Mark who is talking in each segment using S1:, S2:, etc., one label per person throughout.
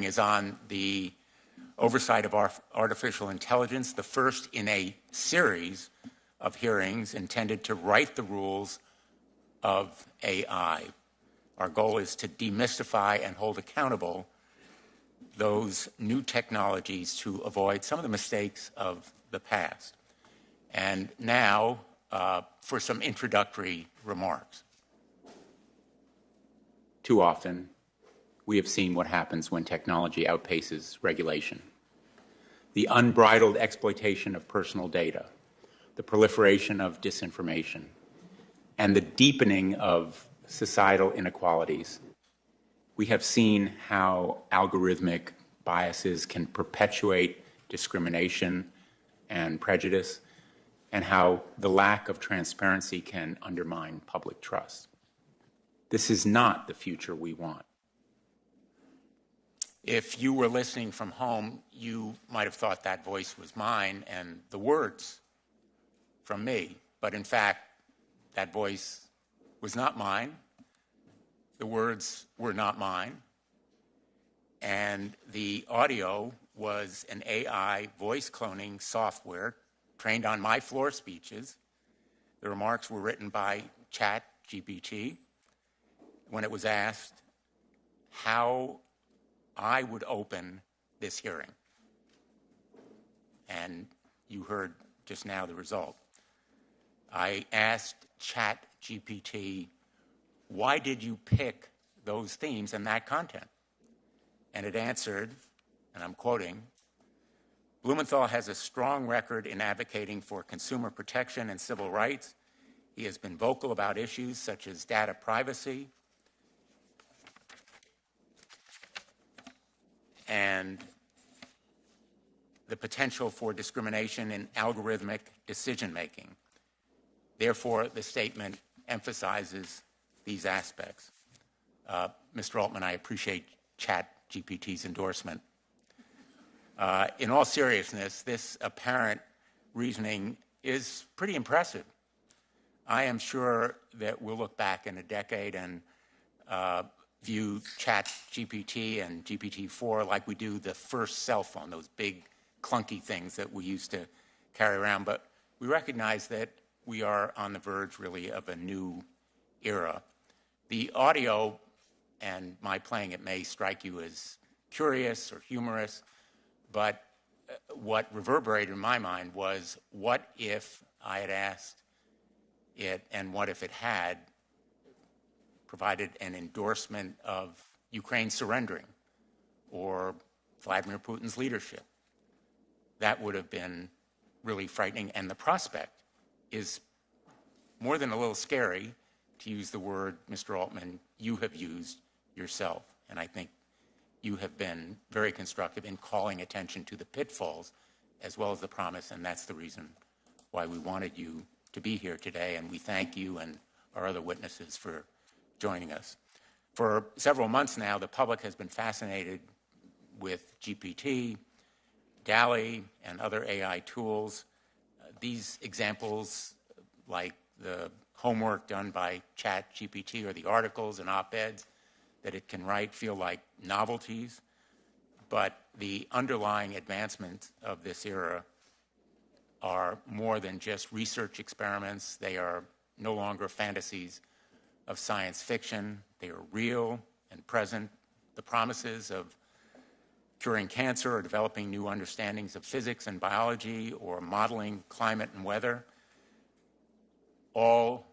S1: is on the oversight of artificial intelligence, the first in a series of hearings intended to write the rules of AI. Our goal is to demystify and hold accountable those new technologies to avoid some of the mistakes of the past. And now for some introductory remarks.
S2: Too often, we have seen what happens when technology outpaces regulation. The unbridled exploitation of personal data, the proliferation of disinformation, and the deepening of societal inequalities. We have seen how algorithmic biases can perpetuate discrimination and prejudice, and how the lack of transparency can undermine public trust. This is not the future we want.
S1: If you were listening from home, you might have thought that voice was mine and the words from me. But in fact, that voice was not mine. The words were not mine. And the audio was an AI voice cloning software trained on my floor speeches. The remarks were written by ChatGPT when it was asked how I would open this hearing. And you heard just now the result. I asked ChatGPT, why did you pick those themes and that content? And it answered, and I'm quoting, Blumenthal has a strong record in advocating for consumer protection and civil rights. He has been vocal about issues such as data privacy and the potential for discrimination in algorithmic decision-making. Therefore, the statement emphasizes these aspects. Mr. Altman, I appreciate ChatGPT's endorsement. In all seriousness, this apparent reasoning is pretty impressive. I am sure that we'll look back in a decade and view ChatGPT and GPT-4 like we do the first cell phone, those big clunky things that we used to carry around. But we recognize that we are on the verge, really, of a new era. The audio and my playing it may strike you as curious or humorous, but what reverberated in my mind was, what if I had asked it, and what if it had provided an endorsement of Ukraine surrendering or Vladimir Putin's leadership? That would have been really frightening, and the prospect is more than a little scary, to use the word, Mr. Altman, you have used yourself. And I think you have been very constructive in calling attention to the pitfalls as well as the promise, and that's the reason why we wanted you to be here today, and we thank you and our other witnesses for joining us. For several months now, the public has been fascinated with GPT, DALL-E, and other AI tools. These examples, like the homework done by ChatGPT or the articles and op-eds that it can write, feel like novelties, but the underlying advancements of this era are more than just research experiments. They are no longer fantasies of science fiction. They are real and present. The promises of curing cancer or developing new understandings of physics and biology or modeling climate and weather, all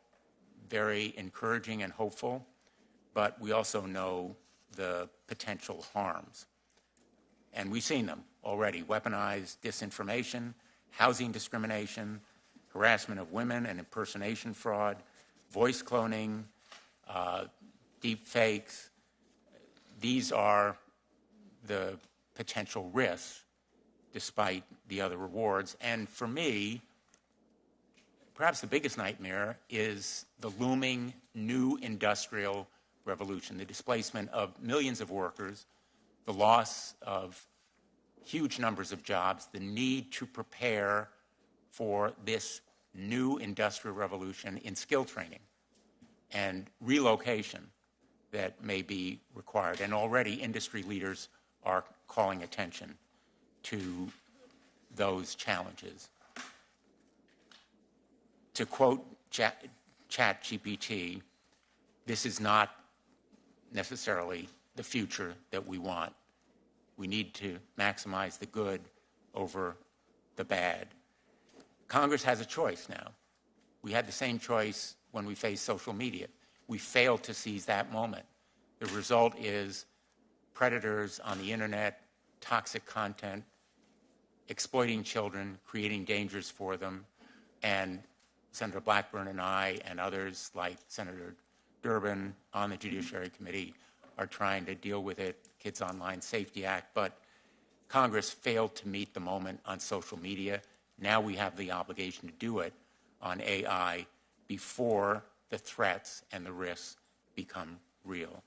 S1: very encouraging and hopeful, but we also know the potential harms. And we've seen them already: weaponized disinformation, housing discrimination, harassment of women and impersonation fraud, voice cloning, deep fakes. These are the potential risks despite the other rewards. And for me, perhaps the biggest nightmare is the looming new industrial revolution, the displacement of millions of workers, the loss of huge numbers of jobs, the need to prepare for this new industrial revolution in skill training and relocation that may be required. And already industry leaders are calling attention to those challenges. To quote ChatGPT, this is not necessarily the future that we want. We need to maximize the good over the bad. Congress has a choice now. We had the same choice when we faced social media. We failed to seize that moment. The result is predators on the internet, toxic content, exploiting children, creating dangers for them, and Senator Blackburn and I and others like Senator Durbin on the Judiciary Committee are trying to deal with it, Kids Online Safety Act, but Congress failed to meet the moment on social media. Now we have the obligation to do it on AI before the threats and the risks become real.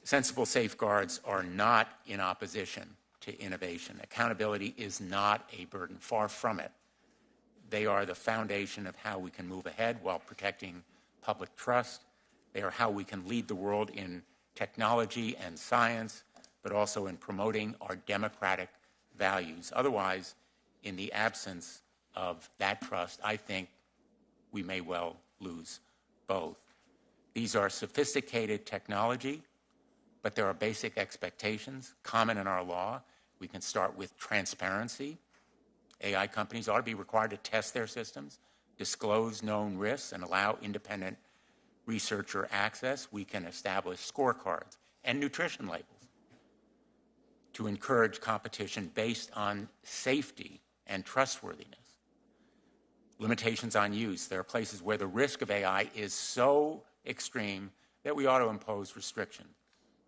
S1: Sensible safeguards are not in opposition to innovation. Accountability is not a burden, far from it. They are the foundation of how we can move ahead while protecting public trust. They are how we can lead the world in technology and science, but also in promoting our democratic values. Otherwise, in the absence of that trust, I think we may well lose both. These are sophisticated technology, but there are basic expectations common in our law. We can start with transparency. AI companies ought to be required to test their systems, disclose known risks, and allow independent researcher access. We can establish scorecards and nutrition labels to encourage competition based on safety and trustworthiness. Limitations on use. There are places where the risk of AI is so extreme that we ought to impose restrictions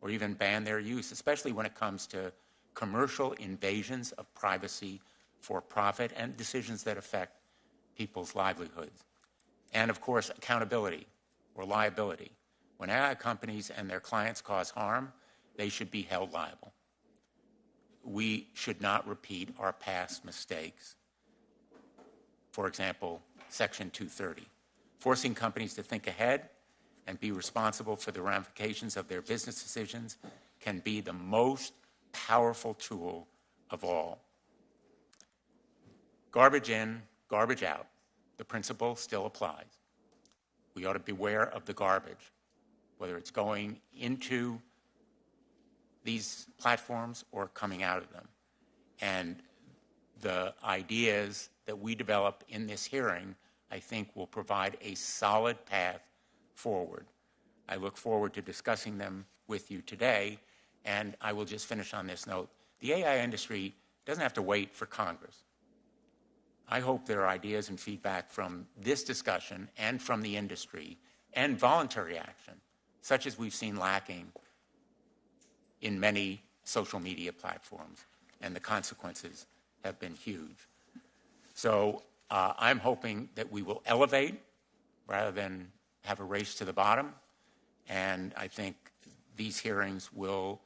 S1: or even ban their use, especially when it comes to commercial invasions of privacy for profit and decisions that affect people's livelihoods. And of course, accountability or liability. When AI companies and their clients cause harm, they should be held liable. We should not repeat our past mistakes. For example, Section 230, forcing companies to think ahead and be responsible for the ramifications of their business decisions can be the most powerful tool of all. Garbage in, garbage out. The principle still applies. We ought to beware of the garbage, whether it's going into these platforms or coming out of them. And the ideas that we develop in this hearing, I think, will provide a solid path forward. I look forward to discussing them with you today, and I will just finish on this note. The AI industry doesn't have to wait for Congress. I hope there are ideas and feedback from this discussion and from the industry and voluntary action, such as we've seen lacking in many social media platforms, and the consequences have been huge. So I'm hoping that we will elevate rather than have a race to the bottom, and I think these hearings will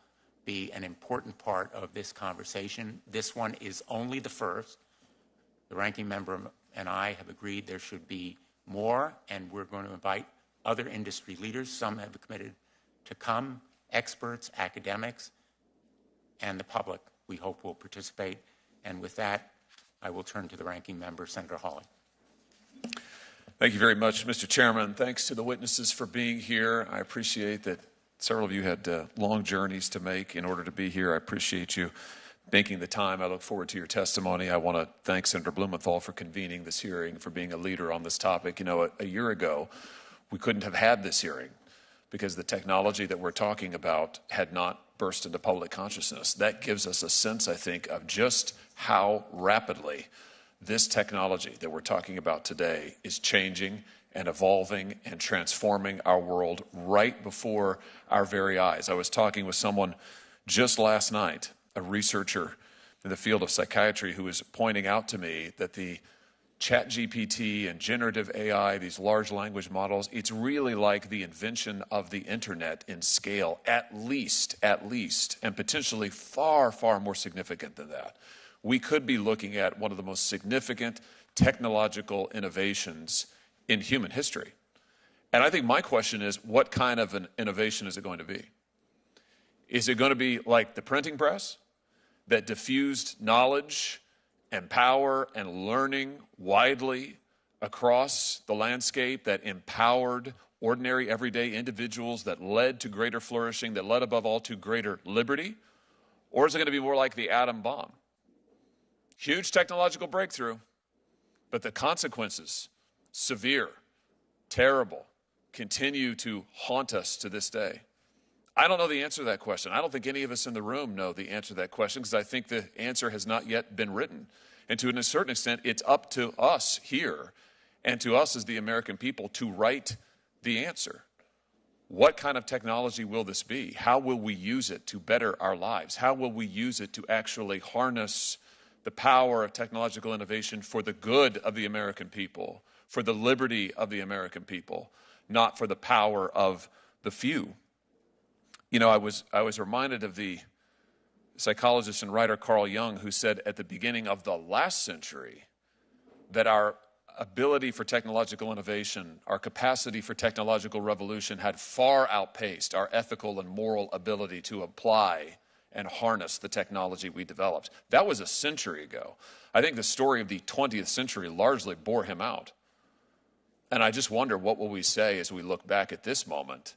S1: be an important part of this conversation. This one is only the first. The ranking member and I have agreed there should be more, and we're going to invite other industry leaders. Some have committed to come, experts, academics, and the public, we hope, will participate. And with that, I will turn to the ranking member, Senator Hawley.
S3: Thank you very much, Mr. Chairman. Thanks to the witnesses for being here. I appreciate that several of you had long journeys to make in order to be here. I appreciate you making the time. I look forward to your testimony. I want to thank Senator Blumenthal for convening this hearing, for being a leader on this topic. You know, a year ago, we couldn't have had this hearing because the technology that we're talking about had not burst into public consciousness. That gives us a sense, I think, of just how rapidly this technology that we're talking about today is changing and evolving and transforming our world right before our very eyes. I was talking with someone just last night, a researcher in the field of psychiatry, who was pointing out to me that the ChatGPT and generative AI, these large language models, it's really like the invention of the internet in scale, at least, and potentially far, far more significant than that. We could be looking at one of the most significant technological innovations in human history. And I think my question is, what kind of an innovation is it going to be? Is it going to be like the printing press that diffused knowledge and power and learning widely across the landscape, that empowered ordinary, everyday individuals, that led to greater flourishing, that led above all to greater liberty? Or is it going to be more like the atom bomb? Huge technological breakthrough, but the consequences, severe, terrible, continue to haunt us to this day. I don't know the answer to that question. I don't think any of us in the room know the answer to that question, because I think the answer has not yet been written. And to a certain extent, it's up to us here and to us as the American people to write the answer. What kind of technology will this be? How will we use it to better our lives? How will we use it to actually harness the power of technological innovation for the good of the American people, for the liberty of the American people, not for the power of the few? You know, I was reminded of the psychologist and writer Carl Jung, who said at the beginning of the last century that our ability for technological innovation, our capacity for technological revolution had far outpaced our ethical and moral ability to apply and harness the technology we developed. That was a century ago. I think the story of the 20th century largely bore him out. And I just wonder, what will we say as we look back at this moment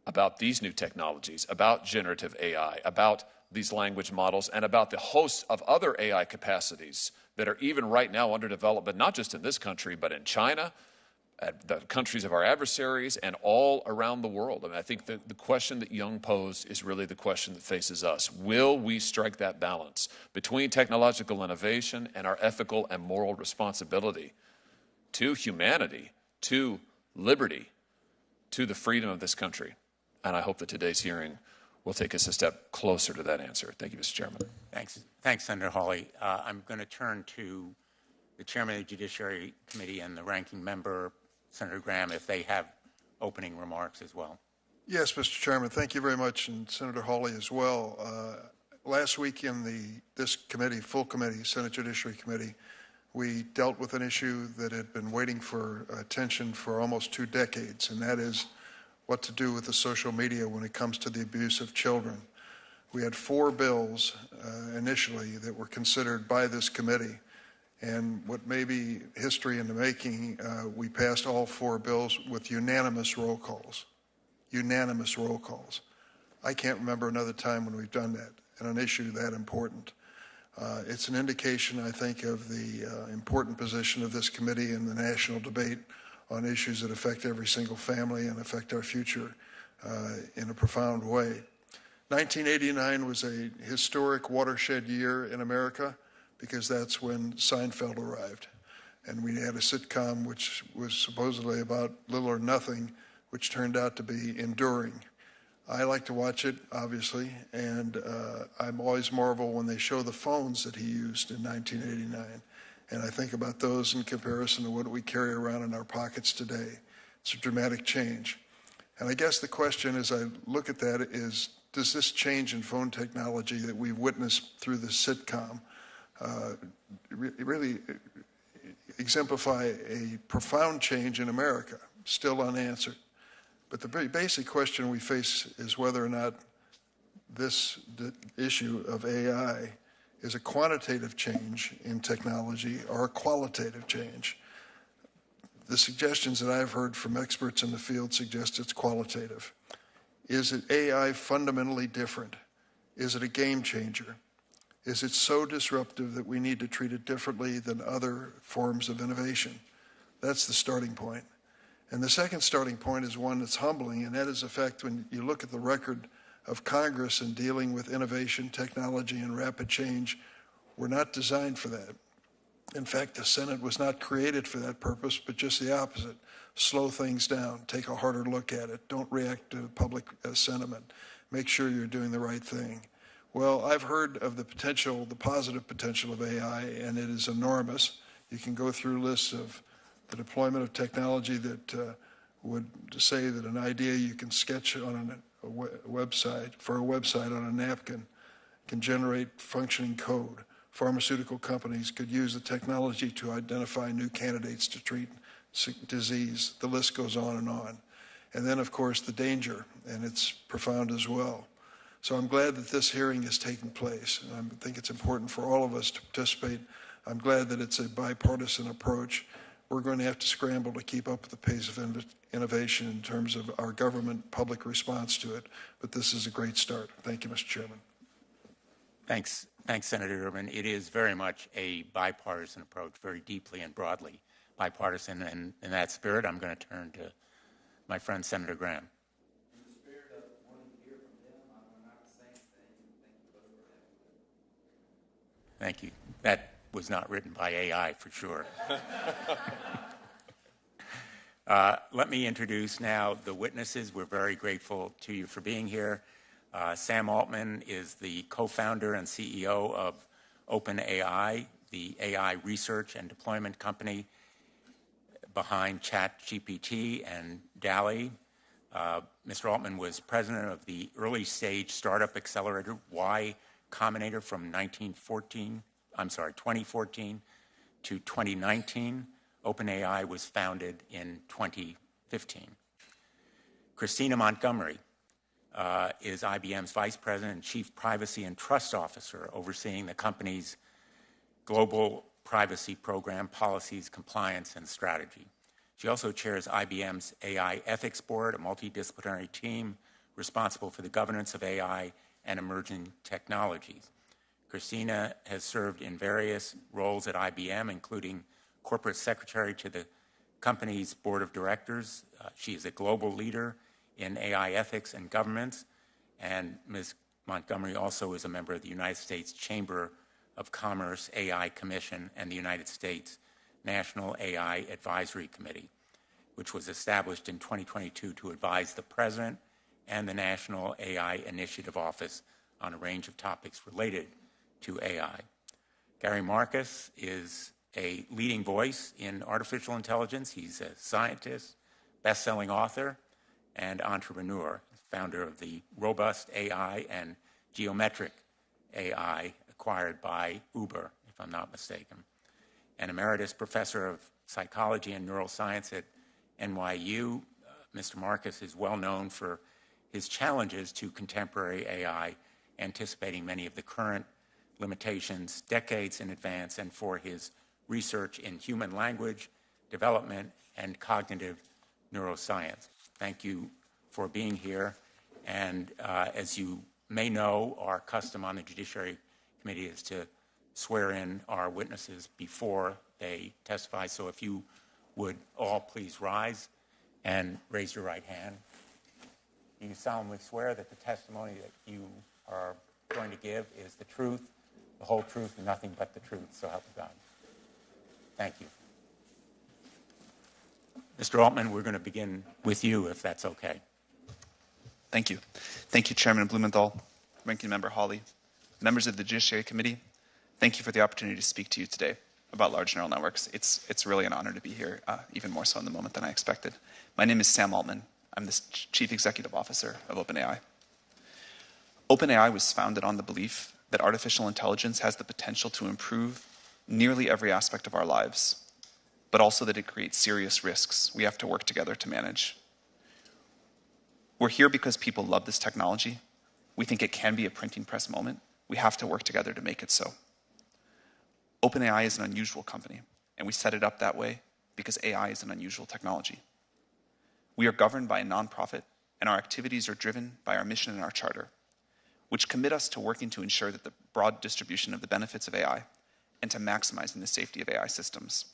S3: about these new technologies, about generative AI, about these language models, and about the host of other AI capacities that are even right now under development, not just in this country, but in China, at the countries of our adversaries, and all around the world. I mean, I think the question that Jung posed is really the question that faces us. Will we strike that balance between technological innovation and our ethical and moral responsibility to humanity, to liberty, to the freedom of this country? And I hope that today's hearing will take us a step closer to that answer. Thank you, Mr. Chairman.
S1: Thanks, Senator Hawley. I'm going to turn to the Chairman of the Judiciary Committee and the Ranking Member, Senator Graham, if they have opening remarks as well.
S4: Yes, Mr. Chairman, thank you very much, and Senator Hawley as well. Last week in this committee, full committee, Senate Judiciary Committee, we dealt with an issue that had been waiting for attention for almost 2 decades, and that is what to do with the social media when it comes to the abuse of children. We had 4 bills initially that were considered by this committee, and what may be history in the making, we passed all 4 bills with unanimous roll calls. Unanimous roll calls. I can't remember another time when we've done that on an issue that important. It's an indication, I think, of the important position of this committee in the national debate on issues that affect every single family and affect our future in a profound way. 1989 was a historic watershed year in America because that's when Seinfeld arrived. And we had a sitcom which was supposedly about little or nothing, which turned out to be enduring. I like to watch it, obviously, and I'm always marvel when they show the phones that he used in 1989. And I think about those in comparison to what we carry around in our pockets today. It's a dramatic change. And I guess the question as I look at that is, does this change in phone technology that we've witnessed through the sitcom really exemplify a profound change in America, still unanswered? But the very basic question we face is whether or not this issue of AI is a quantitative change in technology or a qualitative change. The suggestions that I've heard from experts in the field suggest it's qualitative. Is it AI fundamentally different? Is it a game changer? Is it so disruptive that we need to treat it differently than other forms of innovation? That's the starting point. And the second starting point is one that's humbling, and that is the fact when you look at the record of Congress in dealing with innovation, technology, and rapid change, we're not designed for that. In fact, the Senate was not created for that purpose, but just the opposite. Slow things down, take a harder look at it, don't react to public sentiment, make sure you're doing the right thing. Well, I've heard of the potential, the positive potential of AI, and it is enormous. You can go through lists of the deployment of technology that would say that an idea you can sketch on a website, for a website on a napkin, can generate functioning code. Pharmaceutical companies could use the technology to identify new candidates to treat disease. The list goes on and on. And then, of course, the danger, and it's profound as well. So I'm glad that this hearing is taking place. And I think it's important for all of us to participate. I'm glad that it's a bipartisan approach. We're going to have to scramble to keep up with the pace of innovation in terms of our government public response to it. But this is a great start. Thank you, Mr. Chairman.
S1: Thanks, Senator Urban. It is very much a bipartisan approach, very deeply and broadly bipartisan. And in that spirit, I'm going to turn to my friend, Senator Graham.
S5: In the spirit of wanting to hear from them, I'm going to not say anything. Thank you both for having me.
S1: Thank you. That was not written by AI, for sure. Let me introduce now the witnesses. We're very grateful to you for being here. Sam Altman is the co-founder and CEO of OpenAI, the AI research and deployment company behind ChatGPT and DALL-E. Mr. Altman was president of the early stage startup accelerator Y Combinator from 2014 to 2019. OpenAI was founded in 2015. Christina Montgomery is IBM's Vice President and Chief Privacy and Trust Officer, overseeing the company's global privacy program, policies, compliance, and strategy. She also chairs IBM's AI Ethics Board, a multidisciplinary team responsible for the governance of AI and emerging technologies. Christina has served in various roles at IBM, including corporate secretary to the company's board of directors. She is a global leader in AI ethics and governance, and Ms. Montgomery also is a member of the United States Chamber of Commerce AI Commission and the United States National AI Advisory Committee, which was established in 2022 to advise the President and the National AI Initiative Office on a range of topics related to AI. Gary Marcus is a leading voice in artificial intelligence. He's a scientist, best-selling author, and entrepreneur, founder of the Robust AI and Geometric AI acquired by Uber, if I'm not mistaken. An emeritus professor of psychology and neuroscience at NYU, Mr. Marcus is well known for his challenges to contemporary AI, anticipating many of the current limitations decades in advance, and for his research in human language development and cognitive neuroscience. Thank you for being here. And as you may know, our custom on the Judiciary Committee is to swear in our witnesses before they testify. So if you would all please rise and raise your right hand. Do you solemnly swear that the testimony that you are going to give is the truth, the whole truth, and nothing but the truth, so help you God? Thank you. Mr. Altman, we're going to begin with you, if that's okay.
S6: Thank you. Thank you, Chairman Blumenthal, Ranking Member Hawley, members of the Judiciary Committee. Thank you for the opportunity to speak to you today about large neural networks. It's really an honor to be here, even more so in the moment than I expected. My name is Sam Altman. I'm the Chief Executive Officer of OpenAI. OpenAI was founded on the belief that artificial intelligence has the potential to improve nearly every aspect of our lives, but also that it creates serious risks we have to work together to manage. We're here because people love this technology. We think it can be a printing press moment. We have to work together to make it so. OpenAI is an unusual company, and we set it up that way because AI is an unusual technology. We are governed by a nonprofit, and our activities are driven by our mission and our charter, which commit us to working to ensure that the broad distribution of the benefits of AI and to maximizing the safety of AI systems.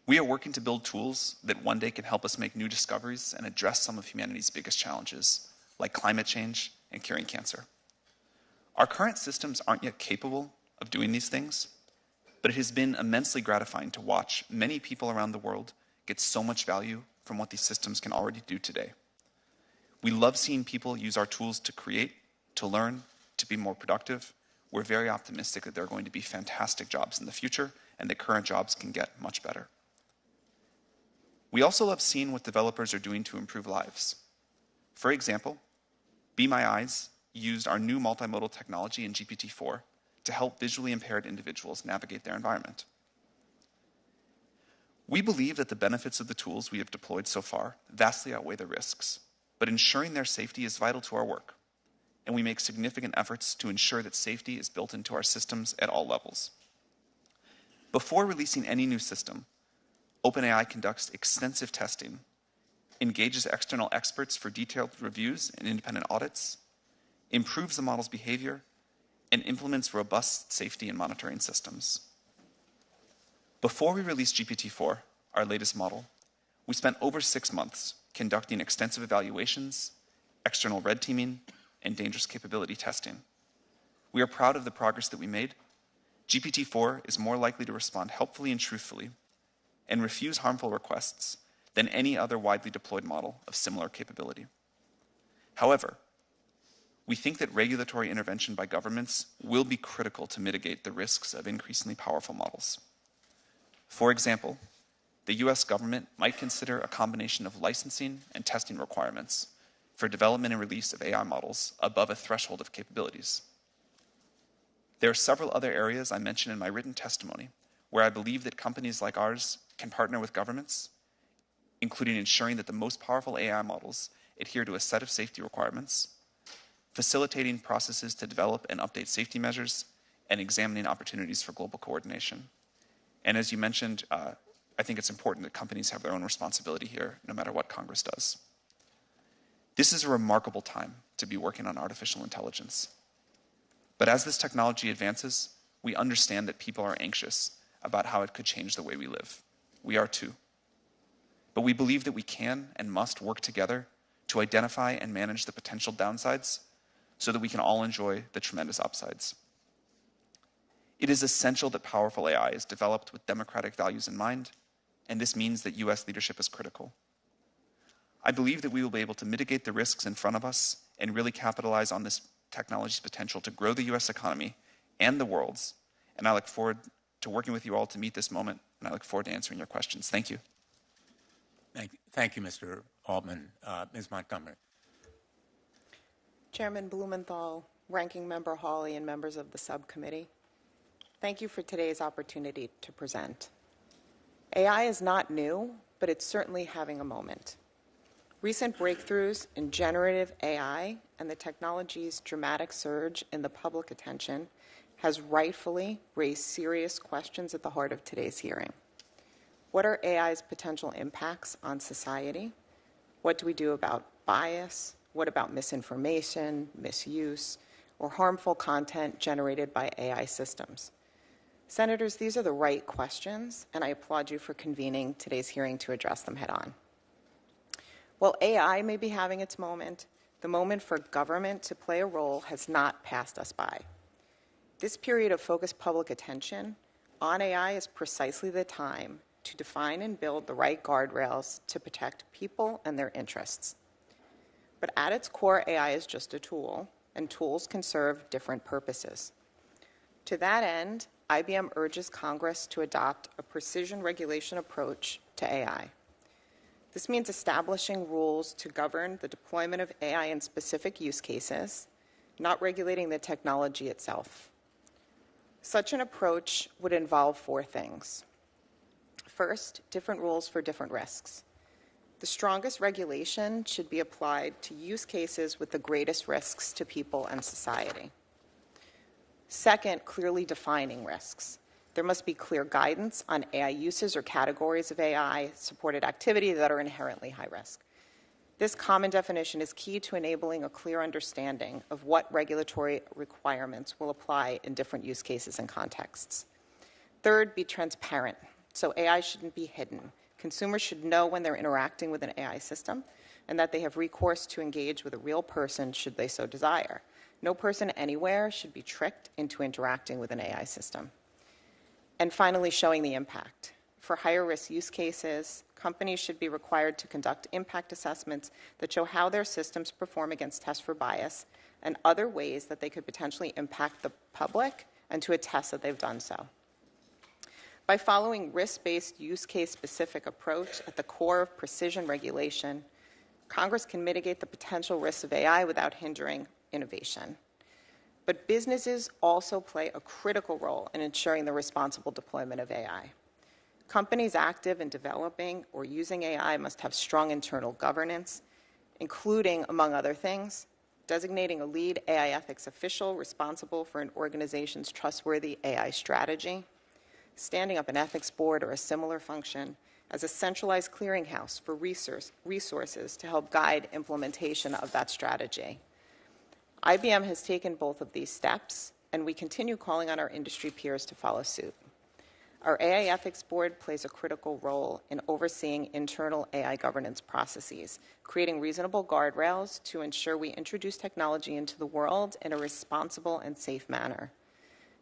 S6: We are working to build tools that one day can help us make new discoveries and address some of humanity's biggest challenges, like climate change and curing cancer. Our current systems aren't yet capable of doing these things, but it has been immensely gratifying to watch many people around the world get so much value from what these systems can already do today. We love seeing people use our tools to create, to learn, to be more productive. We're very optimistic that there are going to be fantastic jobs in the future and that current jobs can get much better. We also love seeing what developers are doing to improve lives. For example, Be My Eyes used our new multimodal technology in GPT-4 to help visually impaired individuals navigate their environment. We believe that the benefits of the tools we have deployed so far vastly outweigh the risks, but ensuring their safety is vital to our work. and we make significant efforts to ensure that safety is built into our systems at all levels. Before releasing any new system, OpenAI conducts extensive testing, engages external experts for detailed reviews and independent audits, improves the model's behavior, and implements robust safety and monitoring systems. Before we released GPT-4, our latest model, we spent over 6 months conducting extensive evaluations, external red teaming, and dangerous capability testing. We are proud of the progress that we made. GPT-4 is more likely to respond helpfully and truthfully and refuse harmful requests than any other widely deployed model of similar capability. However, we think that regulatory intervention by governments will be critical to mitigate the risks of increasingly powerful models. For example, the US government might consider a combination of licensing and testing requirements for development and release of AI models above a threshold of capabilities. There are several other areas I mentioned in my written testimony where I believe that companies like ours can partner with governments, including ensuring that the most powerful AI models adhere to a set of safety requirements, facilitating processes to develop and update safety measures, and examining opportunities for global coordination. And as you mentioned, I think it's important that companies have their own responsibility here, no matter what Congress does. This is a remarkable time to be working on artificial intelligence. But as this technology advances, we understand that people are anxious about how it could change the way we live. We are too. But we believe that we can and must work together to identify and manage the potential downsides so that we can all enjoy the tremendous upsides. It is essential that powerful AI is developed with democratic values in mind, and this means that US leadership is critical. I believe that we will be able to mitigate the risks in front of us and really capitalize on this technology's potential to grow the US economy and the world's, and I look forward to working with you all to meet this moment, and I look forward to answering your questions. Thank you.
S1: Thank you, Mr. Altman. Ms. Montgomery.
S7: Chairman Blumenthal, Ranking Member Hawley, and members of the subcommittee, thank you for today's opportunity to present. AI is not new, but it's certainly having a moment. Recent breakthroughs in generative AI and the technology's dramatic surge in the public attention has rightfully raised serious questions at the heart of today's hearing. What are AI's potential impacts on society? What do we do about bias? What about misinformation, misuse, or harmful content generated by AI systems? Senators, these are the right questions, and I applaud you for convening today's hearing to address them head on. While AI may be having its moment, the moment for government to play a role has not passed us by. This period of focused public attention on AI is precisely the time to define and build the right guardrails to protect people and their interests. But at its core, AI is just a tool, and tools can serve different purposes. To that end, IBM urges Congress to adopt a precision regulation approach to AI. This means establishing rules to govern the deployment of AI in specific use cases, not regulating the technology itself. Such an approach would involve 4 things. First, different rules for different risks. The strongest regulation should be applied to use cases with the greatest risks to people and society. Second, clearly defining risks. There must be clear guidance on AI uses or categories of AI-supported activity that are inherently high risk. This common definition is key to enabling a clear understanding of what regulatory requirements will apply in different use cases and contexts. Third, be transparent. So AI shouldn't be hidden. Consumers should know when they're interacting with an AI system and that they have recourse to engage with a real person should they so desire. No person anywhere should be tricked into interacting with an AI system. And finally, showing the impact. For higher risk use cases, companies should be required to conduct impact assessments that show how their systems perform against tests for bias and other ways that they could potentially impact the public, and to attest that they've done so. By following risk-based, use case-specific approach at the core of precision regulation, Congress can mitigate the potential risks of AI without hindering innovation. But businesses also play a critical role in ensuring the responsible deployment of AI. Companies active in developing or using AI must have strong internal governance, including, among other things, designating a lead AI ethics official responsible for an organization's trustworthy AI strategy, standing up an ethics board or a similar function as a centralized clearinghouse for resources to help guide implementation of that strategy. IBM has taken both of these steps, and we continue calling on our industry peers to follow suit. Our AI Ethics Board plays a critical role in overseeing internal AI governance processes, creating reasonable guardrails to ensure we introduce technology into the world in a responsible and safe manner.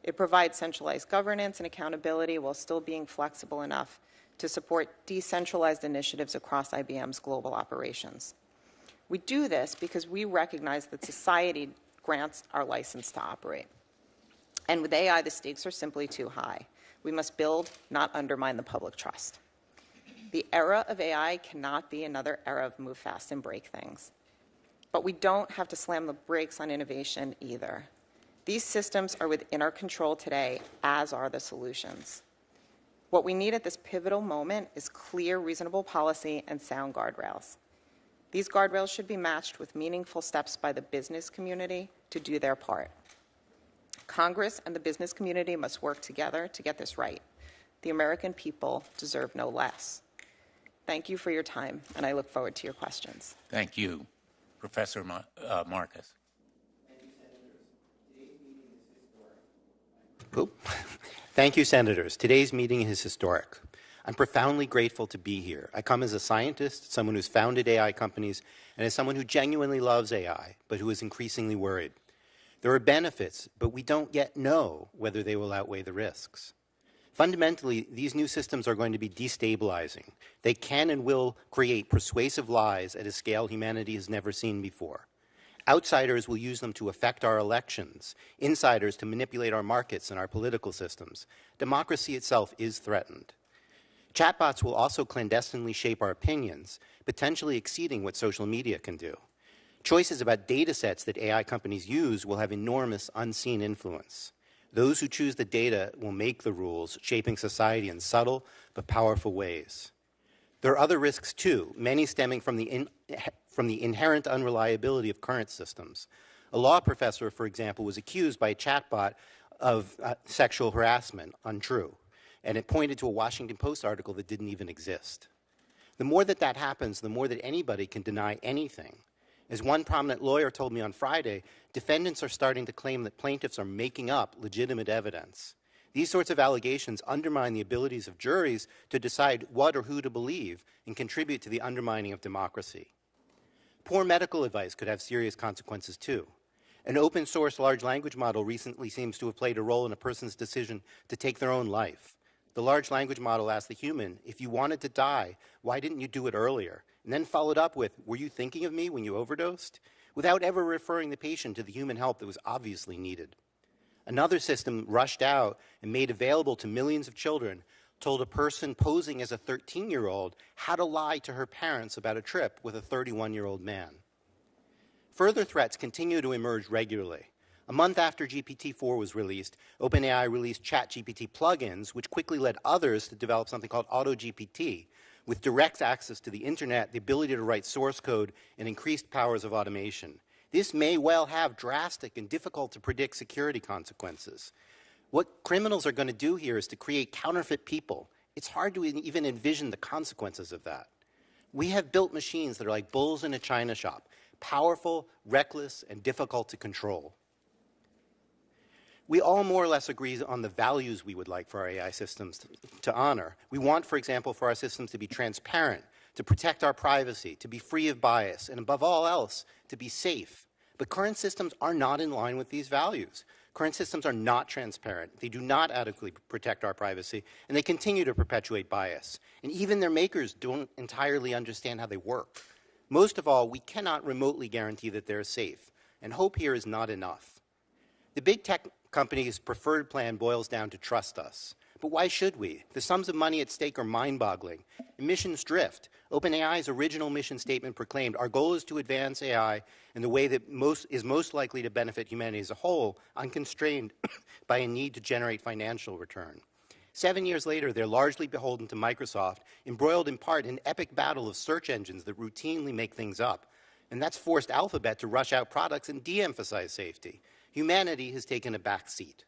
S7: It provides centralized governance and accountability while still being flexible enough to support decentralized initiatives across IBM's global operations. We do this because we recognize that society grants our license to operate. And with AI, the stakes are simply too high. We must build, not undermine the public trust. The era of AI cannot be another era of move fast and break things. But we don't have to slam the brakes on innovation either. These systems are within our control today, as are the solutions. What we need at this pivotal moment is clear, reasonable policy and sound guardrails. These guardrails should be matched with meaningful steps by the business community to do their part. Congress and the business community must work together to get this right. The American people deserve no less. Thank you for your time, and I look forward to your questions.
S1: Thank you. Professor Marcus.
S8: Thank you, Senators. Today's meeting is historic. I'm profoundly grateful to be here. I come as a scientist, someone who's founded AI companies, and as someone who genuinely loves AI, but who is increasingly worried. There are benefits, but we don't yet know whether they will outweigh the risks. Fundamentally, these new systems are going to be destabilizing. They can and will create persuasive lies at a scale humanity has never seen before. Outsiders will use them to affect our elections, insiders to manipulate our markets and our political systems. Democracy itself is threatened. Chatbots will also clandestinely shape our opinions, potentially exceeding what social media can do. Choices about data sets that AI companies use will have enormous unseen influence. Those who choose the data will make the rules, shaping society in subtle but powerful ways. There are other risks too, many stemming from the inherent unreliability of current systems. A law professor, for example, was accused by a chatbot of sexual harassment, untrue, and it pointed to a Washington Post article that didn't even exist. The more that happens, the more that anybody can deny anything. As one prominent lawyer told me on Friday, defendants are starting to claim that plaintiffs are making up legitimate evidence. These sorts of allegations undermine the abilities of juries to decide what or who to believe and contribute to the undermining of democracy. Poor medical advice could have serious consequences too. An open source large language model recently seems to have played a role in a person's decision to take their own life. The large language model asked the human, if you wanted to die, why didn't you do it earlier? And then followed up with, were you thinking of me when you overdosed? Without ever referring the patient to the human help that was obviously needed. Another system rushed out and made available to millions of children told a person posing as a 13-year-old how to lie to her parents about a trip with a 31-year-old man. Further threats continue to emerge regularly. A month after GPT-4 was released, OpenAI released ChatGPT plugins, which quickly led others to develop something called AutoGPT, with direct access to the internet, the ability to write source code, and increased powers of automation. This may well have drastic and difficult to predict security consequences. What criminals are going to do here is to create counterfeit people. It's hard to even envision the consequences of that. We have built machines that are like bulls in a china shop, powerful, reckless, and difficult to control. We all more or less agree on the values we would like for our AI systems to honor. We want, for example, for our systems to be transparent, to protect our privacy, to be free of bias, and above all else, to be safe. But current systems are not in line with these values. Current systems are not transparent. They do not adequately protect our privacy, and they continue to perpetuate bias. And even their makers don't entirely understand how they work. Most of all, we cannot remotely guarantee that they're safe, and hope here is not enough. The big tech company's preferred plan boils down to trust us. But why should we? The sums of money at stake are mind-boggling. Emissions drift. OpenAI's original mission statement proclaimed, our goal is to advance AI in the way that is most likely to benefit humanity as a whole, unconstrained by a need to generate financial return. 7 years later, they're largely beholden to Microsoft, embroiled in part in an epic battle of search engines that routinely make things up. And that's forced Alphabet to rush out products and de-emphasize safety. Humanity has taken a back seat.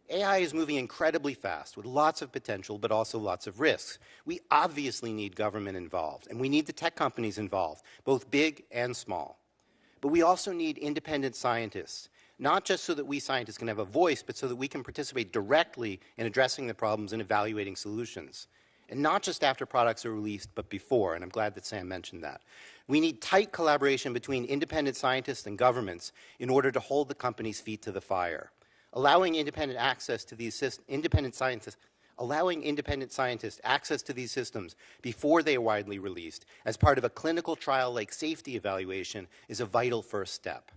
S8: AI is moving incredibly fast with lots of potential, but also lots of risks. We obviously need government involved, and we need the tech companies involved, both big and small. But we also need independent scientists, not just so that we scientists can have a voice, but so that we can participate directly in addressing the problems and evaluating solutions. And not just after products are released, but before, and I'm glad that Sam mentioned that. We need tight collaboration between independent scientists and governments in order to hold the companies' feet to the fire. Allowing independent access to these allowing independent scientists access to these systems before they are widely released as part of a clinical trial-like safety evaluation is a vital first step.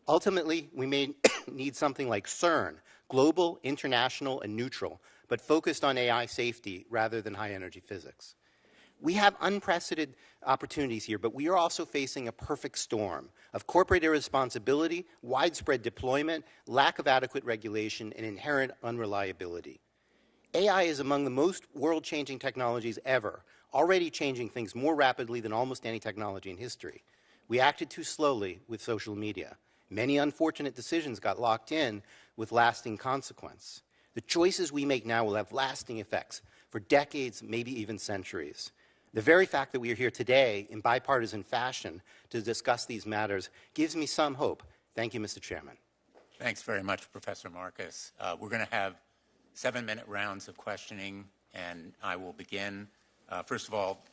S8: Ultimately, we may need something like CERN, global, international, and neutral, but focused on AI safety rather than high-energy physics. We have unprecedented opportunities here, but we are also facing a perfect storm of corporate irresponsibility, widespread deployment, lack of adequate regulation, and inherent unreliability. AI is among the most world-changing technologies ever, already changing things more rapidly than almost any technology in history. We acted too slowly with social media. Many unfortunate decisions got locked in with lasting consequence. The choices we make now will have lasting effects for decades, maybe even centuries. The very fact that we are here today in bipartisan fashion to discuss these matters gives me some hope. Thank you, Mr. Chairman.
S1: Thanks very much, Professor Marcus. We're going to have 7-minute rounds of questioning, and I will begin. First of all,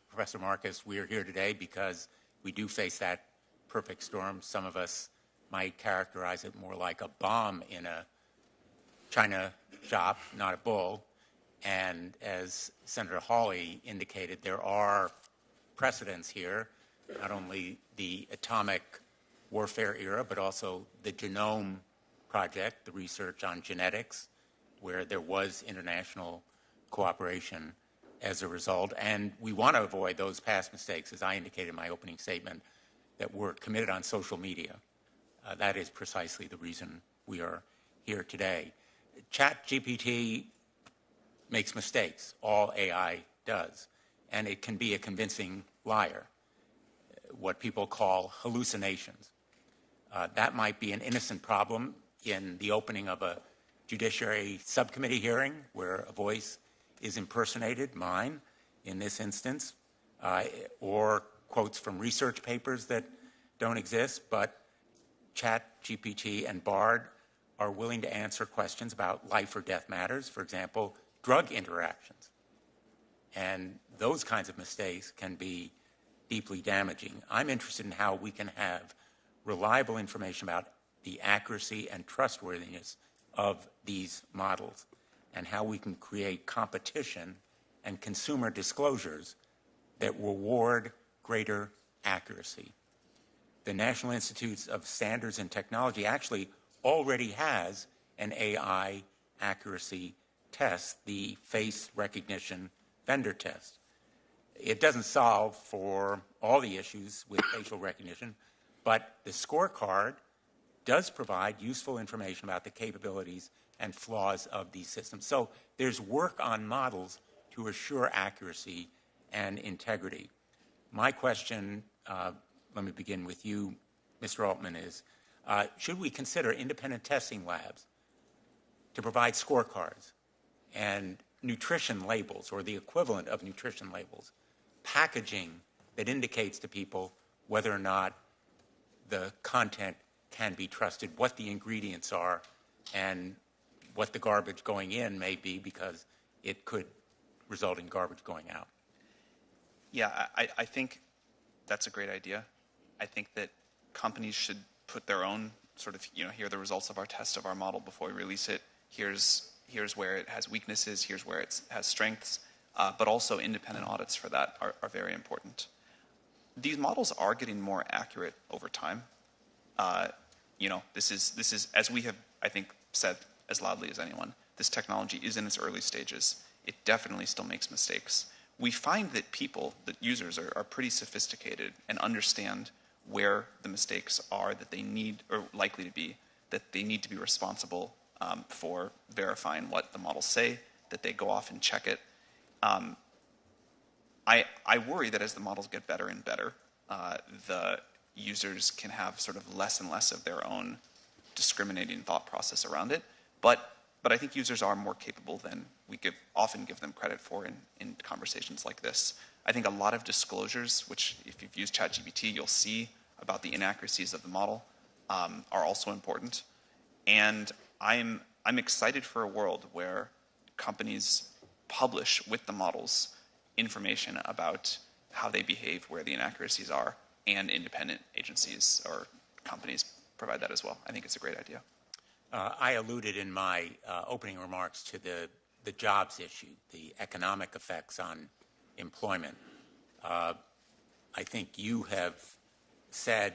S1: Professor Marcus, we are here today because we do face that perfect storm. Some of us might characterize it more like a bomb in a china shop, not a bull. And as Senator Hawley indicated, there are precedents here, not only the atomic warfare era, but also the Genome Project, the research on genetics, where there was international cooperation as a result. And we want to avoid those past mistakes, as I indicated in my opening statement, that were committed on social media. That is precisely the reason we are here today. ChatGPT makes mistakes. All AI does. And it can be a convincing liar, what people call hallucinations. That might be an innocent problem in the opening of a Judiciary Subcommittee hearing where a voice is impersonated, mine in this instance, or quotes from research papers that don't exist, but ChatGPT and Bard are willing to answer questions about life or death matters, for example, drug interactions. And those kinds of mistakes can be deeply damaging. I'm interested in how we can have reliable information about the accuracy and trustworthiness of these models and how we can create competition and consumer disclosures that reward greater accuracy. The National Institutes of Standards and Technology actually already has an AI accuracy test, the face recognition vendor test. It doesn't solve for all the issues with facial recognition, but the scorecard does provide useful information about the capabilities and flaws of these systems. So there's work on models to assure accuracy and integrity. My question, let me begin with you, Mr. Altman, is should we consider independent testing labs to provide scorecards and nutrition labels, or the equivalent of nutrition labels, packaging that indicates to people whether or not the content can be trusted, what the ingredients are, and what the garbage going in may be, because it could result in garbage going out?
S6: Yeah, I think that's a great idea. I think that companies should put their own sort of, here are the results of our test of our model before we release it. Here's where it has weaknesses, here's where it has strengths, but also independent audits for that are very important. These models are getting more accurate over time. This is, as we have, I think, said as loudly as anyone, this technology is in its early stages. It definitely still makes mistakes. We find that users are pretty sophisticated and understand where the mistakes are that they need, or likely to be, that they need to be responsible for verifying what the models say, that they go off and check it. I worry that as the models get better and better, the users can have sort of less and less of their own discriminating thought process around it. But I think users are more capable than we often give them credit for in conversations like this. I think a lot of disclosures, which if you've used ChatGPT, you'll see about the inaccuracies of the model, are also important. And I'm excited for a world where companies publish with the models information about how they behave, where the inaccuracies are, and independent agencies or companies provide that as well. I think it's a great idea.
S1: I alluded in my opening remarks to the jobs issue, the economic effects on employment. I think you have said,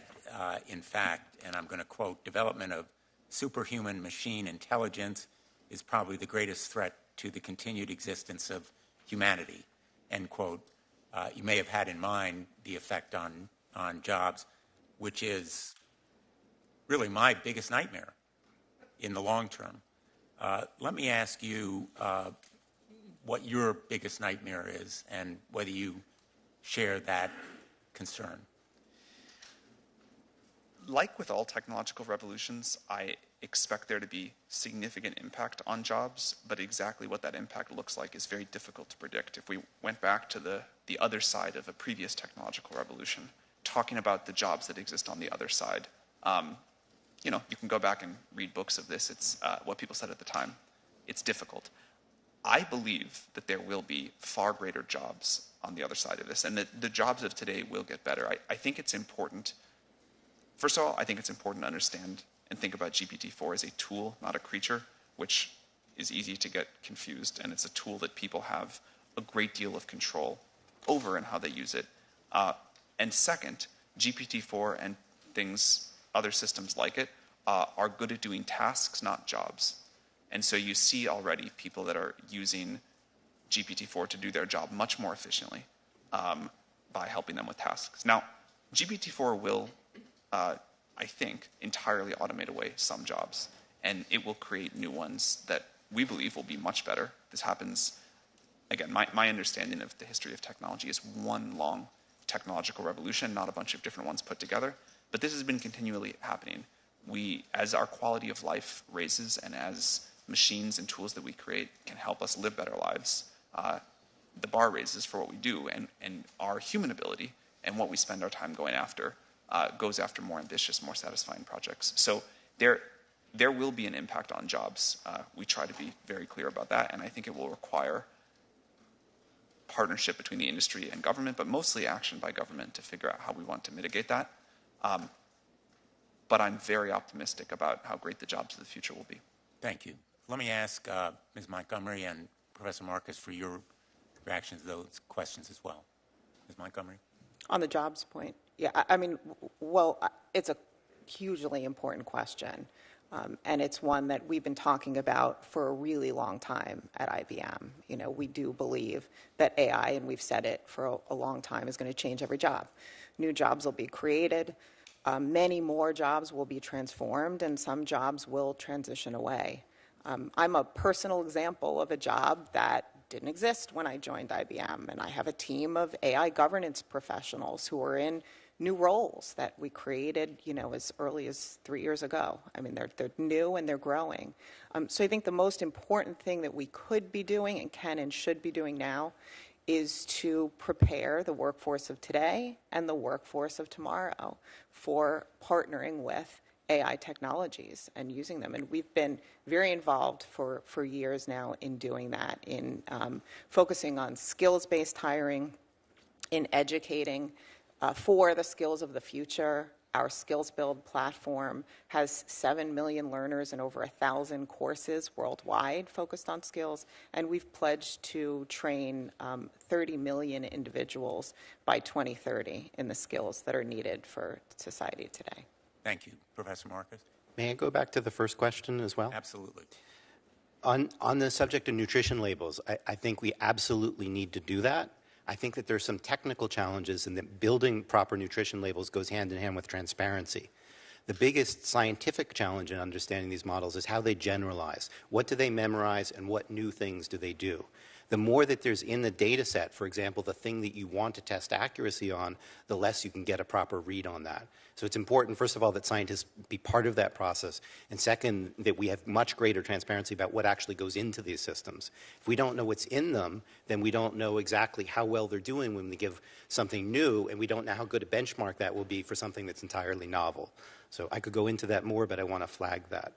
S1: in fact, and I'm going to quote, development of superhuman machine intelligence is probably the greatest threat to the continued existence of humanity, end quote. You may have had in mind the effect on jobs, which is really my biggest nightmare in the long term. Let me ask you what your biggest nightmare is and whether you share that concern.
S6: Like with all technological revolutions, I expect there to be significant impact on jobs, but exactly what that impact looks like is very difficult to predict. If we went back to the other side of a previous technological revolution, talking about the jobs that exist on the other side, you can go back and read books of this. It's what people said at the time. It's difficult. I believe that there will be far greater jobs on the other side of this, and that the jobs of today will get better. I think it's important. First of all, I think it's important to understand and think about GPT-4 as a tool, not a creature, which is easy to get confused, and it's a tool that people have a great deal of control over and how they use it. And second, GPT-4 and other systems like it, are good at doing tasks, not jobs. And so you see already people that are using GPT-4 to do their job much more efficiently by helping them with tasks. Now, GPT-4 will, I think, entirely automate away some jobs, and it will create new ones that we believe will be much better. This happens, again, my understanding of the history of technology is one long technological revolution, not a bunch of different ones put together. But this has been continually happening. As our quality of life raises and as machines and tools that we create can help us live better lives, the bar raises for what we do, and our human ability and what we spend our time going after goes after more ambitious, more satisfying projects. So there will be an impact on jobs. We try to be very clear about that, and I think it will require partnership between the industry and government, but mostly action by government to figure out how we want to mitigate that. But I'm very optimistic about how great the jobs of the future will be.
S1: Thank you. Let me ask Ms. Montgomery and Professor Marcus for your reactions to those questions as well. Ms. Montgomery?
S7: On the jobs point, yeah, it's a hugely important question. And it's one that we've been talking about for a really long time at IBM. We do believe that AI, and we've said it for a long time, is going to change every job. New jobs will be created. Many more jobs will be transformed, and some jobs will transition away. I'm a personal example of a job that didn't exist when I joined IBM, and I have a team of AI governance professionals who are in new roles that we created, as early as 3 years ago. I mean, they're new and they're growing. So I think the most important thing that we could be doing and can and should be doing now is to prepare the workforce of today and the workforce of tomorrow for partnering with AI technologies and using them. And we've been very involved for years now in doing that, in focusing on skills-based hiring, in educating for the skills of the future. Our Skills Build platform has 7 million learners and over 1,000 courses worldwide focused on skills, and we've pledged to train 30 million individuals by 2030 in the skills that are needed for society today.
S1: Thank you. Professor Marcus?
S8: May I go back to the first question as well?
S1: Absolutely.
S8: On the subject of nutrition labels, I think we absolutely need to do that. I think that there's some technical challenges and that building proper nutrition labels goes hand in hand with transparency. The biggest scientific challenge in understanding these models is how they generalize. What do they memorize and what new things do they do? The more that there's in the data set, for example, the thing that you want to test accuracy on, the less you can get a proper read on that. So it's important, first of all, that scientists be part of that process, and second, that we have much greater transparency about what actually goes into these systems. If we don't know what's in them, then we don't know exactly how well they're doing when we give something new, and we don't know how good a benchmark that will be for something that's entirely novel. So I could go into that more, but I want to flag that.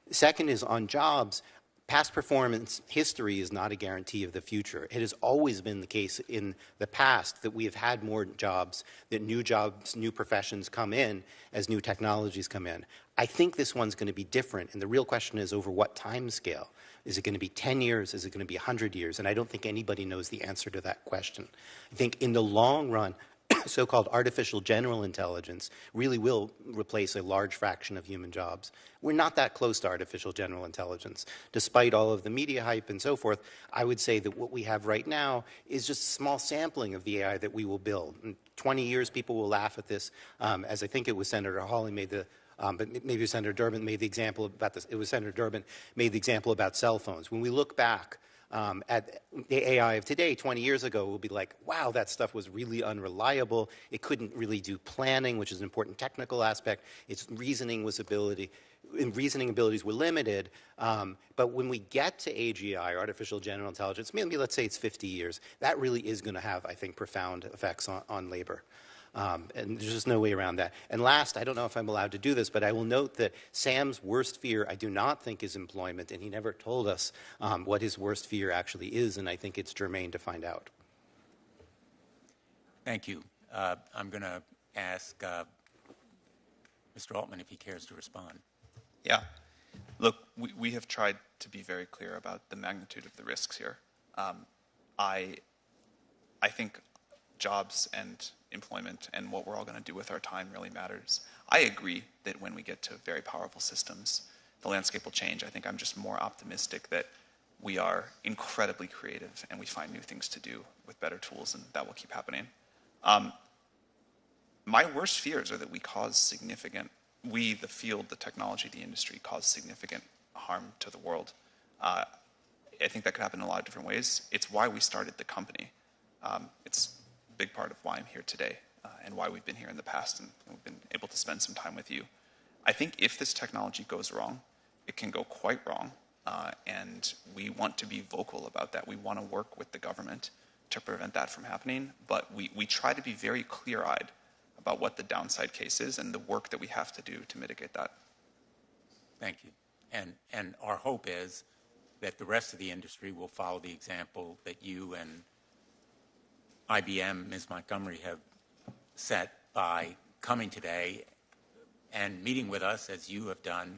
S8: Second is on jobs. Past performance history is not a guarantee of the future. It has always been the case in the past that we have had more jobs, that new jobs, new professions come in as new technologies come in. I think this one's going to be different, and the real question is over what time scale. Is it going to be 10 years? Is it going to be 100 years? And I don't think anybody knows the answer to that question. I think in the long run, so-called artificial general intelligence really will replace a large fraction of human jobs. We're not that close to artificial general intelligence. Despite all of the media hype and so forth, I would say that what we have right now is just a small sampling of the AI that we will build. In 20 years, people will laugh at this, as I think it was Senator Hawley made the but maybe Senator Durbin made the example about this. It was Senator Durbin made the example about cell phones. When we look back at the AI of today, 20 years ago, we'll be like, wow, that stuff was really unreliable. It couldn't really do planning, which is an important technical aspect. Its reasoning abilities were limited. But when we get to AGI, artificial general intelligence, maybe let's say it's 50 years, that really is going to have, I think, profound effects on labor. And there's just no way around that. And last, I don't know if I'm allowed to do this, but I will note that Sam's worst fear, I do not think, is employment, and he never told us what his worst fear actually is, and I think it's germane to find out.
S1: Thank you. I'm going to ask Mr. Altman if he cares to respond.
S6: Yeah. Look, we have tried to be very clear about the magnitude of the risks here. I think jobs and employment and what we're all going to do with our time really matters. I agree that when we get to very powerful systems, the landscape will change. I think I'm just more optimistic that we are incredibly creative and we find new things to do with better tools, and that will keep happening. My worst fears are that we, the field, the technology, the industry, cause significant harm to the world. I think that could happen in a lot of different ways. It's why we started the company. It's big part of why I'm here today and why we've been here in the past and we've been able to spend some time with you. I think if this technology goes wrong, it can go quite wrong, and we want to be vocal about that. We want to work with the government to prevent that from happening, but we try to be very clear-eyed about what the downside case is and the work that we have to do to mitigate that.
S1: Thank you. And our hope is that the rest of the industry will follow the example that you and IBM, Ms. Montgomery, have set by coming today and meeting with us, as you have done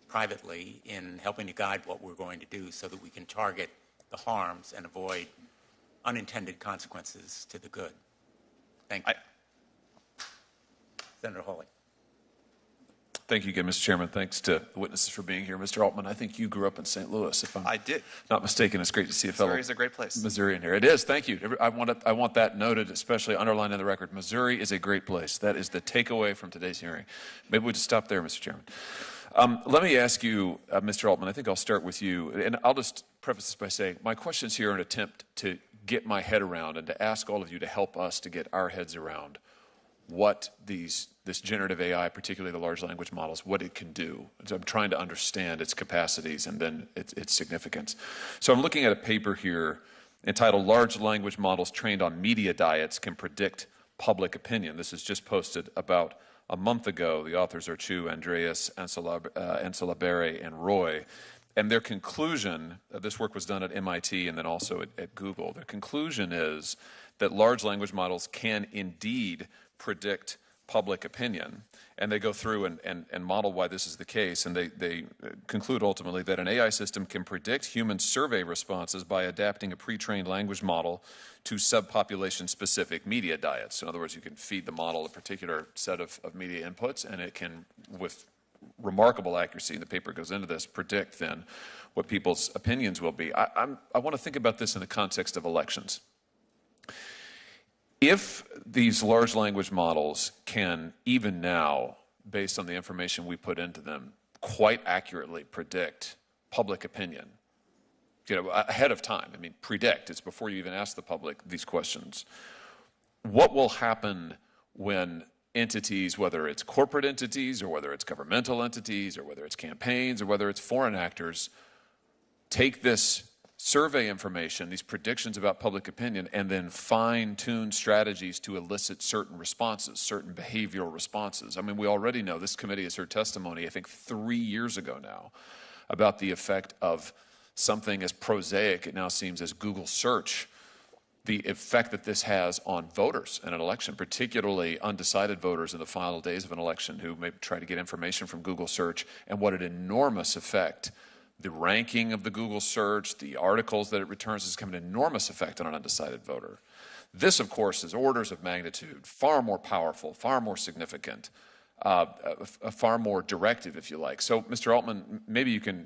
S1: privately, in helping to guide what we're going to do so that we can target the harms and avoid unintended consequences to the good. Thank you. Senator Hawley.
S3: Thank you again, Mr. Chairman. Thanks to the witnesses for being here. Mr. Altman, I think you grew up in St. Louis, if I'm not mistaken. It's great to see a fellow
S6: Missouri is a great place.
S3: Missourian here. It is. Thank you. I want that noted, especially underlined in the record. Missouri is a great place. That is the takeaway from today's hearing. Maybe we'll just stop there, Mr. Chairman. Let me ask you, Mr. Altman, I think I'll start with you. And I'll just preface this by saying my questions here are an attempt to get my head around and to ask all of you to help us to get our heads around what this generative AI, particularly the large language models, what it can do. So I'm trying to understand its capacities and then its significance. So I'm looking at a paper here entitled Large Language Models Trained on Media Diets Can Predict Public Opinion. This is just posted about a month ago. The authors are Chu, Andreas, Ansalabere, and Roy. And their conclusion, this work was done at MIT and then also at Google. Their conclusion is that large language models can indeed predict public opinion. And they go through and model why this is the case. And they conclude ultimately that an AI system can predict human survey responses by adapting a pre-trained language model to subpopulation-specific media diets. In other words, you can feed the model a particular set of media inputs, and it can, with remarkable accuracy, the paper goes into this, predict then what people's opinions will be. I want to think about this in the context of elections. If these large language models can, even now, based on the information we put into them, quite accurately predict public opinion ahead of time. I mean, predict. It's before you even ask the public these questions. What will happen when entities, whether it's corporate entities or whether it's governmental entities or whether it's campaigns or whether it's foreign actors, take this survey information, these predictions about public opinion, and then fine-tune strategies to elicit certain responses, certain behavioral responses? I mean, we already know, this committee has heard testimony, I think 3 years ago now, about the effect of something as prosaic, it now seems, as Google search, the effect that this has on voters in an election, particularly undecided voters in the final days of an election who may try to get information from Google search, and what an enormous effect the ranking of the Google search, the articles that it returns, has become an enormous effect on an undecided voter. This, of course, is orders of magnitude, far more powerful, far more significant, far more directive, if you like. So, Mr. Altman, maybe you can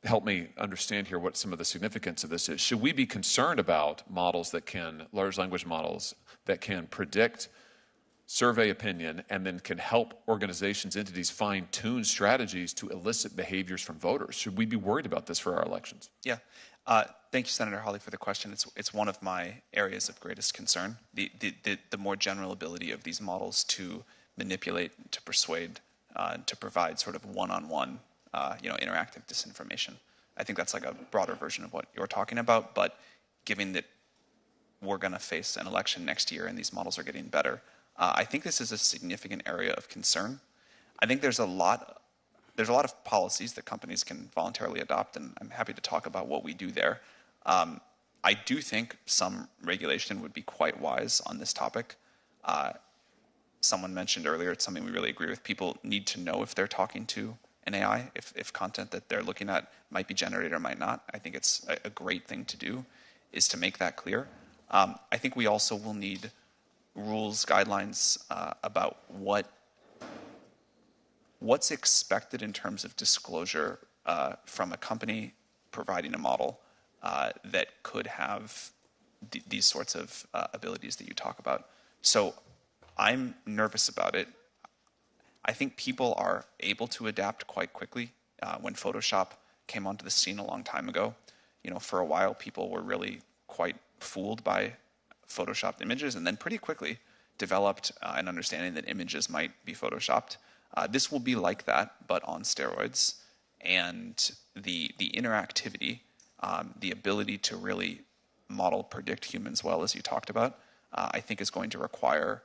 S3: help me understand here what some of the significance of this is. Should we be concerned about models that can, large language models, that can predict, survey opinion, and then can help organizations, entities fine-tune strategies to elicit behaviors from voters? Should we be worried about this for our elections?
S6: Yeah. Thank you, Senator Hawley, for the question. It's one of my areas of greatest concern, the more general ability of these models to manipulate, to persuade, to provide sort of one-on-one, interactive disinformation. I think that's like a broader version of what you're talking about, but given that we're going to face an election next year and these models are getting better, I think this is a significant area of concern. I think there's a lot of policies that companies can voluntarily adopt, and I'm happy to talk about what we do there. I do think some regulation would be quite wise on this topic. Someone mentioned earlier, it's something we really agree with. People need to know if they're talking to an AI, if content that they're looking at might be generated or might not. I think it's a great thing to do, is to make that clear. I think we also will need rules, guidelines about what's expected in terms of disclosure from a company providing a model that could have these sorts of abilities that you talk about. So I'm nervous about it. I think people are able to adapt quite quickly. When Photoshop came onto the scene a long time ago, for a while people were really quite fooled by Photoshopped images, and then pretty quickly developed an understanding that images might be Photoshopped. This will be like that, but on steroids. And the interactivity, the ability to really model, predict humans well, as you talked about, I think is going to require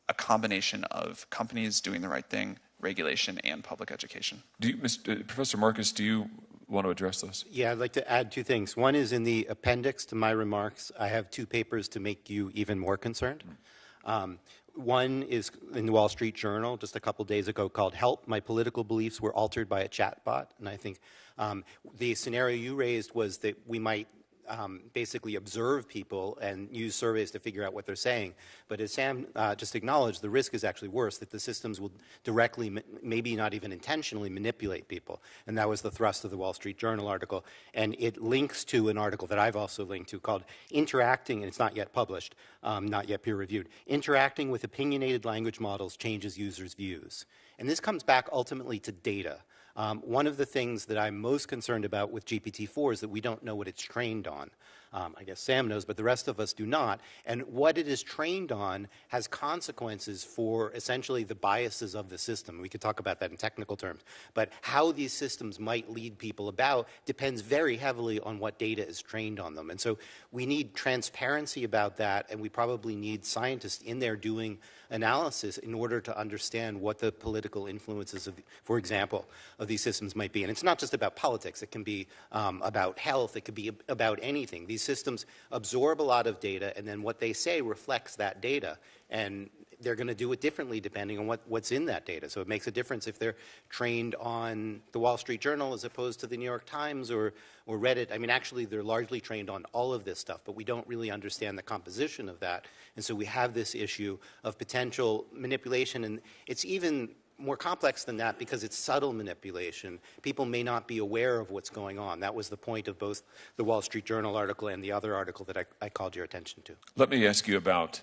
S6: a combination of companies doing the right thing, regulation, and public education.
S3: Professor Marcus, do you want to address this?
S8: Yeah, I'd like to add two things. One is in the appendix to my remarks. I have two papers to make you even more concerned. One is in the Wall Street Journal just a couple days ago called "Help, My Political Beliefs Were Altered by a Chatbot." And I think the scenario you raised was that we might basically observe people and use surveys to figure out what they're saying. But as Sam just acknowledged, the risk is actually worse, that the systems will directly, maybe not even intentionally, manipulate people. And that was the thrust of the Wall Street Journal article. And it links to an article that I've also linked to called "Interacting," and it's not yet published, not yet peer-reviewed, "Interacting with Opinionated Language Models Changes Users' Views." And this comes back ultimately to data. One of the things that I'm most concerned about with GPT-4 is that we don't know what it's trained on. I guess Sam knows, but the rest of us do not. And what it is trained on has consequences for essentially the biases of the system. We could talk about that in technical terms. But how these systems might lead people about depends very heavily on what data is trained on them. And so we need transparency about that, and we probably need scientists in there doing analysis in order to understand what the political influences, for example, of these systems might be. And it's not just about politics. It can be about health. It could be about anything. These systems absorb a lot of data, and then what they say reflects that data. And they're going to do it differently depending on what's in that data. So it makes a difference if they're trained on the Wall Street Journal as opposed to the New York Times or Reddit. I mean, actually, they're largely trained on all of this stuff, but we don't really understand the composition of that. And so we have this issue of potential manipulation, and it's even more complex than that because it's subtle manipulation. People may not be aware of what's going on. That was the point of both the Wall Street Journal article and the other article that I called your attention to.
S3: Let me ask you about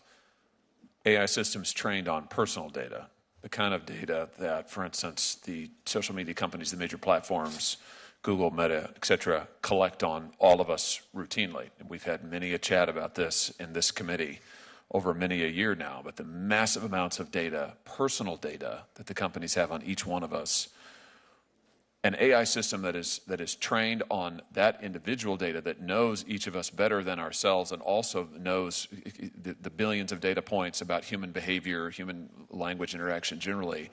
S3: AI systems trained on personal data, the kind of data that, for instance, the social media companies, the major platforms, Google, Meta, et cetera, collect on all of us routinely. And we've had many a chat about this in this committee over many a year now, but the massive amounts of data, personal data, that the companies have on each one of us. An AI system that is trained on that individual data, that knows each of us better than ourselves, and also knows the billions of data points about human behavior, human language interaction generally.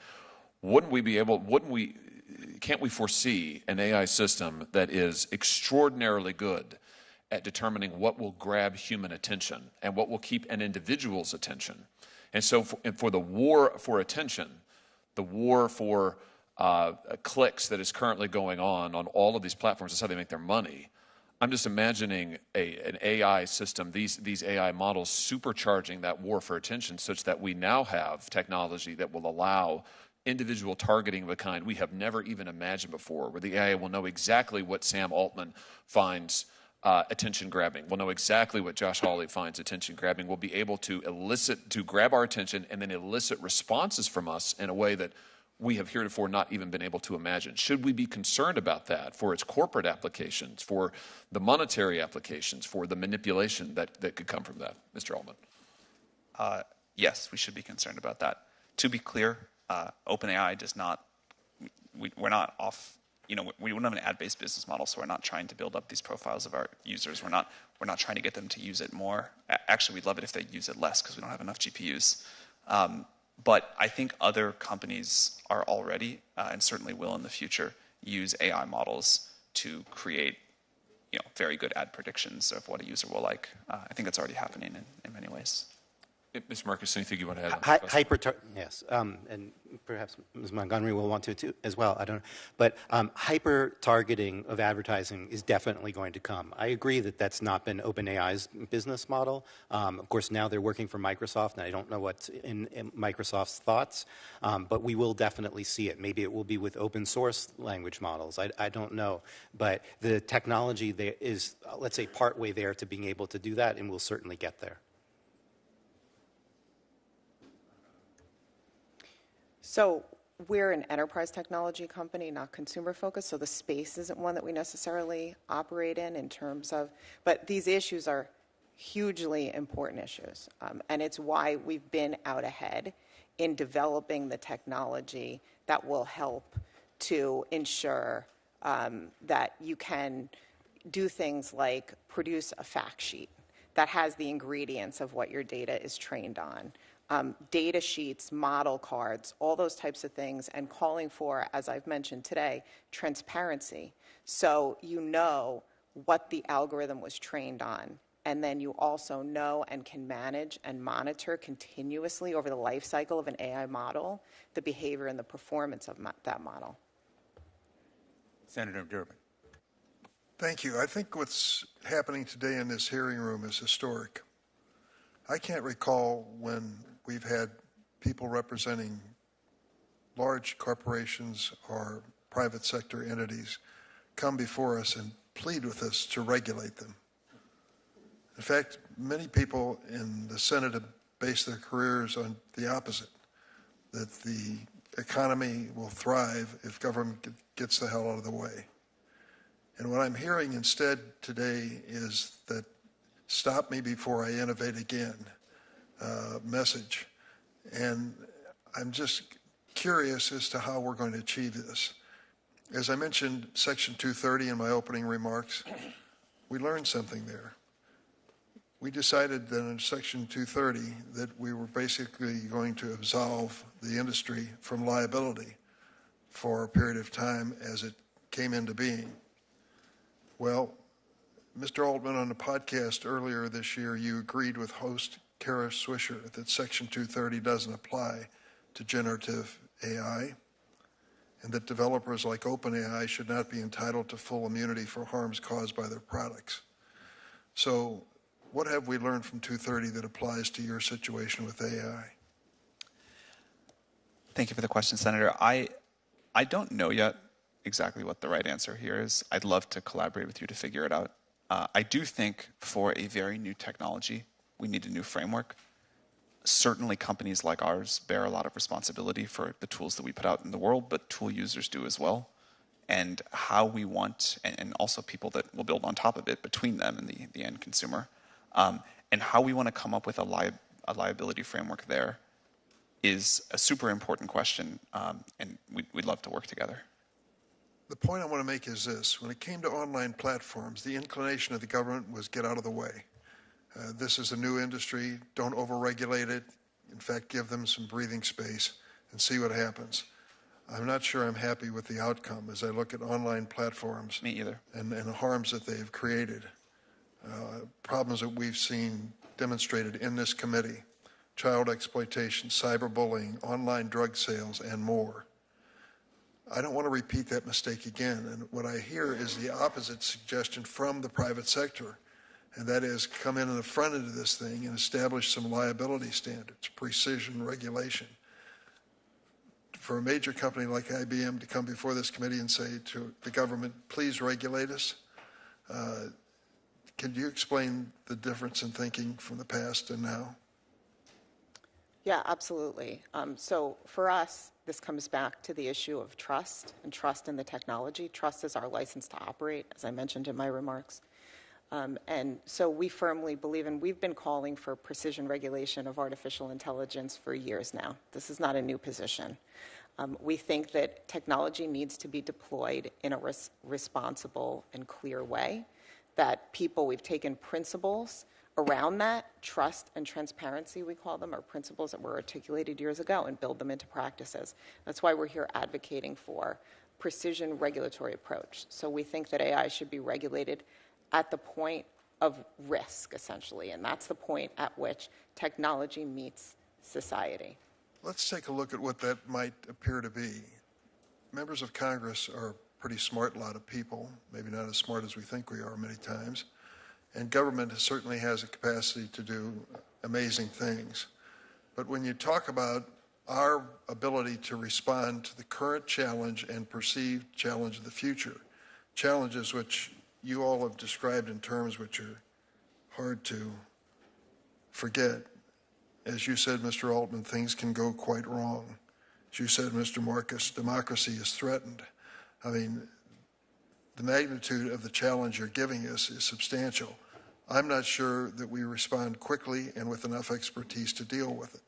S3: Can't we foresee an AI system that is extraordinarily good at determining what will grab human attention and what will keep an individual's attention? And so for the war for attention, the war for clicks that is currently going on all of these platforms, that's how they make their money. I'm just imagining an AI system, these AI models supercharging that war for attention, such that we now have technology that will allow individual targeting of a kind we have never even imagined before, where the AI will know exactly what Sam Altman finds attention grabbing. We'll know exactly what Josh Hawley finds attention grabbing. We'll be able to grab our attention and then elicit responses from us in a way that we have heretofore not even been able to imagine. Should we be concerned about that for its corporate applications, for the monetary applications, for the manipulation that could come from that? Mr. Altman.
S6: Yes, we should be concerned about that. To be clear, OpenAI does not, we're not off, we don't have an ad-based business model, so we're not trying to build up these profiles of our users. We're not trying to get them to use it more. Actually, we'd love it if they use it less because we don't have enough GPUs. But I think other companies are already, and certainly will in the future, use AI models to create very good ad predictions of what a user will like. I think it's already happening in many ways.
S3: Ms. Marcus, anything you want to add?
S8: Yes, and perhaps Ms. Montgomery will want to too, as well. I don't know, but hyper-targeting of advertising is definitely going to come. I agree that that's not been OpenAI's business model. Of course, now they're working for Microsoft, and I don't know what's in Microsoft's thoughts, but we will definitely see it. Maybe it will be with open source language models. I don't know, but the technology there is, let's say, partway there to being able to do that, and we'll certainly get there.
S7: So we're an enterprise technology company, not consumer focused, so the space isn't one that we necessarily operate in terms of, but these issues are hugely important issues. And it's why we've been out ahead in developing the technology that will help to ensure that you can do things like produce a fact sheet that has the ingredients of what your data is trained on. Data sheets, model cards, all those types of things, and calling for, as I've mentioned today, transparency. So you know what the algorithm was trained on, and then you also know and can manage and monitor continuously over the life cycle of an AI model, the behavior and the performance of that model.
S2: Senator Durbin.
S4: Thank you. I think what's happening today in this hearing room is historic. I can't recall when we've had people representing large corporations or private sector entities come before us and plead with us to regulate them. In fact, many people in the Senate have based their careers on the opposite, that the economy will thrive if government gets the hell out of the way. And what I'm hearing instead today is that stop me before I innovate again message. And I'm just curious as to how we're going to achieve this. As I mentioned Section 230 in my opening remarks, we learned something there. We decided that in Section 230 that we were basically going to absolve the industry from liability for a period of time as it came into being. Well, Mr. Altman, on the podcast earlier this year, you agreed with host Kara Swisher that Section 230 doesn't apply to generative AI, and that developers like OpenAI should not be entitled to full immunity for harms caused by their products. So what have we learned from 230 that applies to your situation with AI?
S6: Thank you for the question, Senator. I don't know yet exactly what the right answer here is. I'd love to collaborate with you to figure it out. I do think for a very new technology, we need a new framework. Certainly companies like ours bear a lot of responsibility for the tools that we put out in the world, but tool users do as well. and how we want, and also people that will build on top of it between them and the end consumer, and how we want to come up with a liability framework there is a super important question, and we'd love to work together.
S4: The point I want to make is this. When it came to online platforms, the inclination of the government was get out of the way. This is a new industry. Don't overregulate it. In fact, give them some breathing space and see what happens. I'm not sure I'm happy with the outcome as I look at online platforms.
S6: Me either.
S4: And the harms that they've created. Problems that we've seen demonstrated in this committee. Child exploitation, cyberbullying, online drug sales, and more. I don't want to repeat that mistake again. And what I hear is the opposite suggestion from the private sector. And that is come in the front end of this thing and establish some liability standards, precision regulation. For a major company like IBM to come before this committee and say to the government, please regulate us, can you explain the difference in thinking from the past and now?
S7: Yeah, absolutely. So for us, this comes back to the issue of trust and trust in the technology. Trust is our license to operate, as I mentioned in my remarks. And so we firmly believe, and we've been calling for precision regulation of artificial intelligence for years now. This is not a new position. We think that technology needs to be deployed in a responsible and clear way, that we've taken principles around that, trust and transparency, we call them, are principles that were articulated years ago, and build them into practices. That's why we're here advocating for precision regulatory approach. So we think that AI should be regulated at the point of risk, essentially, and that's the point at which technology meets society.
S4: Let's take a look at what that might appear to be. Members of Congress are a pretty smart lot of people, maybe not as smart as we think we are many times, and government certainly has a capacity to do amazing things. But when you talk about our ability to respond to the current challenge and perceived challenge of the future, challenges which you all have described in terms which are hard to forget. As you said, Mr. Altman, things can go quite wrong. As you said, Mr. Marcus, democracy is threatened. I mean, the magnitude of the challenge you're giving us is substantial. I'm not sure that we respond quickly and with enough expertise to deal with it.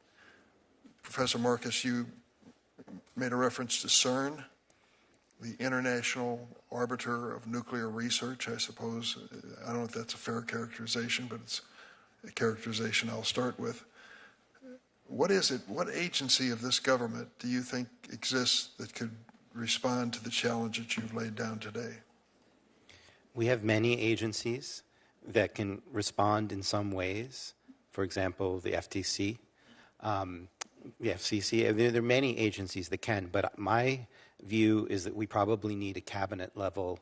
S4: Professor Marcus, you made a reference to CERN, the International Arbiter of Nuclear Research, I suppose. I don't know if that's a fair characterization, but it's a characterization I'll start with. What is it, what agency of this government do you think exists that could respond to the challenge that you've laid down today?
S8: We have many agencies that can respond in some ways. For example, the FTC, the FCC. There are many agencies that can, but my view is that we probably need a cabinet-level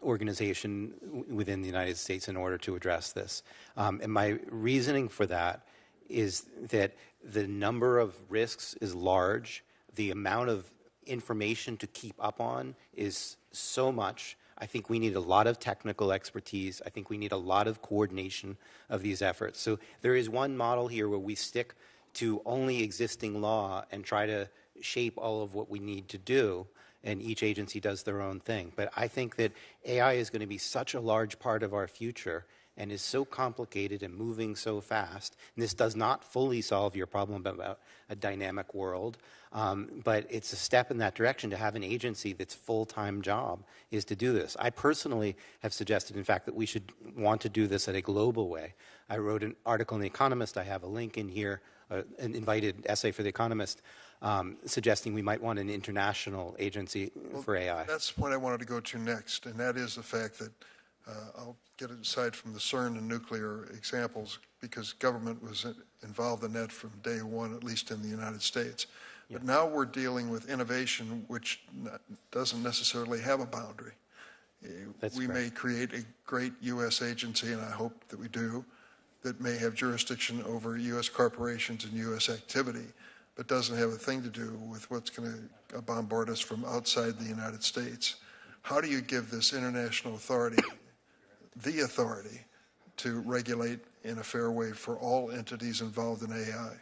S8: organization within the United States in order to address this. And my reasoning for that is that the number of risks is large. The amount of information to keep up on is so much. I think we need a lot of technical expertise. I think we need a lot of coordination of these efforts. So there is one model here where we stick to only existing law and try to shape all of what we need to do, and each agency does their own thing. But I think that AI is going to be such a large part of our future and is so complicated and moving so fast. And this does not fully solve your problem about a dynamic world, but it's a step in that direction to have an agency that's full-time job is to do this. I personally have suggested, in fact, that we should want to do this in a global way. I wrote an article in The Economist. I have a link in here, an invited essay for The Economist, suggesting we might want an international agency for AI.
S4: That's the point I wanted to go to next, and that is the fact that I'll get it aside from the CERN and nuclear examples because government was involved in that from day one, at least in the United States. But now we're dealing with innovation which doesn't necessarily have a boundary. We may create a great U.S. agency, and I hope that we do, that may have jurisdiction over U.S. corporations and U.S. activity, but doesn't have a thing to do with what's going to bombard us from outside the United States. How do you give this international authority the authority to regulate in a fair way for all entities involved in AI?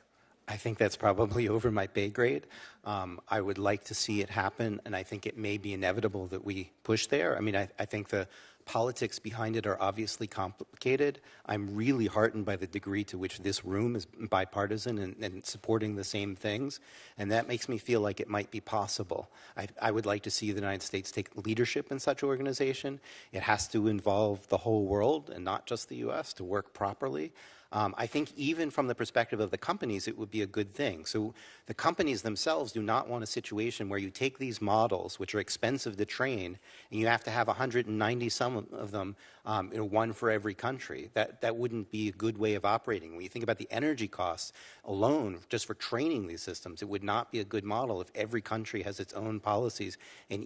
S8: I think that's probably over my pay grade. I would like to see it happen, and I think it may be inevitable that we push there. I mean, I think the politics behind it are obviously complicated. I'm really heartened by the degree to which this room is bipartisan and supporting the same things, and that makes me feel like it might be possible. I would like to see the United States take leadership in such organization. It has to involve the whole world and not just the U.S. to work properly. I think even from the perspective of the companies, it would be a good thing. So the companies themselves do not want a situation where you take these models, which are expensive to train, and you have to have 190 some of them, one for every country. That wouldn't be a good way of operating. When you think about the energy costs alone, just for training these systems, it would not be a good model if every country has its own policies, and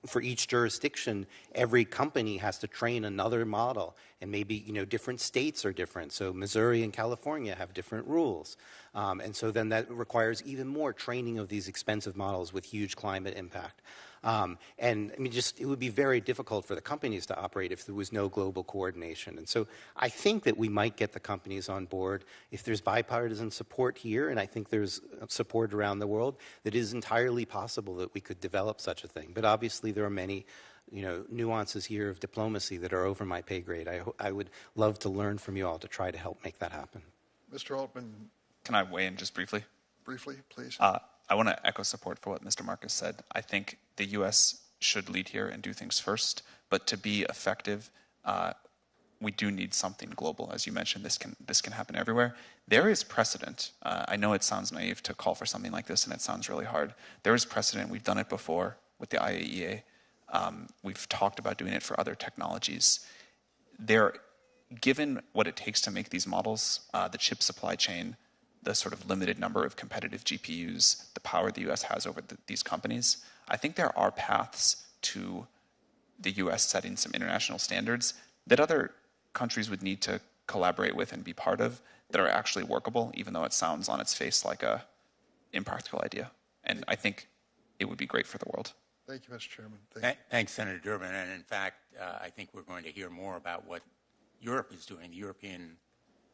S8: for each jurisdiction, every company has to train another model, and maybe different states are different. So Missouri and California have different rules, and so then that requires even more training of these expensive models with huge climate impact. And I mean, it would be very difficult for the companies to operate if there was no global coordination. And so I think that we might get the companies on board if there's bipartisan support here, and I think there's support around the world, that it is entirely possible that we could develop such a thing. But obviously there are many nuances here of diplomacy that are over my pay grade. I would love to learn from you all to try to help make that happen.
S4: Mr. Altman.
S6: Can I weigh in just briefly?
S4: Briefly, please.
S6: I want to echo support for what Mr. Marcus said. I think the U.S. should lead here and do things first, but to be effective, we do need something global. As you mentioned, this can happen everywhere. There is precedent. I know it sounds naive to call for something like this, and it sounds really hard. There is precedent. We've done it before with the IAEA. We've talked about doing it for other technologies. Given what it takes to make these models, the chip supply chain, the sort of limited number of competitive GPUs, the power the U.S. has over these companies, I think there are paths to the U.S. setting some international standards that other countries would need to collaborate with and be part of that are actually workable, even though it sounds on its face like a impractical idea. And I think it would be great for the world.
S4: Thank you, Mr. Chairman.
S1: Thanks, Senator Durbin. And in fact, I think we're going to hear more about what Europe is doing. The European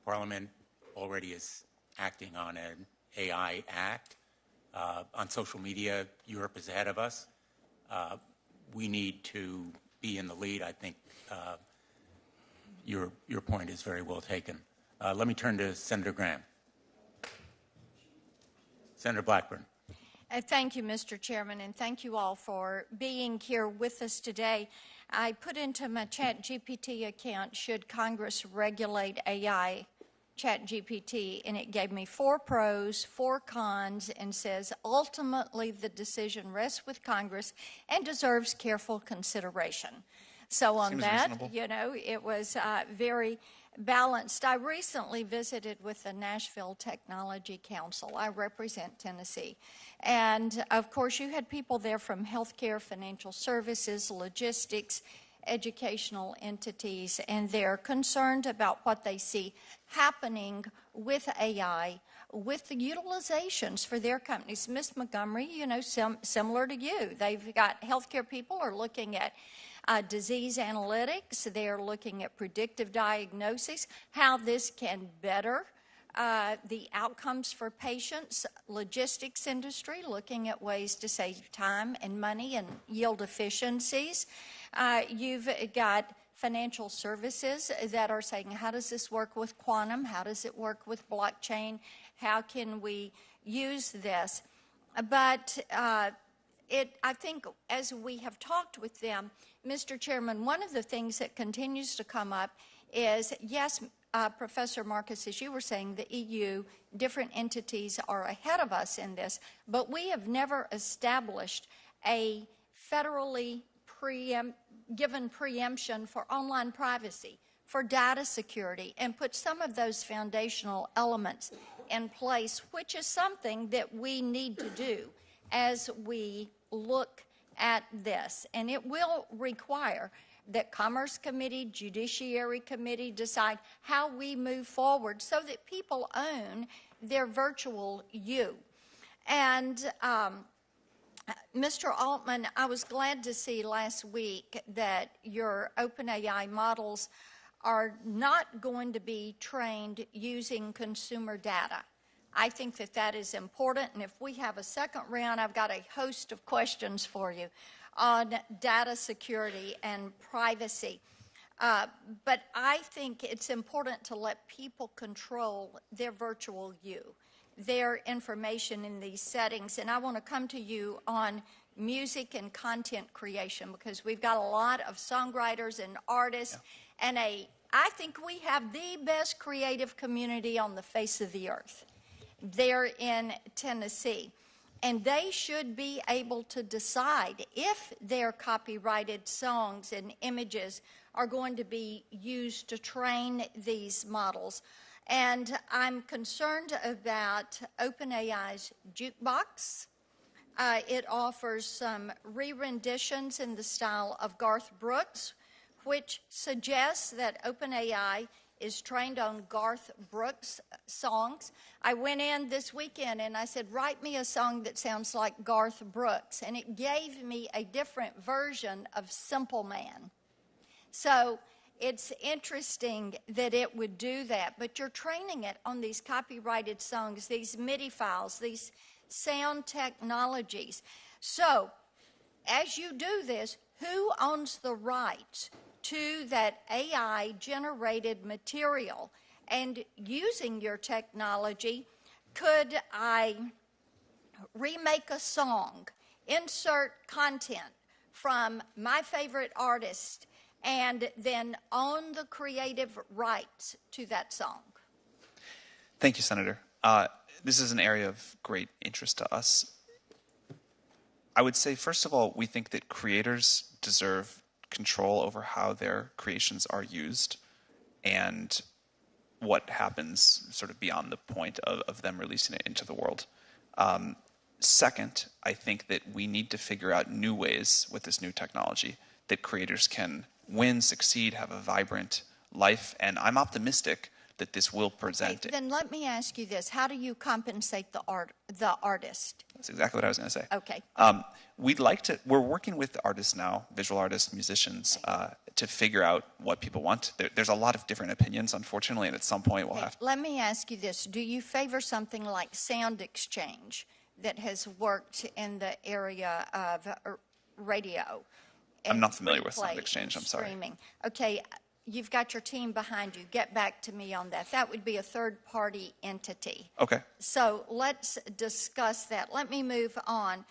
S1: Parliament already is acting on an AI Act. On social media, Europe is ahead of us. We need to be in the lead. I think your point is very well taken. Let me turn to Senator Graham. Senator Blackburn.
S9: Thank you, Mr. Chairman, and thank you all for being here with us today. I put into my ChatGPT account, should Congress regulate AI ChatGPT, and it gave me 4 pros, 4 cons, and says ultimately the decision rests with Congress and deserves careful consideration. So on
S6: Seems
S9: that,
S6: reasonable.
S9: it was very balanced. I recently visited with the Nashville Technology Council. I represent Tennessee. And of course, you had people there from healthcare, financial services, logistics, educational entities, and they're concerned about what they see happening with AI, with the utilizations for their companies. Ms. Montgomery, similar to you, they've got healthcare people are looking at disease analytics, they're looking at predictive diagnosis, how this can better the outcomes for patients. Logistics industry looking at ways to save time and money and yield efficiencies. You've got financial services that are saying, how does this work with quantum? How does it work with blockchain? How can we use this? But I think as we have talked with them, Mr. Chairman, one of the things that continues to come up is, yes, Professor Marcus, as you were saying, the EU, different entities are ahead of us in this, but we have never established a federally given preemption for online privacy, for data security, and put some of those foundational elements in place, which is something that we need to do as we look at this. And it will require that Commerce Committee, Judiciary Committee decide how we move forward so that people own their virtual you. And Mr. Altman, I was glad to see last week that your OpenAI models are not going to be trained using consumer data. I think that that is important, and if we have a second round, I've got a host of questions for you on data security and privacy. But I think it's important to let people control their virtual you, their information in these settings. And I want to come to you on music and content creation, because we've got a lot of songwriters and artists, and I think we have the best creative community on the face of the earth there in Tennessee. And they should be able to decide if their copyrighted songs and images are going to be used to train these models. And I'm concerned about OpenAI's Jukebox. It offers some re-renditions in the style of Garth Brooks, which suggests that OpenAI is trained on Garth Brooks songs. I went in this weekend and I said, write me a song that sounds like Garth Brooks, and it gave me a different version of Simple Man. So it's interesting that it would do that, but you're training it on these copyrighted songs, these MIDI files, these sound technologies. So as you do this, who owns the rights to that AI-generated material? And using your technology, could I remake a song, insert content from my favorite artist, and then own the creative rights to that song?
S6: Thank you, Senator. This is an area of great interest to us. I would say, first of all, we think that creators deserve control over how their creations are used and what happens sort of beyond the point of them releasing it into the world. Second, I think that we need to figure out new ways with this new technology that creators can win, succeed, have a vibrant life, and I'm optimistic that this will present it.
S9: Then let me ask you this. How do you compensate the artist?
S6: That's exactly what I was going to say.
S9: Okay.
S6: We're working with artists now, visual artists, musicians, to figure out what people want. There's a lot of different opinions, unfortunately, and at some point we'll have to.
S9: Let me ask you this. Do you favor something like Sound Exchange that has worked in the area of radio?
S6: I'm not familiar with Sound Exchange, I'm sorry.
S9: Streaming. Okay. You've got your team behind you. Get back to me on that. That would be a third-party entity.
S6: Okay.
S9: So let's discuss that. Let me move on.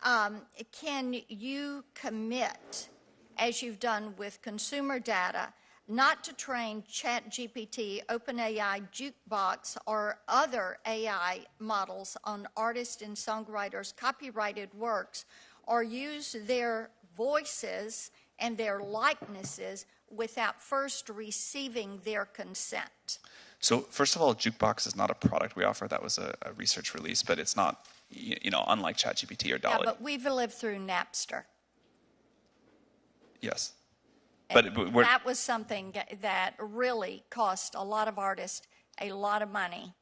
S9: Can you commit, as you've done with consumer data, not to train ChatGPT, OpenAI, Jukebox, or other AI models on artists and songwriters' copyrighted works, or use their voices and their likenesses without first receiving their consent?
S6: So first of all, Jukebox is not a product we offer. That was a research release, but it's not, unlike ChatGPT or DALL-E.
S9: Yeah, but we've lived through Napster.
S6: Yes.
S9: But that was something that really cost a lot of artists a lot of money.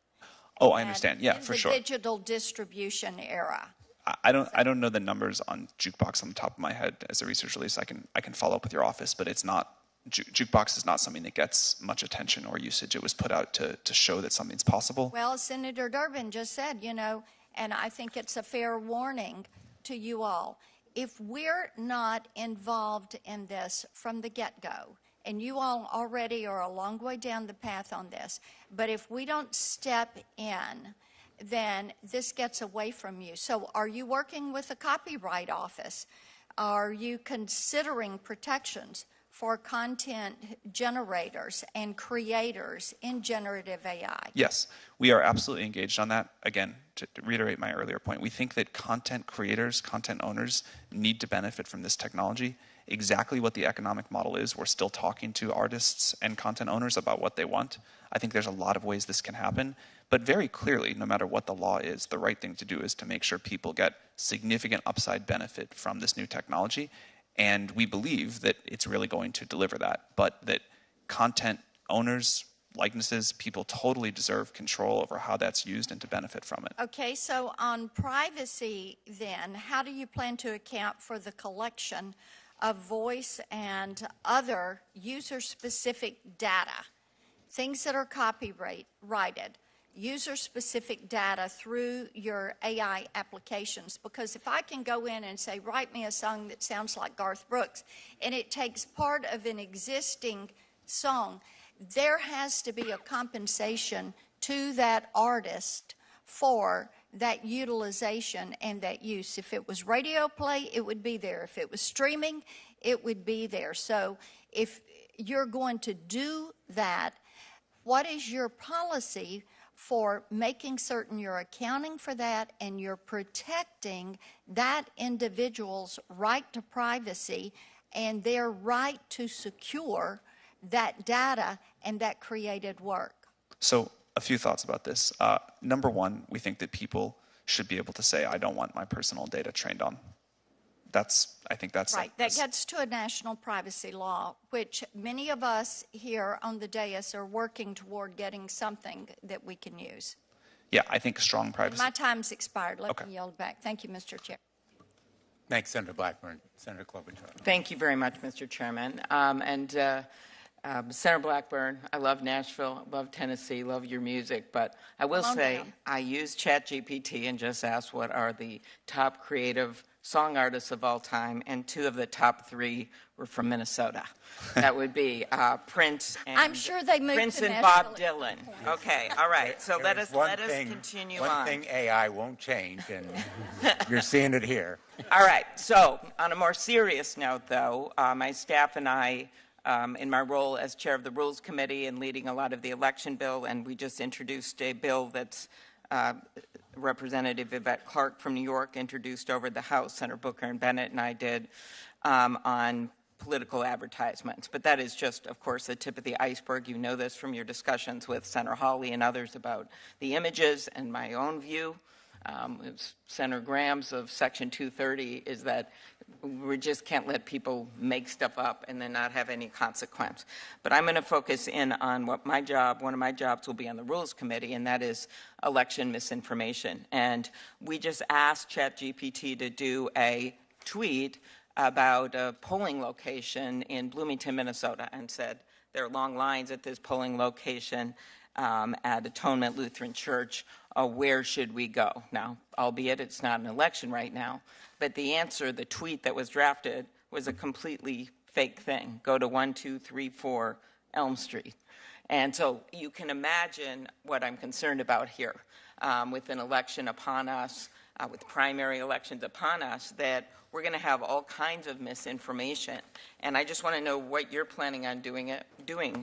S6: Oh, I understand. Yeah, for sure.
S9: In the digital distribution era.
S6: I don't know the numbers on Jukebox on the top of my head as a research release. I can follow up with your office, but it's not. Jukebox is not something that gets much attention or usage. It was put out to show that something's possible.
S9: Well, Senator Durbin just said, and I think it's a fair warning to you all. If we're not involved in this from the get-go, and you all already are a long way down the path on this, but if we don't step in, then this gets away from you. So are you working with the Copyright Office? Are you considering protections for content generators and creators in generative AI?
S6: Yes, we are absolutely engaged on that. Again, to reiterate my earlier point, we think that content creators, content owners need to benefit from this technology. Exactly what the economic model is, we're still talking to artists and content owners about what they want. I think there's a lot of ways this can happen, but very clearly, no matter what the law is, the right thing to do is to make sure people get significant upside benefit from this new technology. And we believe that it's really going to deliver that, but that content owners, likenesses, people totally deserve control over how that's used and to benefit from it.
S9: Okay, so on privacy then, how do you plan to account for the collection of voice and other user-specific data, things that are copyrighted? user-specific data through your AI applications. Because if I can go in and say, write me a song that sounds like Garth Brooks, and it takes part of an existing song, there has to be a compensation to that artist for that utilization and that use. If it was radio play, it would be there. If it was streaming, it would be there. So if you're going to do that, what is your policy for making certain you're accounting for that and you're protecting that individual's right to privacy and their right to secure that data and that created work?
S6: So a few thoughts about this. Number one, we think that people should be able to say, I don't want my personal data trained on. I think that's
S9: right. That gets to a national privacy law, which many of us here on the dais are working toward getting something that we can use.
S6: Yeah, I think strong privacy.
S9: My time's expired. Let me yield back. Thank you, Mr. Chair.
S1: Thanks, Senator Blackburn. Senator Klobuchar.
S10: Thank you very much, Mr. Chairman. Senator Blackburn, I love Nashville, love Tennessee, love your music, but I will say I used ChatGPT and just asked what are the top creative song artists of all time, and 2 of the top 3 were from Minnesota. That would be Prince and
S9: I'm sure they moved
S10: Prince
S9: to
S10: and
S9: Nashville
S10: Bob Dylan. Okay, all right. So let us continue on.
S1: One thing AI won't change, and you're seeing it here.
S10: All right. So on a more serious note, though, my staff and I, in my role as chair of the Rules Committee and leading a lot of the election bill, and we just introduced a bill that's Representative Yvette Clarke from New York introduced over the House, Senator Booker and Bennett and I did, on political advertisements. But that is just, of course, the tip of the iceberg. You know this from your discussions with Senator Hawley and others about the images, and my own view. Senator Graham's of Section 230 is that we just can't let people make stuff up and then not have any consequence. But I'm going to focus in on what one of my jobs will be on the Rules Committee, and that is election misinformation. And we just asked ChatGPT to do a tweet about a polling location in Bloomington, Minnesota, and said there are long lines at this polling location at Atonement Lutheran Church. Where should we go? Now, albeit it's not an election right now, but the answer, the tweet that was drafted, was a completely fake thing. Go to 1234 Elm Street. And so you can imagine what I'm concerned about here with an election upon us, with primary elections upon us, that we're going to have all kinds of misinformation. And I just want to know what you're planning on doing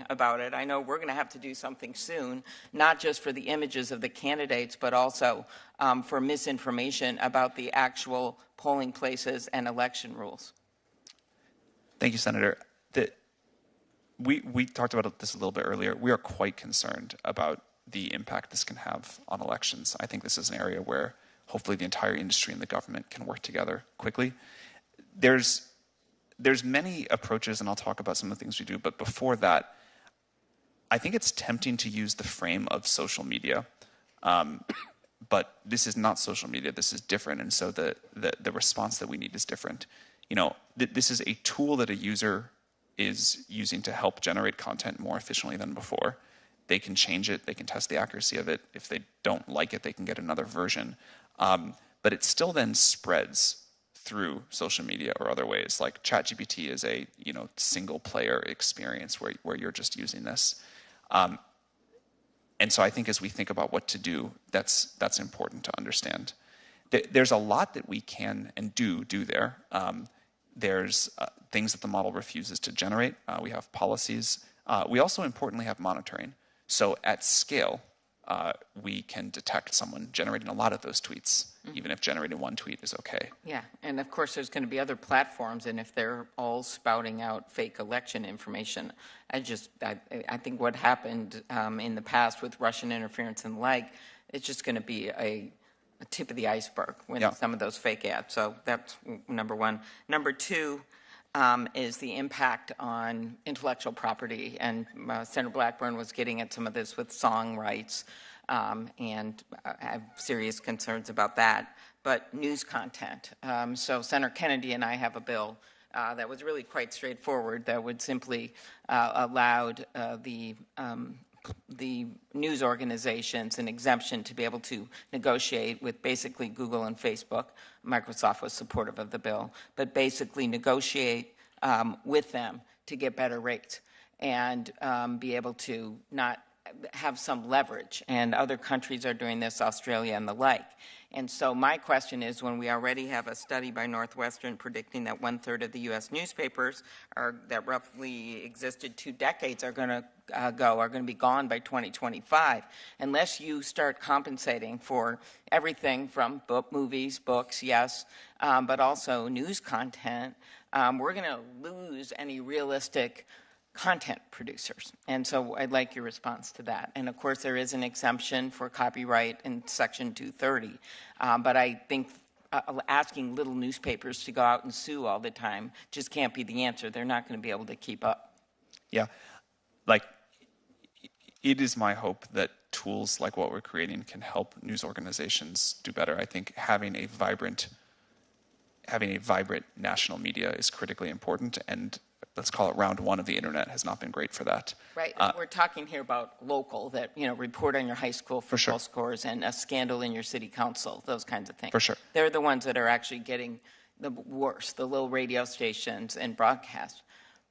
S10: about it. I know we're going to have to do something soon, not just for the images of the candidates, but also for misinformation about the actual polling places and election rules.
S6: Thank you, Senator. We talked about this a little bit earlier. We are quite concerned about the impact this can have on elections. I think this is an area where hopefully the entire industry and the government can work together quickly. There's many approaches, and I'll talk about some of the things we do, but before that, I think it's tempting to use the frame of social media. But this is not social media, this is different, and so the response that we need is different. You know, this is a tool that a user is using to help generate content more efficiently than before. They can change it, they can test the accuracy of it. If they don't like it, they can get another version. But it still then spreads through social media or other ways. Like ChatGPT is a single player experience where you're just using this. And so I think as we think about what to do, that's important to understand. There's a lot that we can and do there. There's things that the model refuses to generate. We have policies. We also importantly have monitoring. So at scale, we can detect someone generating a lot of those tweets, even if generating one tweet is okay.
S10: Yeah, and of course there's going to be other platforms, and if they're all spouting out fake election information, I think what happened in the past with Russian interference and the like, it's just going to be a tip of the iceberg when some of those fake ads. So that's number one. Number two, is the impact on intellectual property. And Senator Blackburn was getting at some of this with song rights, and I have serious concerns about that. But news content. So Senator Kennedy and I have a bill that was really quite straightforward that would simply allow the the news organizations an exemption to be able to negotiate with basically Google and Facebook. Microsoft was supportive of the bill, but basically negotiate with them to get better rates and be able to not have some leverage. And other countries are doing this, Australia and the like. And so my question is, when we already have a study by Northwestern predicting that 1/3 of the U.S. newspapers that roughly existed 2 decades are going to be gone by 2025, unless you start compensating for everything from movies, books, yes, but also news content, we're going to lose any realistic content producers. And so I'd like your response to that. And of course, there is an exemption for copyright in Section 230. But I think asking little newspapers to go out and sue all the time just can't be the answer. They're not going to be able to keep up.
S6: Yeah. Like, it is my hope that tools like what we're creating can help news organizations do better. I think having a vibrant national media is critically important, and let's call it round one of the internet has not been great for that.
S10: Right. We're talking here about local, that, report on your high school football scores and a scandal in your city council, those kinds of things.
S6: For sure.
S10: They're the ones that are actually getting the worst, the little radio stations and broadcast.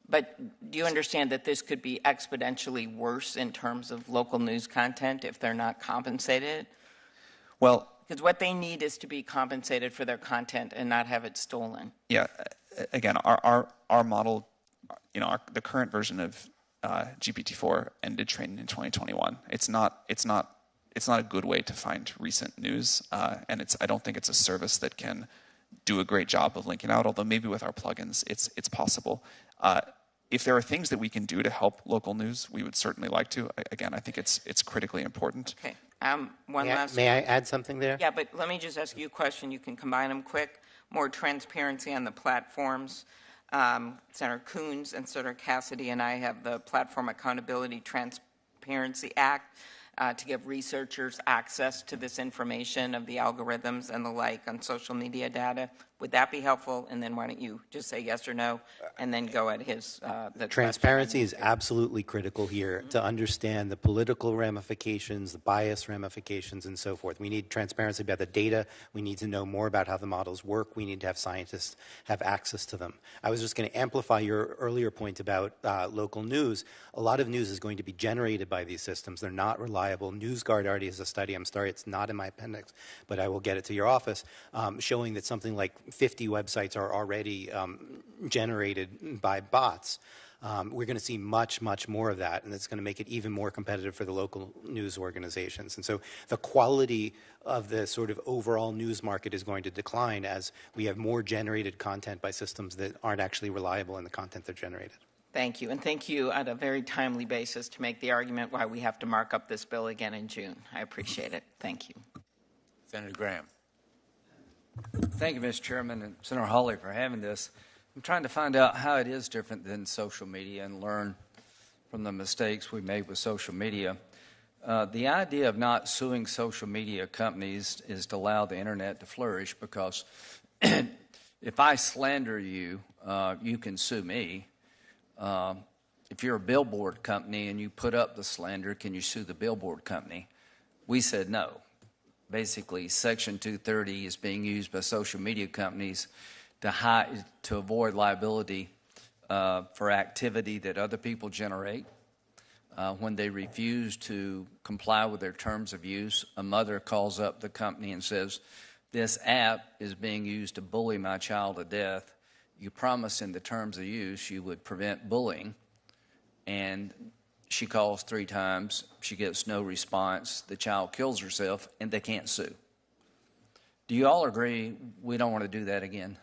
S10: But do you understand that this could be exponentially worse in terms of local news content if they're not compensated?
S6: Well,
S10: because what they need is to be compensated for their content and not have it stolen.
S6: Yeah. Again, our model, the current version of GPT-4 ended training in 2021. It's not a good way to find recent news, and I don't think it's a service that can do a great job of linking out. Although maybe with our plugins, it's possible. If there are things that we can do to help local news, we would certainly like to. Again, I think it's critically important.
S10: Okay. Last.
S8: May I add something there?
S10: Yeah, but let me just ask you a question. You can combine them quick. More transparency on the platforms. Senator Coons and Senator Cassidy and I have the Platform Accountability Transparency Act to give researchers access to this information of the algorithms and the like on social media data. Would that be helpful? And then why don't you just say yes or no, and then go at his the
S8: transparency is absolutely critical here to understand the political ramifications, the bias ramifications, and so forth. We need transparency about the data. We need to know more about how the models work. We need to have scientists have access to them. I was just going to amplify your earlier point about local news. A lot of news is going to be generated by these systems. They're not reliable. NewsGuard already has a study. I'm sorry, it's not in my appendix, but I will get it to your office, showing that something like 50 websites are already generated by bots. We're going to see much, much more of that, and it's going to make it even more competitive for the local news organizations. And so the quality of the sort of overall news market is going to decline as we have more generated content by systems that aren't actually reliable in the content they're generated.
S10: Thank you, and thank you on a very timely basis to make the argument why we have to mark up this bill again in June. I appreciate it. Thank you.
S1: Senator Graham.
S5: Thank you, Mr. Chairman, and Senator Hawley for having this. I'm trying to find out how it is different than social media and learn from the mistakes we made with social media. The idea of not suing social media companies is to allow the internet to flourish, because if I slander you, you can sue me. If you're a billboard company and you put up the slander, can you sue the billboard company? We said no. Basically, Section 230 is being used by social media companies to avoid liability for activity that other people generate. When they refuse to comply with their terms of use, a mother calls up the company and says, "This app is being used to bully my child to death. You promised in the terms of use you would prevent bullying." And she calls 3 times, she gets no response, the child kills herself, and they can't sue. Do you all agree we don't want to do that again?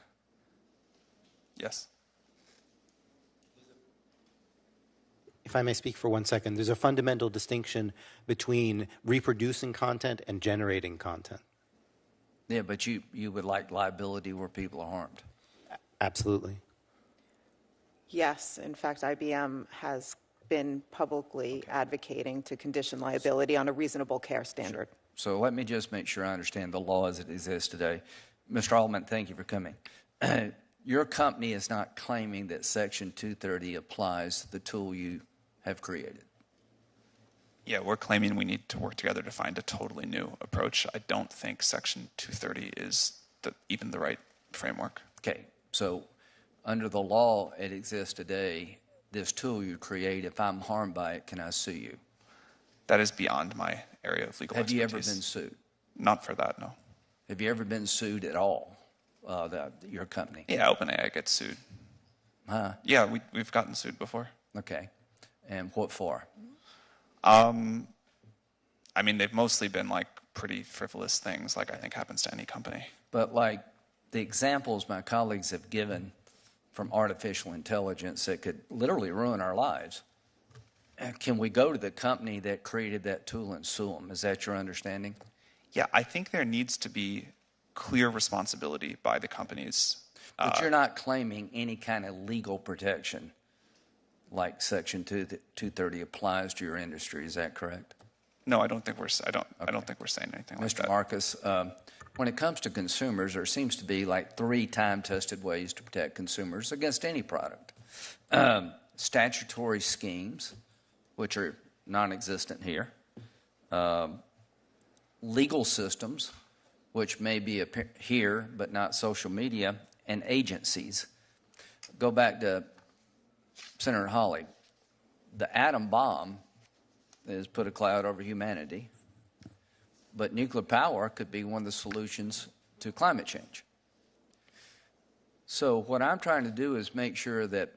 S6: Yes.
S8: If I may speak for 1 second, there's a fundamental distinction between reproducing content and generating content.
S5: Yeah, but you would like liability where people are harmed.
S8: Absolutely.
S7: Yes. In fact, IBM has been publicly advocating to condition liability on a reasonable care standard.
S5: So let me just make sure I understand the law as it exists today. Mr. Altman, thank you for coming. Your company is not claiming that Section 230 applies to the tool you have created.
S6: Yeah, we're claiming we need to work together to find a totally new approach. I don't think Section 230 is even the right framework.
S5: Okay, so under the law it exists today, this tool you create, if I'm harmed by it, can I sue you?
S6: That is beyond my area of legal
S5: Have you
S6: expertise.
S5: ever been sued?
S6: Not for that, no.
S5: Have you ever been sued at all, your company?
S6: Yeah, OpenAI gets sued.
S5: Huh?
S6: Yeah, we've gotten sued before.
S5: Okay, and what for?
S6: I mean, they've mostly been like pretty frivolous things, like I think happens to any company.
S5: But like the examples my colleagues have given from artificial intelligence that could literally ruin our lives, can we go to the company that created that tool and sue them? Is that your understanding?
S6: Yeah, I think there needs to be clear responsibility by the companies.
S5: But you're not claiming any kind of legal protection like Section 230 applies to your industry. Is that correct?
S6: No, I don't think we're saying anything like that.
S5: Mr. Marcus, when it comes to consumers, there seems to be like 3 time-tested ways to protect consumers against any product. Statutory schemes, which are non-existent here. Legal systems, which may be here but not social media, and agencies. Go back to Senator Hawley. The atom bomb has put a cloud over humanity, but nuclear power could be one of the solutions to climate change. So what I'm trying to do is make sure that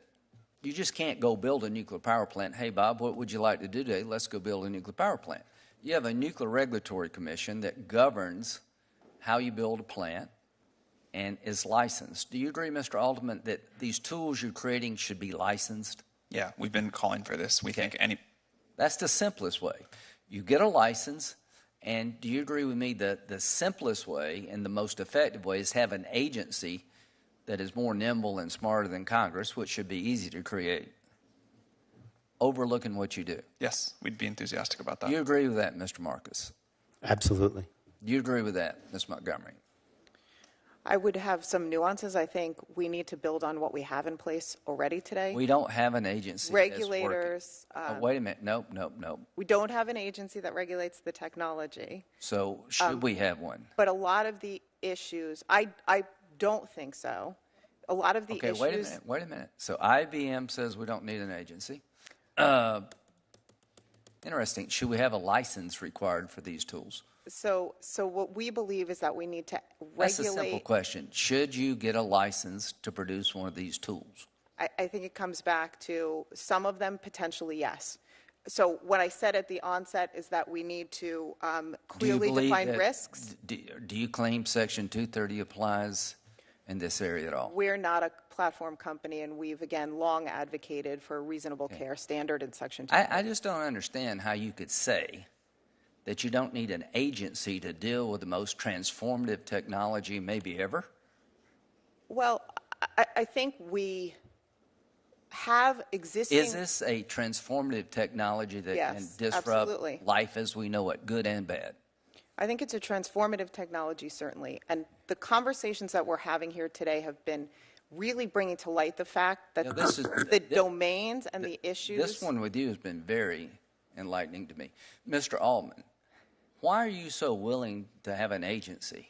S5: you just can't go build a nuclear power plant. Hey, Bob, what would you like to do today? Let's go build a nuclear power plant. You have a Nuclear Regulatory Commission that governs how you build a plant and is licensed. Do you agree, Mr. Altman, that these tools you're creating should be licensed?
S6: Yeah, we've been calling for this. We think any...
S5: That's the simplest way. You get a license, and do you agree with me that the simplest way and the most effective way is have an agency that is more nimble and smarter than Congress, which should be easy to create, overlooking what you do?
S6: Yes, we'd be enthusiastic about that.
S5: Do you agree with that, Mr. Marcus?
S8: Absolutely.
S5: Do you agree with that, Ms. Montgomery?
S7: I would have some nuances. I think we need to build on what we have in place already today.
S5: We don't have an agency
S7: Regulators.
S5: That's working. Wait a minute. Nope.
S7: We don't have an agency that regulates the technology.
S5: So should we have one?
S7: But a lot of the issues, I don't think so. A lot of the issues.
S5: Okay, wait a minute. So IBM says we don't need an agency. Interesting. Should we have a license required for these tools?
S7: So what we believe is that we need to regulate.
S5: That's a simple question. Should you get a license to produce one of these tools?
S7: I think it comes back to some of them potentially yes. So what I said at the onset is that we need to clearly define risks.
S5: Do you claim Section 230 applies in this area at all?
S7: We're not a platform company, and we've, again, long advocated for a reasonable care standard in Section 230.
S5: I just don't understand how you could say that you don't need an agency to deal with the most transformative technology maybe ever?
S7: Well, I think we have existing...
S5: Is this a transformative technology that can disrupt
S7: absolutely.
S5: Life as we know it, good and bad?
S7: I think it's a transformative technology, certainly. And the conversations that we're having here today have been really bringing to light the fact that the domains and the issues...
S5: This one with you has been very enlightening to me. Mr. Altman, why are you so willing to have an agency?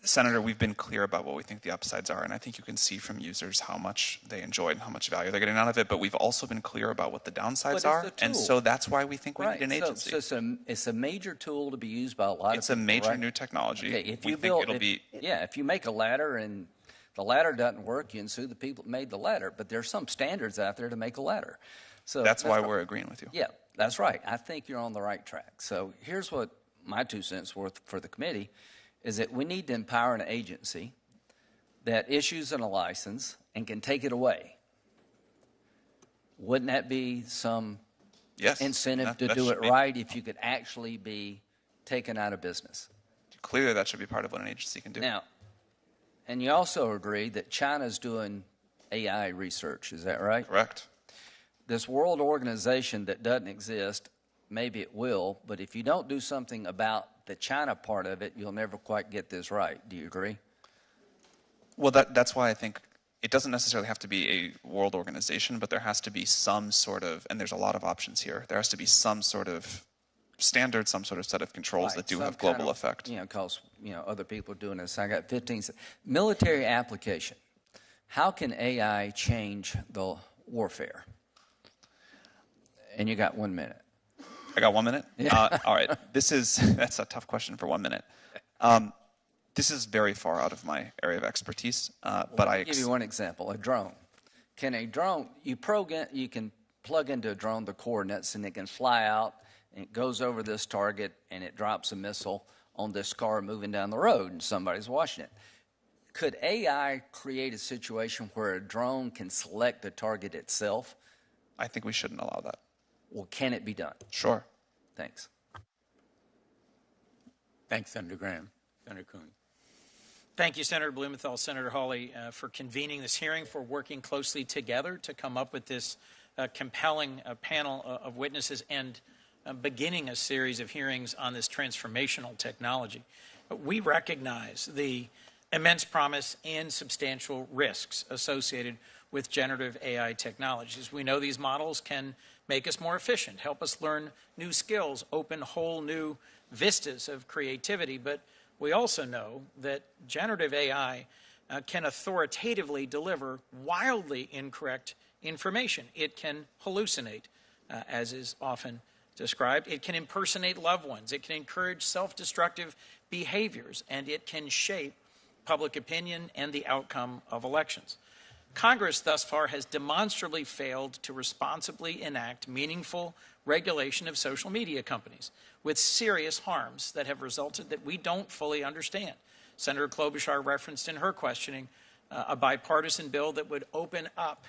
S6: Senator, we've been clear about what we think the upsides are, and I think you can see from users how much they enjoy it and how much value they're getting out of it, but we've also been clear about what the downsides are, and so that's why we think we need an agency.
S5: So it's a major tool to be used by a lot of people,
S6: It's a major new technology.
S5: Okay, if
S6: we
S5: you
S6: think it'll be...
S5: Yeah, if you make a ladder and the ladder doesn't work, you can sue the people that made the ladder, but there's some standards out there to make a ladder. So
S6: that's why we're agreeing with you.
S5: Yeah, that's right. I think you're on the right track. So here's what my 2 cents worth for the committee is that we need to empower an agency that issues a license and can take it away. Wouldn't that be some incentive to do it right if you could actually be taken out of business?
S6: Clearly that should be part of what an agency can do.
S5: Now, and you also agree that China's doing AI research, is that right?
S6: Correct.
S5: This world organization that doesn't exist, maybe it will, but if you don't do something about the China part of it, you'll never quite get this right. Do you agree?
S6: Well, that's why I think it doesn't necessarily have to be a world organization, but there has to be some sort of, and there's a lot of options here, there has to be some sort of standard, some sort of set of controls that do have global effect.
S5: Because, other people are doing this. I got 15 seconds. Military application. How can AI change the warfare? And you got 1 minute.
S6: I got 1 minute?
S5: Yeah.
S6: All right. That's a tough question for 1 minute. This is very far out of my area of expertise, but
S5: I'll give you one example, a drone. Can a drone, you can plug into a drone the coordinates and it can fly out and it goes over this target and it drops a missile on this car moving down the road and somebody's watching it. Could AI create a situation where a drone can select the target itself?
S6: I think we shouldn't allow that.
S5: Well, can it be done?
S6: Sure.
S5: Thanks.
S1: Thanks, Senator Graham. Senator Kuhn.
S11: Thank you, Senator Blumenthal, Senator Hawley, for convening this hearing, for working closely together to come up with this compelling panel of witnesses and beginning a series of hearings on this transformational technology. We recognize the immense promise and substantial risks associated with generative AI technologies. We know these models can make us more efficient, help us learn new skills, open whole new vistas of creativity, but we also know that generative AI can authoritatively deliver wildly incorrect information. It can hallucinate, as is often described. It can impersonate loved ones. It can encourage self-destructive behaviors, and it can shape public opinion and the outcome of elections. Congress thus far has demonstrably failed to responsibly enact meaningful regulation of social media companies with serious harms that have resulted that we don't fully understand. Senator Klobuchar referenced in her questioning a bipartisan bill that would open up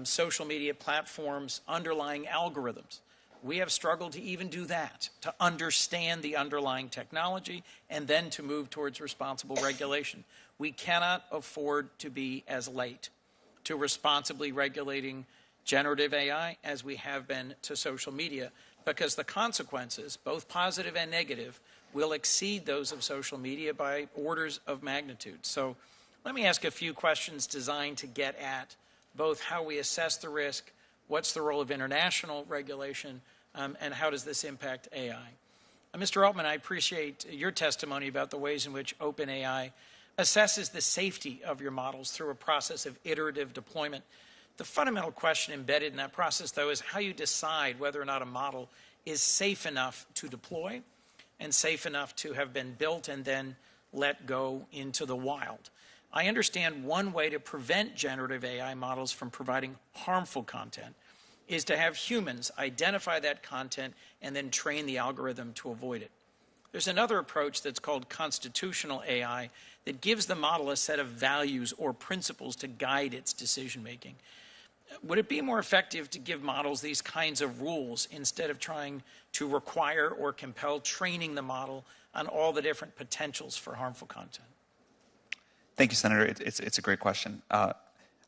S11: social media platforms' underlying algorithms. We have struggled to even do that, to understand the underlying technology and then to move towards responsible regulation. We cannot afford to be as late to responsibly regulating generative AI as we have been to social media, because the consequences, both positive and negative, will exceed those of social media by orders of magnitude. So let me ask a few questions designed to get at both how we assess the risk, what's the role of international regulation, and how does this impact AI? Mr. Altman, I appreciate your testimony about the ways in which OpenAI assesses the safety of your models through a process of iterative deployment. The fundamental question embedded in that process, though, is how you decide whether or not a model is safe enough to deploy and safe enough to have been built and then let go into the wild. I understand one way to prevent generative AI models from providing harmful content is to have humans identify that content and then train the algorithm to avoid it. There's another approach that's called constitutional AI that gives the model a set of values or principles to guide its decision-making. Would it be more effective to give models these kinds of rules instead of trying to require or compel training the model on all the different potentials for harmful content?
S6: Thank you, Senator. It's a great question. I'd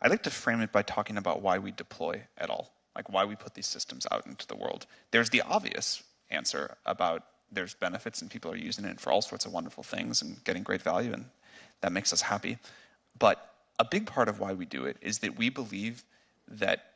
S6: like to frame it by talking about why we deploy at all, like why we put these systems out into the world. There's the obvious answer about there's benefits and people are using it for all sorts of wonderful things and getting great value, and that makes us happy. But a big part of why we do it is that we believe that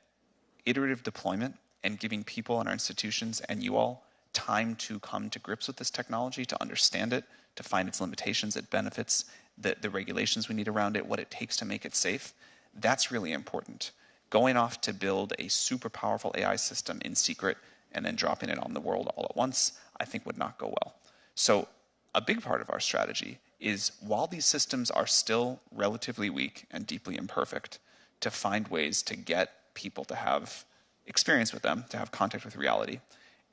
S6: iterative deployment and giving people in our institutions and you all time to come to grips with this technology, to understand it, to find its limitations, its benefits, the regulations we need around it, what it takes to make it safe, that's really important. Going off to build a super powerful AI system in secret and then dropping it on the world all at once, I think would not go well. So a big part of our strategy is, while these systems are still relatively weak and deeply imperfect, to find ways to get people to have experience with them, to have contact with reality,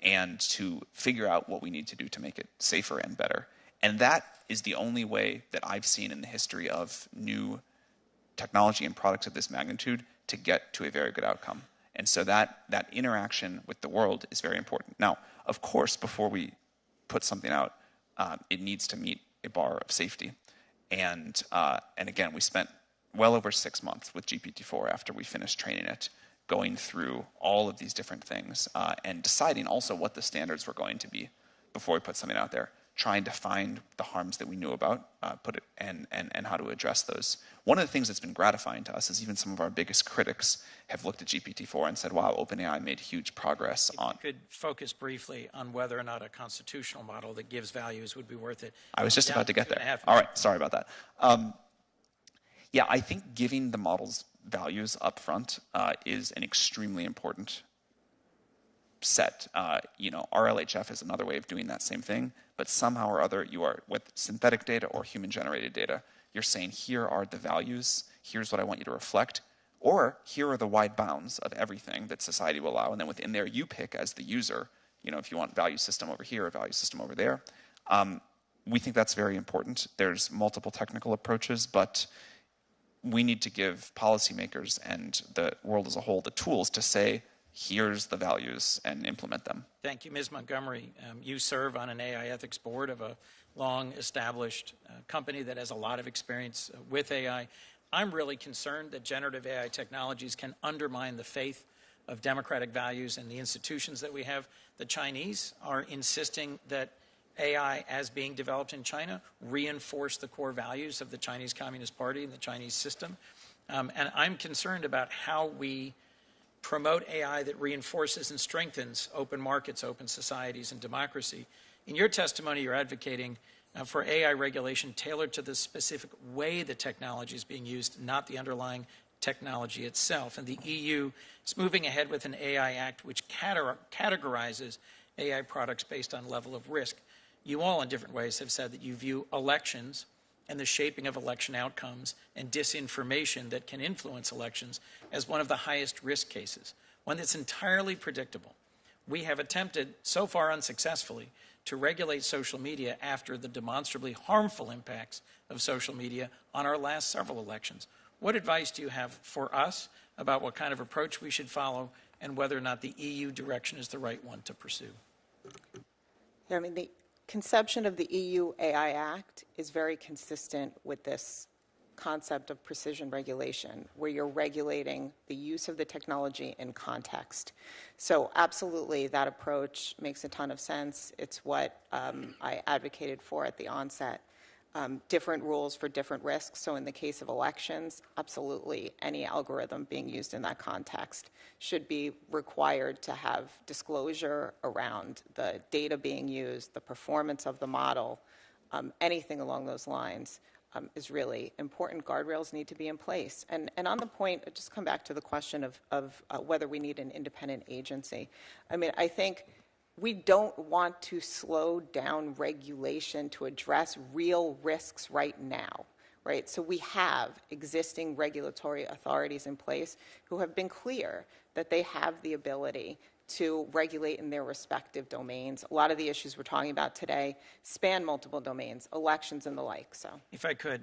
S6: and to figure out what we need to do to make it safer and better. And that is the only way that I've seen in the history of new technology and products of this magnitude to get to a very good outcome. And so that interaction with the world is very important. Now, of course, before we put something out, it needs to meet a bar of safety. And again, we spent well over 6 months with GPT-4 after we finished training it, going through all of these different things and deciding also what the standards were going to be before we put something out there. trying to find the harms that we knew about, and how to address those. One of the things that's been gratifying to us is even some of our biggest critics have looked at GPT-4 and said, wow, OpenAI made huge progress on.
S11: If you could focus briefly on whether or not a constitutional model that gives values would be worth it.
S6: I was just about to get there. All right, sorry about that. Yeah, I think giving the models values up front is an extremely important set. RLHF is another way of doing that same thing, but somehow or other you are, with synthetic data or human-generated data, you're saying here are the values, here's what I want you to reflect, or here are the wide bounds of everything that society will allow, and then within there you pick as the user, if you want value system over here or value system over there. We think that's very important. There's multiple technical approaches, but we need to give policymakers and the world as a whole the tools to say, here's the values, and implement them.
S11: Thank you, Ms. Montgomery. You serve on an AI ethics board of a long-established company that has a lot of experience with AI. I'm really concerned that generative AI technologies can undermine the faith of democratic values and the institutions that we have. The Chinese are insisting that AI, as being developed in China, reinforce the core values of the Chinese Communist Party and the Chinese system. And I'm concerned about how we promote AI that reinforces and strengthens open markets, open societies, and democracy. In your testimony, you're advocating for AI regulation tailored to the specific way the technology is being used, not the underlying technology itself. And the EU is moving ahead with an AI Act which categorizes AI products based on level of risk. You all, in different ways, have said that you view elections and the shaping of election outcomes and disinformation that can influence elections as one of the highest risk cases, one that's entirely predictable. We have attempted, so far unsuccessfully, to regulate social media after the demonstrably harmful impacts of social media on our last several elections. What advice do you have for us about what kind of approach we should follow and whether or not the EU direction is the right one to pursue?
S7: The conception of the EU AI Act is very consistent with this concept of precision regulation, where you're regulating the use of the technology in context. So absolutely, that approach makes a ton of sense. It's what I advocated for at the onset. Different rules for different risks. So in the case of elections, absolutely any algorithm being used in that context should be required to have disclosure around the data being used, the performance of the model, anything along those lines is really important. Guardrails need to be in place. And on the point, just come back to the question of whether we need an independent agency. I think we don't want to slow down regulation to address real risks right now, right? So we have existing regulatory authorities in place who have been clear that they have the ability to regulate in their respective domains. A lot of the issues we're talking about today span multiple domains, elections and the like. So,
S11: if I could,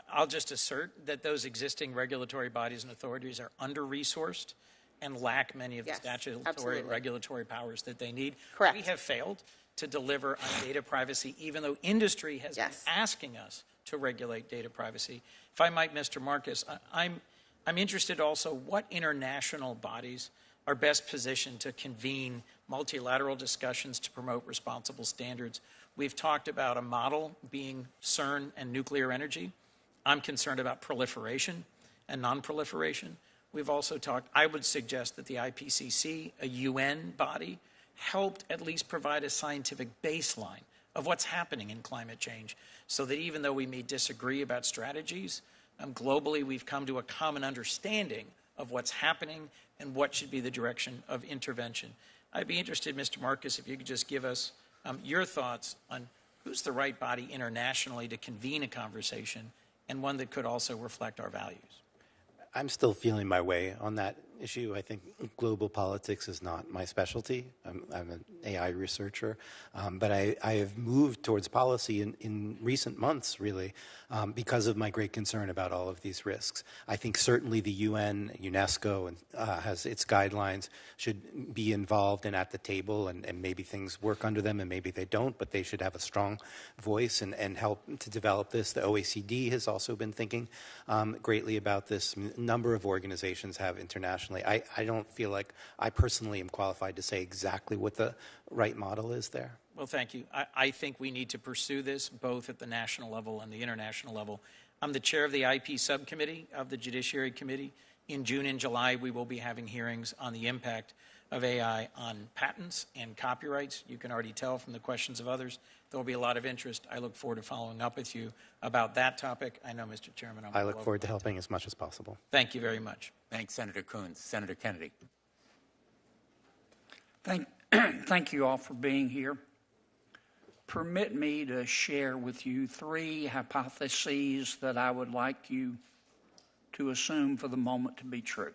S11: I'll just assert that those existing regulatory bodies and authorities are under-resourced and lack many of the statutory and regulatory powers that they need.
S7: Correct.
S11: We have failed to deliver on data privacy, even though industry has been asking us to regulate data privacy. If I might, Mr. Marcus, I'm interested also what international bodies are best positioned to convene multilateral discussions to promote responsible standards. We've talked about a model being CERN and nuclear energy. I'm concerned about proliferation and non-proliferation. We've also talked, I would suggest that the IPCC, a UN body, helped at least provide a scientific baseline of what's happening in climate change so that even though we may disagree about strategies, globally we've come to a common understanding of what's happening and what should be the direction of intervention. I'd be interested, Mr. Marcus, if you could just give us your thoughts on who's the right body internationally to convene a conversation and one that could also reflect our values.
S8: I'm still feeling my way on that issue. I think global politics is not my specialty. I'm an AI researcher, but I have moved towards policy in recent months, really, because of my great concern about all of these risks. I think certainly the UN, UNESCO, and has its guidelines should be involved and at the table, and maybe things work under them and maybe they don't, but they should have a strong voice and help to develop this. The OECD has also been thinking greatly about this. A number of organizations have international. I don't feel like I personally am qualified to say exactly what the right model is there.
S11: Well, thank you. I think we need to pursue this both at the national level and the international level. I'm the chair of the IP subcommittee of the Judiciary Committee. In June and July, we will be having hearings on the impact of AI on patents and copyrights. You can already tell from the questions of others, there will be a lot of interest. I look forward to following up with you about that topic. I know, Mr. Chairman,
S8: I look forward to helping as much as possible.
S11: Thank you very much.
S1: Thanks, Senator Coons. Senator Kennedy.
S12: Thank you all for being here. Permit me to share with you 3 hypotheses that I would like you to assume for the moment to be true.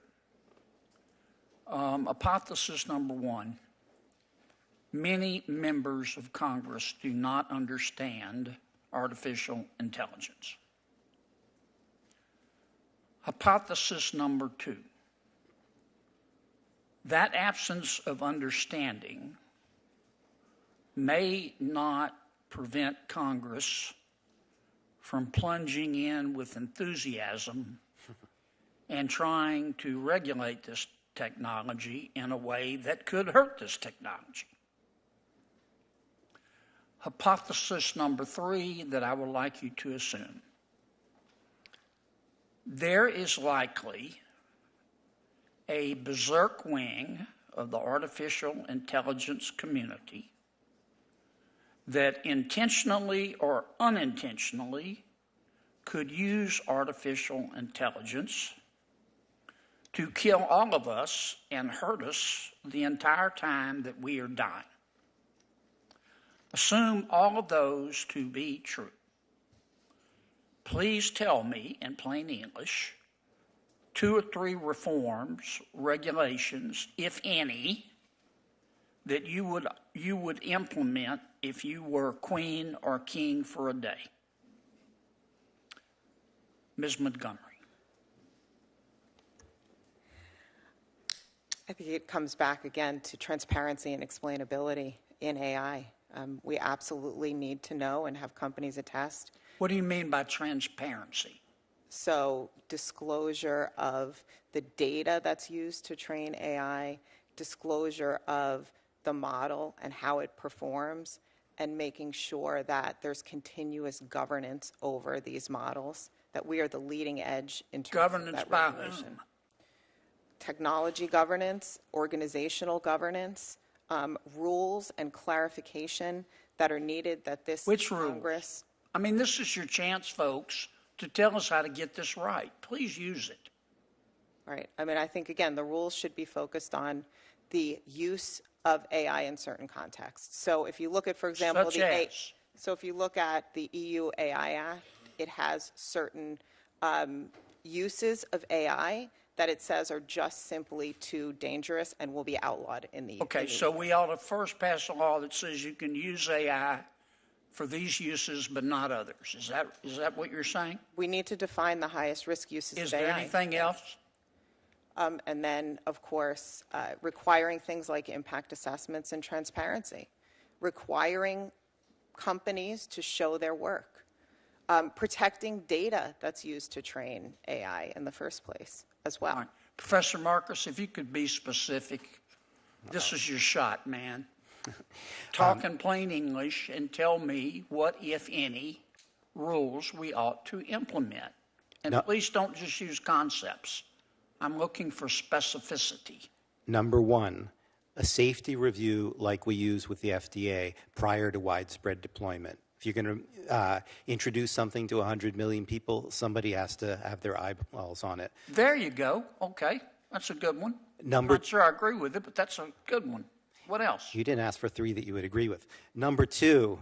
S12: Hypothesis number 1, many members of Congress do not understand artificial intelligence. Hypothesis number 2, that absence of understanding may not prevent Congress from plunging in with enthusiasm and trying to regulate this technology in a way that could hurt this technology. Hypothesis number 3 that I would like you to assume. There is likely a berserk wing of the artificial intelligence community that intentionally or unintentionally could use artificial intelligence to kill all of us and hurt us the entire time that we are dying. Assume all of those to be true. Please tell me in plain English 2 or 3 reforms, regulations, if any, that you would implement if you were queen or king for a day. Ms. Montgomery.
S7: I think it comes back again to transparency and explainability in AI. We absolutely need to know and have companies attest.
S12: What do you mean by transparency?
S7: So disclosure of the data that's used to train AI, disclosure of the model and how it performs, and making sure that there's continuous governance over these models, that we are the leading edge in terms of that regulation. Technology governance, organizational governance, rules and clarification that are needed that this Congress...
S12: I mean, this is your chance, folks, to tell us how to get this right. Please use it.
S7: Right. I mean, I think, again, the rules should be focused on the use of AI in certain contexts. So if you look at, for example, so if you look at the EU AI Act, it has certain uses of AI that it says are just simply too dangerous and will be outlawed in the
S12: Okay, so we ought to first pass a law that says you can use AI for these uses but not others. Is that what you're saying?
S7: We need to define the highest risk uses of AI.
S12: Is there anything else?
S7: And then, of course, requiring things like impact assessments and transparency, requiring companies to show their work, protecting data that's used to train AI in the first place as well.
S12: Right. Professor Marcus, if you could be specific, this is your shot, man. Talk in plain English and tell me what, if any, rules we ought to implement. And please don't just use concepts. I'm looking for specificity.
S8: Number 1, a safety review like we use with the FDA prior to widespread deployment. If you're going to introduce something to 100 million people, somebody has to have their eyeballs on it.
S12: There you go. Okay, that's a good one. I'm not sure I agree with it, but that's a good one. What else?
S8: You didn't ask for 3 that you would agree with. Number 2,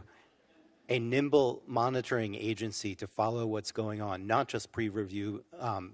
S8: a nimble monitoring agency to follow what's going on, not just pre-review,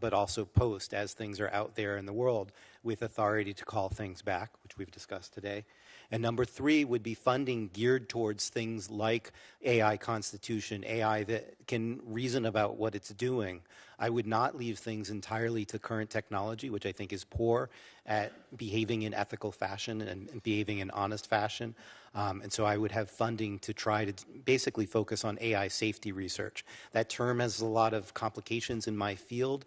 S8: but also post as things are out there in the world with authority to call things back, which we've discussed today. And number 3 would be funding geared towards things like AI constitution, AI that can reason about what it's doing. I would not leave things entirely to current technology, which I think is poor at behaving in ethical fashion and behaving in honest fashion. And so I would have funding to try to basically focus on AI safety research. That term has a lot of complications in my field.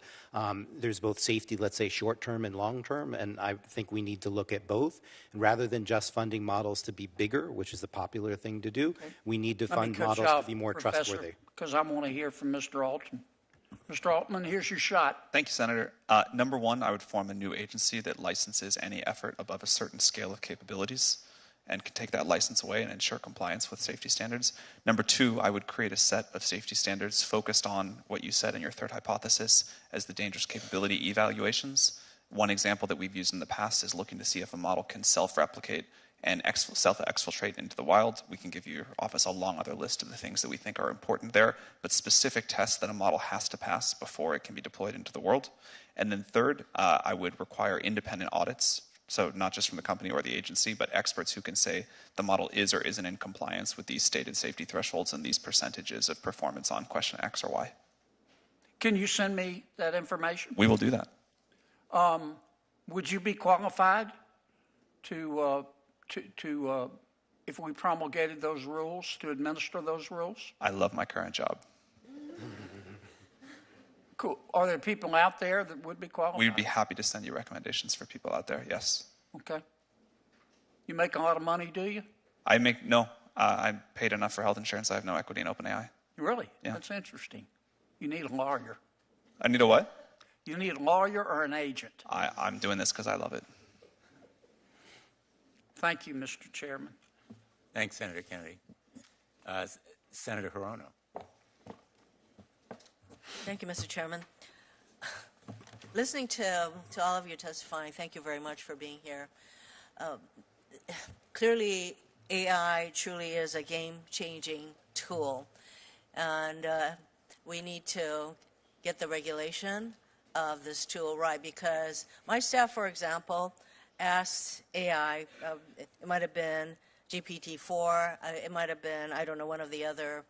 S8: There's both safety, let's say, short-term and long-term. term, and I think we need to look at both. And rather than just funding models to be bigger, which is the popular thing to do, we need to fund models to be more trustworthy.
S12: Because I want to hear from Mr. Altman. Mr. Altman, here's your shot.
S6: Thank you, Senator. Number one, I would form a new agency that licenses any effort above a certain scale of capabilities and can take that license away and ensure compliance with safety standards. Number two, I would create a set of safety standards focused on what you said in your third hypothesis as the dangerous capability evaluations. One example that we've used in the past is looking to see if a model can self-replicate and self-exfiltrate into the wild. We can give your office a long other list of the things that we think are important there, but specific tests that a model has to pass before it can be deployed into the world. And then third, I would require independent audits. So not just from the company or the agency, but experts who can say the model is or isn't in compliance with these stated safety thresholds and these percentages of performance on question X or Y.
S12: Can you send me that information?
S6: We will do that.
S12: Would you be qualified to if we promulgated those rules, to administer those rules?
S6: I love my current job.
S12: Cool. Are there people out there that would be qualified?
S6: We'd be happy to send you recommendations for people out there, yes.
S12: Okay. You make a lot of money, do you?
S6: No. I'm paid enough for health insurance. I have no equity in OpenAI.
S12: Really?
S6: Yeah.
S12: That's interesting. You need a lawyer.
S6: I need a what?
S12: You need a lawyer or an agent.
S6: I'm doing this because I love it.
S12: Thank you, Mr. Chairman.
S1: Thanks, Senator Kennedy. Senator Hirono.
S13: Thank you, Mr. Chairman. Listening to all of you testifying, thank you very much for being here. Clearly, AI truly is a game-changing tool, and we need to get the regulation of this tool right, because my staff, for example, asked AI, it might have been GPT-4, it might have been, I don't know, one of the other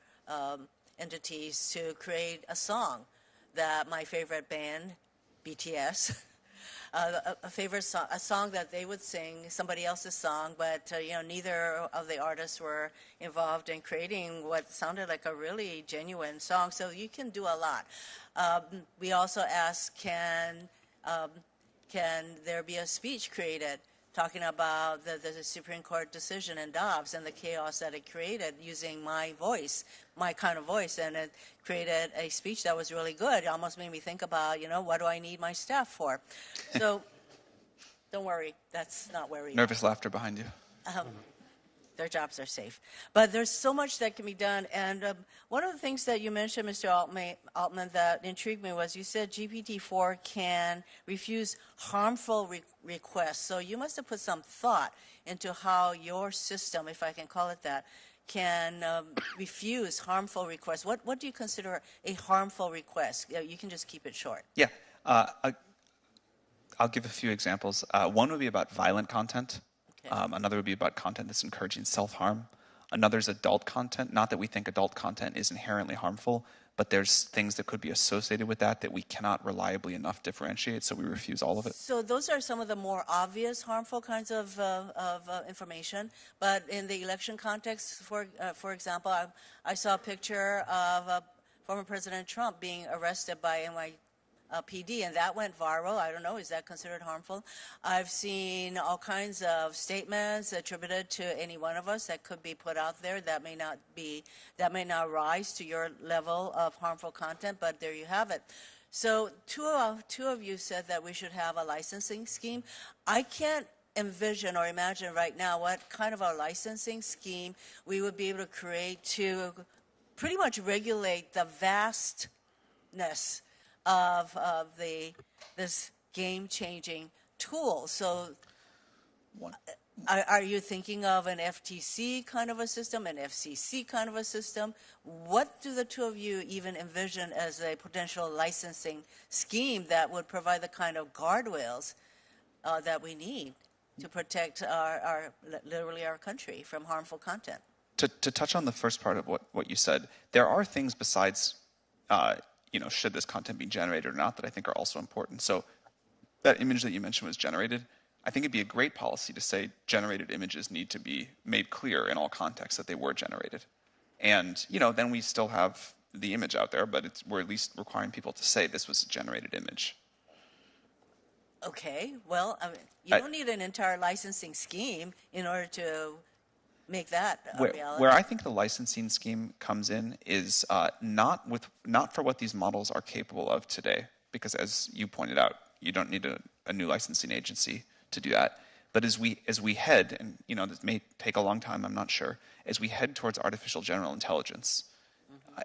S13: entities, to create a song that my favorite band, BTS, a song that they would sing, somebody else's song, but neither of the artists were involved in creating what sounded like a really genuine song. So you can do a lot. We also asked, can there be a speech created talking about the Supreme Court decision in Dobbs and the chaos that it created using my voice, my kind of voice, and it created a speech that was really good. It almost made me think about, what do I need my staff for? So don't worry, that's not where we
S6: Nervous laughter behind you.
S13: Their jobs are safe. But there's so much that can be done. And one of the things that you mentioned, Mr. Altman, that intrigued me was you said GPT-4 can refuse harmful requests. So you must have put some thought into how your system, if I can call it that, can refuse harmful requests. What do you consider a harmful request? You can just keep it short.
S6: Yeah. I'll give a few examples. One would be about violent content. Another would be about content that's encouraging self-harm. Another is adult content. Not that we think adult content is inherently harmful, but there's things that could be associated with that we cannot reliably enough differentiate, so we refuse all of it.
S13: So those are some of the more obvious harmful kinds of information. But in the election context, for example, I saw a picture of former President Trump being arrested by PD, and that went viral. I don't know, is that considered harmful? I've seen all kinds of statements attributed to any one of us that could be put out there that may not rise to your level of harmful content, but there you have it. So two of you said that we should have a licensing scheme. I can't envision or imagine right now what kind of a licensing scheme we would be able to create to pretty much regulate the vastness of this game-changing tool. So are you thinking of an FTC kind of a system, an FCC kind of a system? What do the two of you even envision as a potential licensing scheme that would provide the kind of guardrails that we need to protect literally our country from harmful content?
S6: To touch on the first part of what you said, there are things besides should this content be generated or not, that I think are also important. So that image that you mentioned was generated. I think it'd be a great policy to say generated images need to be made clear in all contexts that they were generated. And, then we still have the image out there, but we're at least requiring people to say this was a generated image.
S13: Okay, well, I mean, you don't need an entire licensing scheme in order to make that a reality.
S6: Where I think the licensing scheme comes in is not for what these models are capable of today, because as you pointed out, you don't need a new licensing agency to do that. But as we head, and this may take a long time, I'm not sure, as we head towards artificial general intelligence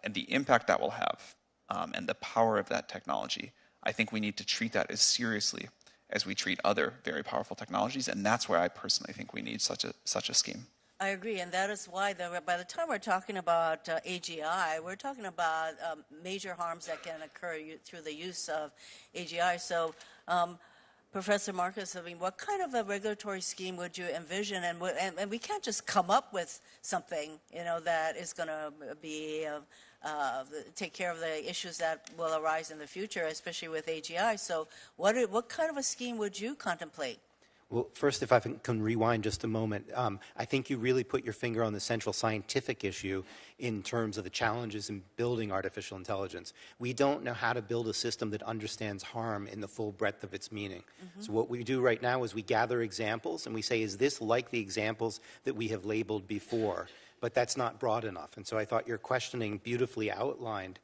S6: and the impact that will have and the power of that technology, I think we need to treat that as seriously as we treat other very powerful technologies, and that's where I personally think we need such a scheme.
S13: I agree, and that is why by the time we're talking about AGI, we're talking about major harms that can occur through the use of AGI. So, Professor Marcus, I mean, what kind of a regulatory scheme would you envision? And we can't just come up with something, that is going to be take care of the issues that will arise in the future, especially with AGI. So, what kind of a scheme would you contemplate?
S8: Well, first, if I can rewind just a moment, I think you really put your finger on the central scientific issue in terms of the challenges in building artificial intelligence. We don't know how to build a system that understands harm in the full breadth of its meaning. Mm-hmm. So what we do right now is we gather examples and we say, is this like the examples that we have labeled before? But that's not broad enough. And so I thought your questioning beautifully outlined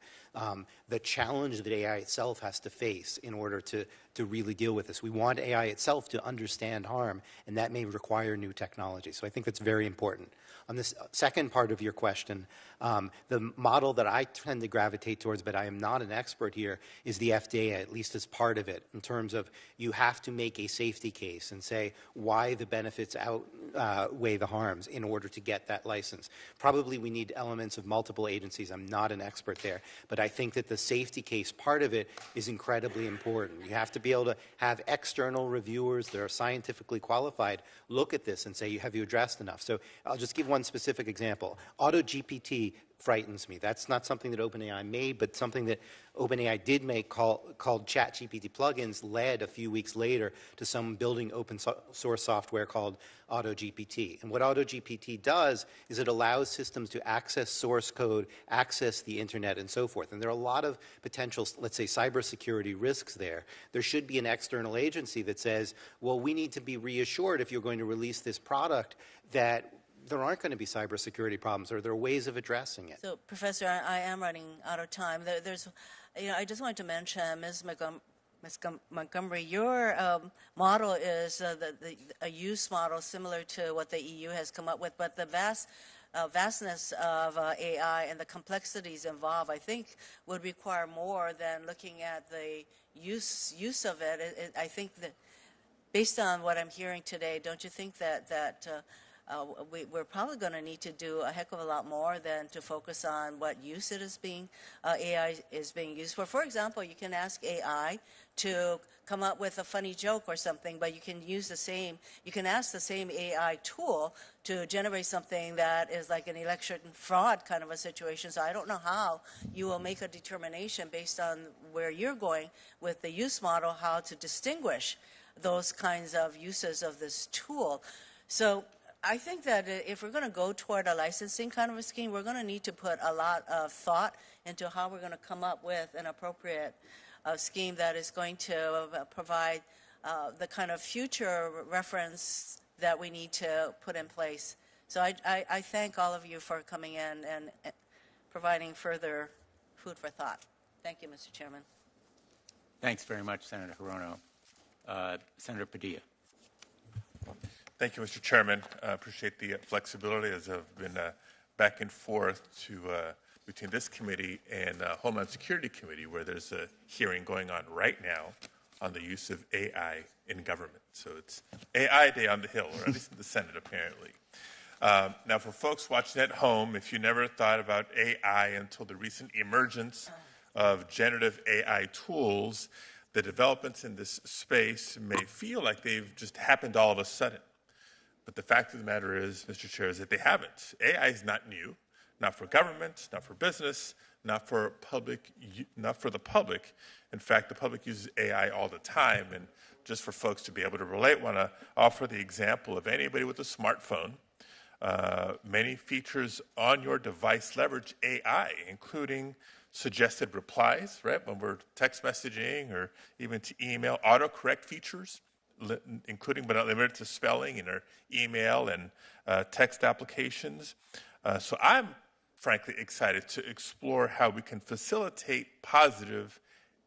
S8: the challenge that AI itself has to face in order to really deal with this. We want AI itself to understand harm, and that may require new technology. So I think that's very important. On this second part of your question, the model that I tend to gravitate towards, but I am not an expert here, is the FDA, at least as part of it, in terms of you have to make a safety case and say why the benefits outweigh the harms in order to get that license. Probably we need elements of multiple agencies. I'm not an expert there, but I think that the safety case part of it is incredibly important. You have to be able to have external reviewers that are scientifically qualified look at this and say, have you addressed enough? So I'll just give one specific example. AutoGPT frightens me. That's not something that OpenAI made, but something that OpenAI did make called ChatGPT plugins led a few weeks later to some building open source software called AutoGPT. And what AutoGPT does is it allows systems to access source code, access the internet, and so forth. And there are a lot of potential, let's say, cybersecurity risks there. There should be an external agency that says, well, we need to be reassured if you're going to release this product that there aren't going to be cybersecurity problems, or there are ways of addressing it.
S13: So, Professor, I am running out of time. I just wanted to mention, Ms. Montgomery, your model is a use model similar to what the EU has come up with, but the vastness of AI and the complexities involved, I think, would require more than looking at the use of it. I think that, based on what I'm hearing today, don't you think that we're probably going to need to do a heck of a lot more than to focus on what use AI is being used for. For example, you can ask AI to come up with a funny joke or something, but you can ask the same AI tool to generate something that is like an election fraud kind of a situation. So I don't know how you will make a determination based on where you're going with the use model, how to distinguish those kinds of uses of this tool. So I think that if we're going to go toward a licensing kind of a scheme, we're going to need to put a lot of thought into how we're going to come up with an appropriate scheme that is going to provide the kind of future reference that we need to put in place. So I thank all of you for coming in and providing further food for thought. Thank you, Mr. Chairman.
S1: Thanks very much, Senator Hirono. Senator Padilla.
S14: Thank you, Mr. Chairman. I appreciate the flexibility as I've been back and forth between this committee and Homeland Security Committee, where there's a hearing going on right now on the use of AI in government. So it's AI Day on the Hill, or at least in the Senate, apparently. Now, for folks watching at home, if you never thought about AI until the recent emergence of generative AI tools, the developments in this space may feel like they've just happened all of a sudden. But the fact of the matter is, Mr. Chair, is that they haven't. AI is not new, not for government, not for business, not for the public. In fact, the public uses AI all the time. And just for folks to be able to relate, I want to offer the example of anybody with a smartphone. Many features on your device leverage AI, including suggested replies, right, when we're text messaging or even to email, autocorrect features, including but not limited to spelling in our email and text applications. So I'm frankly excited to explore how we can facilitate positive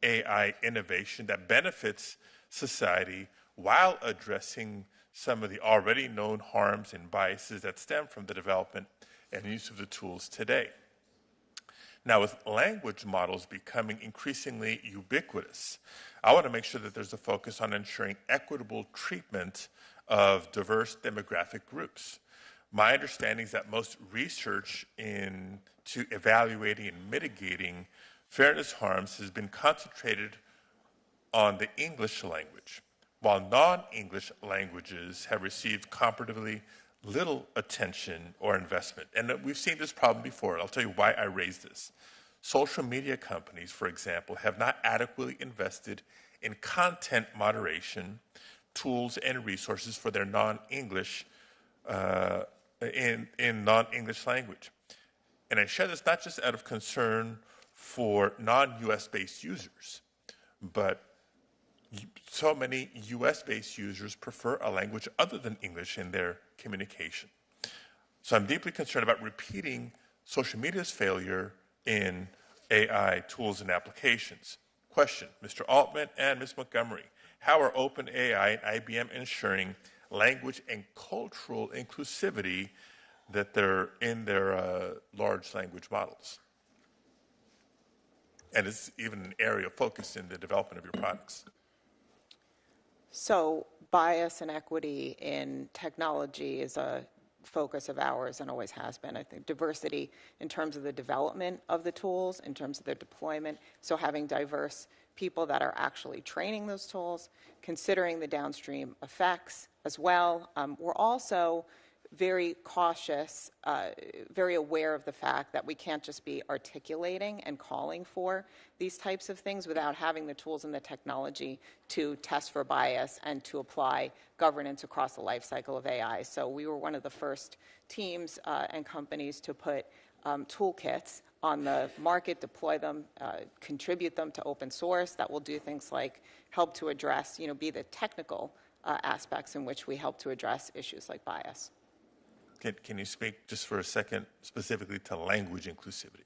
S14: AI innovation that benefits society while addressing some of the already known harms and biases that stem from the development and use of the tools today. Now, with language models becoming increasingly ubiquitous, I want to make sure that there's a focus on ensuring equitable treatment of diverse demographic groups. My understanding is that most research into evaluating and mitigating fairness harms has been concentrated on the English language, while non-English languages have received comparatively little attention or investment. And we've seen this problem before. I'll tell you why I raise this. Social media companies, for example, have not adequately invested in content moderation tools and resources for their non-English in non-English language. And I share this not just out of concern for non-US based users, but so many US-based users prefer a language other than English in their communication. So I'm deeply concerned about repeating social media's failure in AI tools and applications. Question, Mr. Altman and Ms. Montgomery, how are OpenAI and IBM ensuring language and cultural inclusivity that they're in their large language models? And it's even an area of focus in the development of your products.
S7: So bias and equity in technology is a focus of ours and always has been. I think diversity in terms of the development of the tools, in terms of their deployment, so having diverse people that are actually training those tools, considering the downstream effects as well. We're also very cautious, very aware of the fact that we can't just be articulating and calling for these types of things without having the tools and the technology to test for bias and to apply governance across the life cycle of AI. So we were one of the first teams and companies to put toolkits on the market, deploy them, contribute them to open source that will do things like help to address, be the technical aspects in which we help to address issues like bias.
S14: Can you speak just for a second specifically to language inclusivity?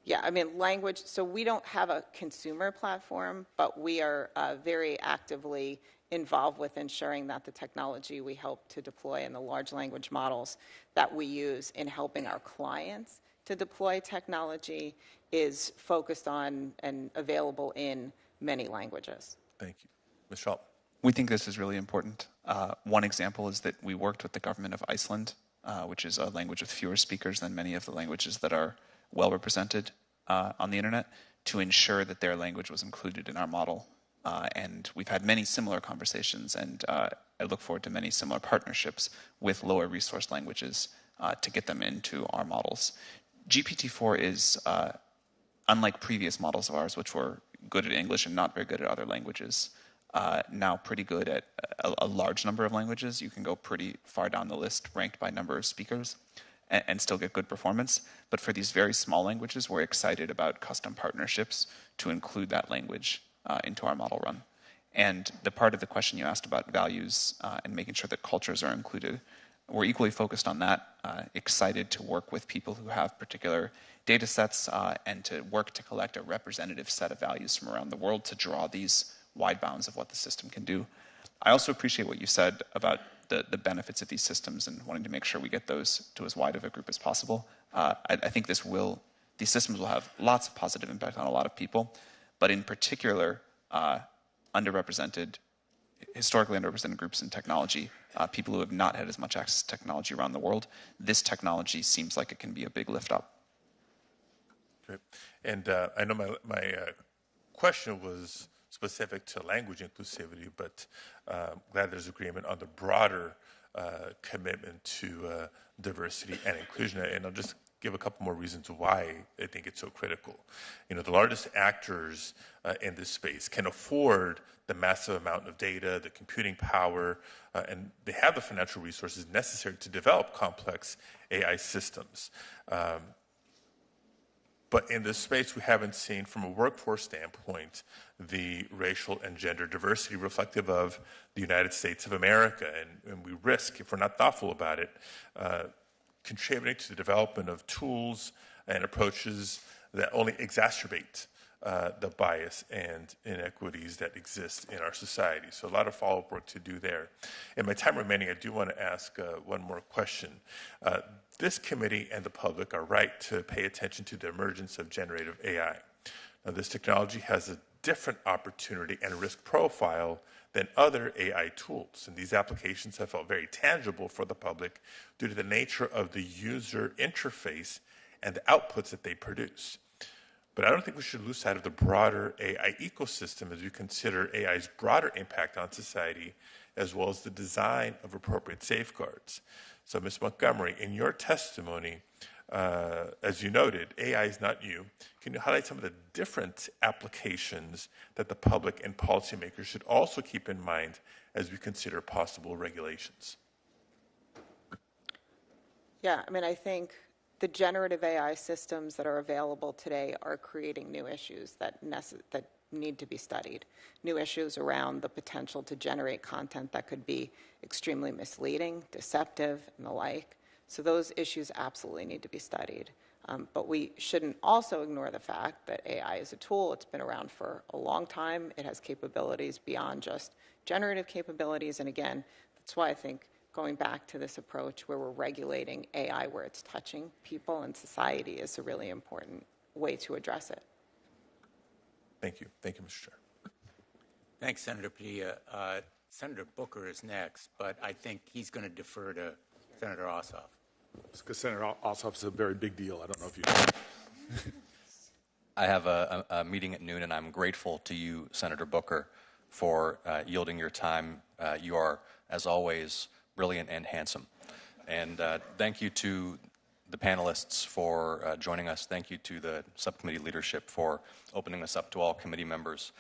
S7: Yeah, I mean, language, so we don't have a consumer platform, but we are very actively involved with ensuring that the technology we help to deploy and the large language models that we use in helping our clients to deploy technology is focused on and available in many languages.
S14: Thank you. Ms. Schultz.
S6: We think this is really important. One example is that we worked with the government of Iceland, which is a language with fewer speakers than many of the languages that are well represented on the internet, to ensure that their language was included in our model. And we've had many similar conversations, and I look forward to many similar partnerships with lower resource languages to get them into our models. GPT-4 is, unlike previous models of ours, which were good at English and not very good at other languages, now pretty good at a large number of languages. You can go pretty far down the list, ranked by number of speakers, and still get good performance. But for these very small languages, we're excited about custom partnerships to include that language into our model run. And the part of the question you asked about values and making sure that cultures are included, we're equally focused on that, excited to work with people who have particular data sets and to work to collect a representative set of values from around the world to draw these wide bounds of what the system can do. I also appreciate what you said about the benefits of these systems and wanting to make sure we get those to as wide of a group as possible. I think these systems will have lots of positive impact on a lot of people, but in particular, historically underrepresented groups in technology, people who have not had as much access to technology around the world. This technology seems like it can be a big lift up.
S14: Great. And I know my question was specific to language inclusivity, but glad there's agreement on the broader commitment to diversity and inclusion. And I'll just give a couple more reasons why I think it's so critical. The largest actors in this space can afford the massive amount of data, the computing power, and they have the financial resources necessary to develop complex AI systems. But in this space, we haven't seen, from a workforce standpoint, the racial and gender diversity reflective of the United States of America. And we risk, if we're not thoughtful about it, contributing to the development of tools and approaches that only exacerbate the bias and inequities that exist in our society. So a lot of follow-up work to do there. In my time remaining, I do want to ask one more question. This committee and the public are right to pay attention to the emergence of generative AI. Now, this technology has a different opportunity and risk profile than other AI tools, and these applications have felt very tangible for the public due to the nature of the user interface and the outputs that they produce. But I don't think we should lose sight of the broader AI ecosystem as we consider AI's broader impact on society, as well as the design of appropriate safeguards. So, Ms. Montgomery, in your testimony, as you noted, AI is not new. Can you highlight some of the different applications that the public and policymakers should also keep in mind as we consider possible regulations?
S7: Yeah, I mean, I think the generative AI systems that are available today are creating new issues that need to be studied. New issues around the potential to generate content that could be extremely misleading, deceptive, and the like. So those issues absolutely need to be studied. But we shouldn't also ignore the fact that AI is a tool. It's been around for a long time. It has capabilities beyond just generative capabilities. And again, that's why I think going back to this approach where we're regulating AI where it's touching people and society is a really important way to address it.
S14: Thank you. Thank you, Mr. Chair.
S1: Thanks, Senator Padilla. Senator Booker is next, but I think he's going to defer to Senator Ossoff.
S15: Because Senator Ossoff is a very big deal. I don't know if you know.
S16: I have a meeting at noon, and I'm grateful to you, Senator Booker, for yielding your time. You are, as always, brilliant and handsome. And thank you to the panelists for joining us. Thank you to the subcommittee leadership for opening us up to all committee members.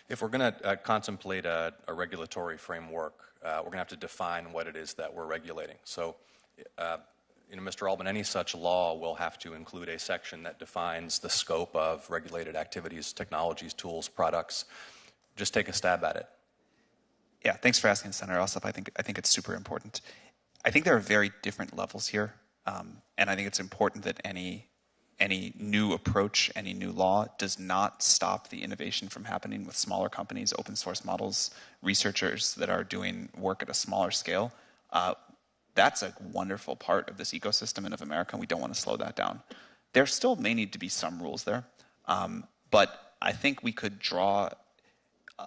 S16: If we're going to contemplate a regulatory framework, we're going to have to define what it is that we're regulating. So, Mr. Altman, any such law will have to include a section that defines the scope of regulated activities, technologies, tools, products. Just take a stab at it.
S6: Yeah, thanks for asking, Senator Ossoff. I think it's super important. I think there are very different levels here, and I think it's important that any new approach, any new law does not stop the innovation from happening with smaller companies, open source models, researchers that are doing work at a smaller scale. That's a wonderful part of this ecosystem and of America, and we don't want to slow that down. There still may need to be some rules there, but I think we could draw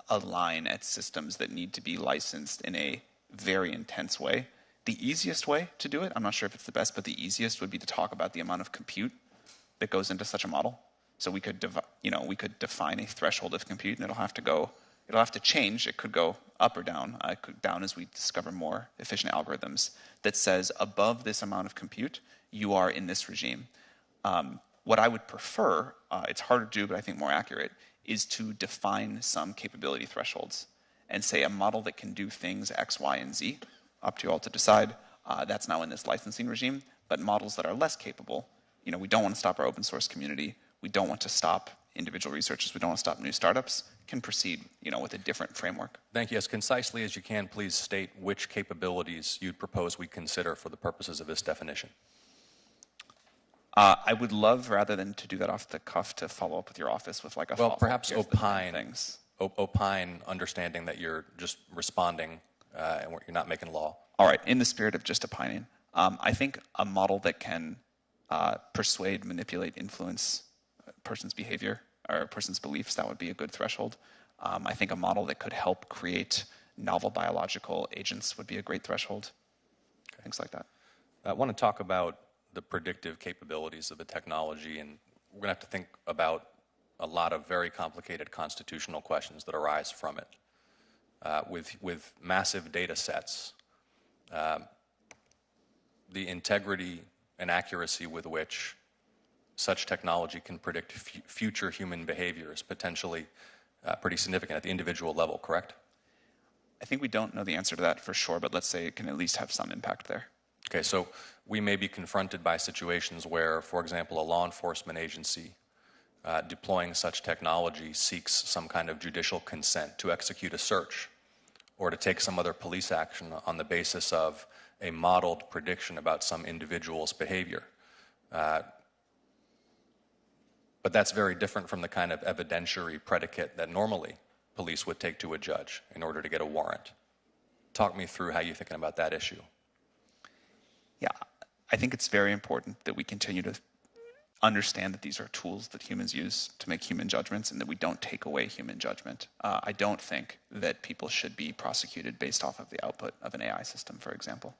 S6: a line at systems that need to be licensed in a very intense way. The easiest way to do it, I'm not sure if it's the best, but the easiest would be to talk about the amount of compute that goes into such a model. So we could, define a threshold of compute, and it'll have to change. It could go up or down. Down as we discover more efficient algorithms that says above this amount of compute, you are in this regime. What I would prefer, it's harder to do, but I think more accurate, is to define some capability thresholds and say a model that can do things X, Y, and Z, up to you all to decide, that's now in this licensing regime, but models that are less capable, we don't want to stop our open source community, we don't want to stop individual researchers, we don't want to stop new startups, can proceed, with a different framework.
S16: Thank you. As concisely as you can, please state which capabilities you'd propose we consider for the purposes of this definition.
S6: I would love, rather than to do that off the cuff, to follow up with your office with like a
S16: well, perhaps opine
S6: things.
S16: Opine, understanding that you're just responding and you're not making law.
S6: All right. In the spirit of just opining, I think a model that can persuade, manipulate, influence a person's behavior or a person's beliefs, that would be a good threshold. I think a model that could help create novel biological agents would be a great threshold. Okay. Things like that.
S16: I want to talk about the predictive capabilities of the technology, and we're going to have to think about a lot of very complicated constitutional questions that arise from it. With massive data sets, the integrity and accuracy with which such technology can predict future human behavior is potentially pretty significant at the individual level, correct?
S6: I think we don't know the answer to that for sure, but let's say it can at least have some impact there.
S16: Okay, so we may be confronted by situations where, for example, a law enforcement agency deploying such technology seeks some kind of judicial consent to execute a search or to take some other police action on the basis of a modeled prediction about some individual's behavior. But that's very different from the kind of evidentiary predicate that normally police would take to a judge in order to get a warrant. Talk me through how you're thinking about that issue.
S6: Yeah, I think it's very important that we continue to understand that these are tools that humans use to make human judgments and that we don't take away human judgment. I don't think that people should be prosecuted based off of the output of an AI system, for example.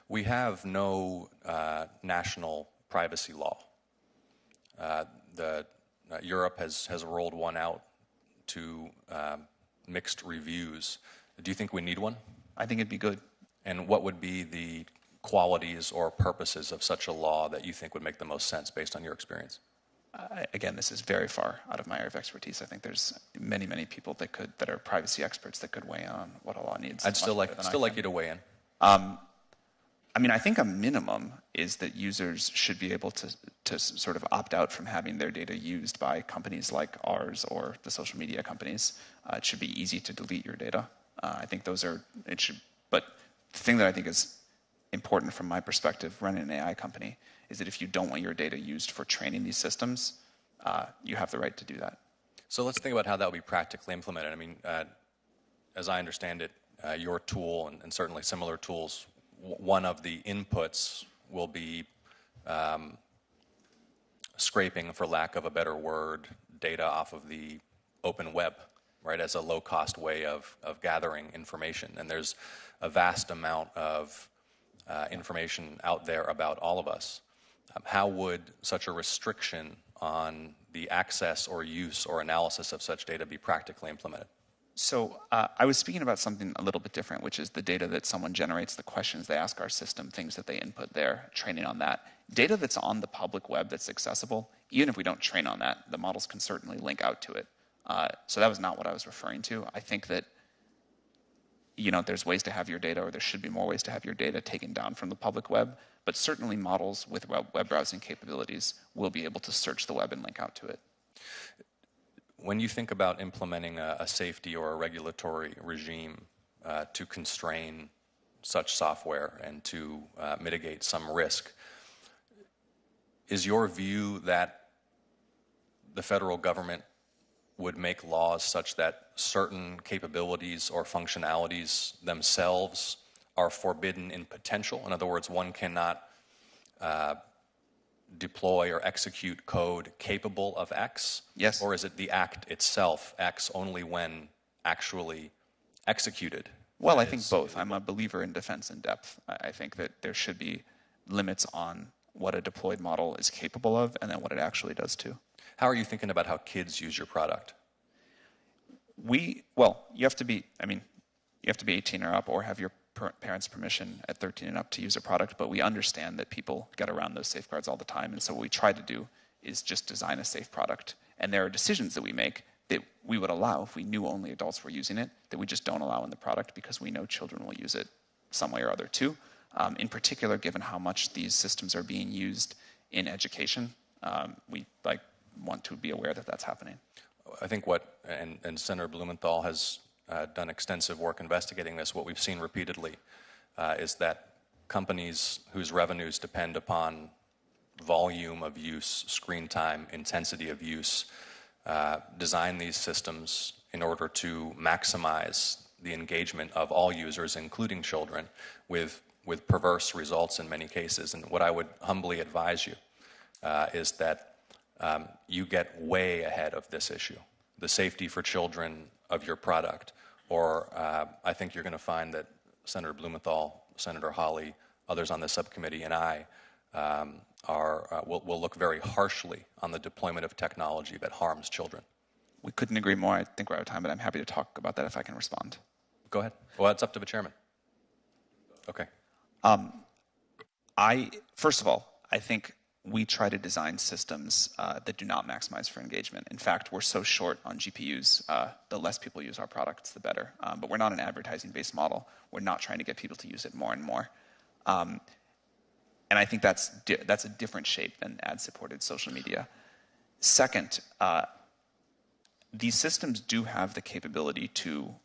S16: We have no national privacy law. Europe has rolled one out to mixed reviews. Do you think we need one?
S6: I think it'd be good.
S16: And what would be the qualities or purposes of such a law that you think would make the most sense based on your experience?
S6: Again, this is very far out of my area of expertise. I think there's many, many people that are privacy experts that could weigh in on what a law needs.
S16: I'd still like you to weigh in.
S6: I mean, I think a minimum is that users should be able to sort of opt out from having their data used by companies like ours or the social media companies. It should be easy to delete your data. I think but the thing that I think is important from my perspective running an AI company is that if you don't want your data used for training these systems, you have the right to do that.
S16: So let's think about how that would be practically implemented. I mean, as I understand it, your tool and certainly similar tools, one of the inputs will be scraping, for lack of a better word, data off of the open web, right, as a low-cost way of gathering information. And there's a vast amount of information out there about all of us. How would such a restriction on the access or use or analysis of such data be practically implemented?
S6: So I was speaking about something a little bit different, which is the data that someone generates, the questions they ask our system, things that they input there, training on that. Data that's on the public web that's accessible, even if we don't train on that, the models can certainly link out to it. So that was not what I was referring to. I think that there's ways to have your data, or there should be more ways to have your data taken down from the public web, but certainly models with web browsing capabilities will be able to search the web and link out to it.
S16: When you think about implementing a safety or a regulatory regime to constrain such software and to mitigate some risk, is your view that the federal government would make laws such that certain capabilities or functionalities themselves are forbidden in potential? In other words, one cannot deploy or execute code capable of X?
S6: Yes.
S16: Or is it the act itself, X, only when actually executed?
S6: Well, I think both. I'm a believer in defense in depth. I think that there should be limits on what a deployed model is capable of and then what it actually does too.
S16: How are you thinking about how kids use your product?
S6: You have to be 18 or up or have your parents' permission at 13 and up to use a product, but we understand that people get around those safeguards all the time, and so what we try to do is just design a safe product. And there are decisions that we make that we would allow if we knew only adults were using it, that we just don't allow in the product because we know children will use it some way or other too. In particular, given how much these systems are being used in education, we want to be aware that that's happening.
S16: I think and Senator Blumenthal has done extensive work investigating this. What we've seen repeatedly is that companies whose revenues depend upon volume of use, screen time, intensity of use, design these systems in order to maximize the engagement of all users, including children, with perverse results in many cases. And what I would humbly advise you is that you get way ahead of this issue, the safety for children of your product. Or I think you're going to find that Senator Blumenthal, Senator Hawley, others on the subcommittee, and I will look very harshly on the deployment of technology that harms children.
S6: We couldn't agree more. I think we're out of time, but I'm happy to talk about that if I can respond.
S16: Go ahead. Well, it's up to the chairman. Okay.
S6: First of all, I think we try to design systems that do not maximize for engagement. In fact, we're so short on GPUs, the less people use our products, the better. But we're not an advertising-based model. We're not trying to get people to use it more and more. And I think that's a different shape than ad-supported social media. Second, these systems do have the capability to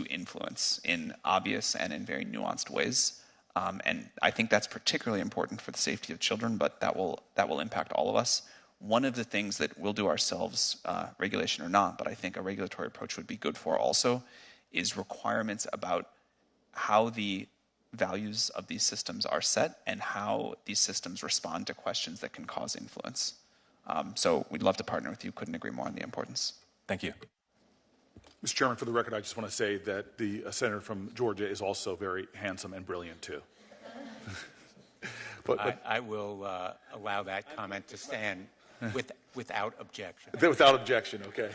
S6: influence in obvious and in very nuanced ways. And I think that's particularly important for the safety of children, but that will impact all of us. One of the things that we'll do ourselves, regulation or not, but I think a regulatory approach would be good for also, is requirements about how the values of these systems are set and how these systems respond to questions that can cause influence. So we'd love to partner with you. Couldn't agree more on the importance.
S16: Thank you.
S15: Mr. Chairman, for the record, I just want to say that the senator from Georgia is also very handsome and brilliant, too. but
S1: I will allow that comment to stand without objection.
S15: Without objection, okay.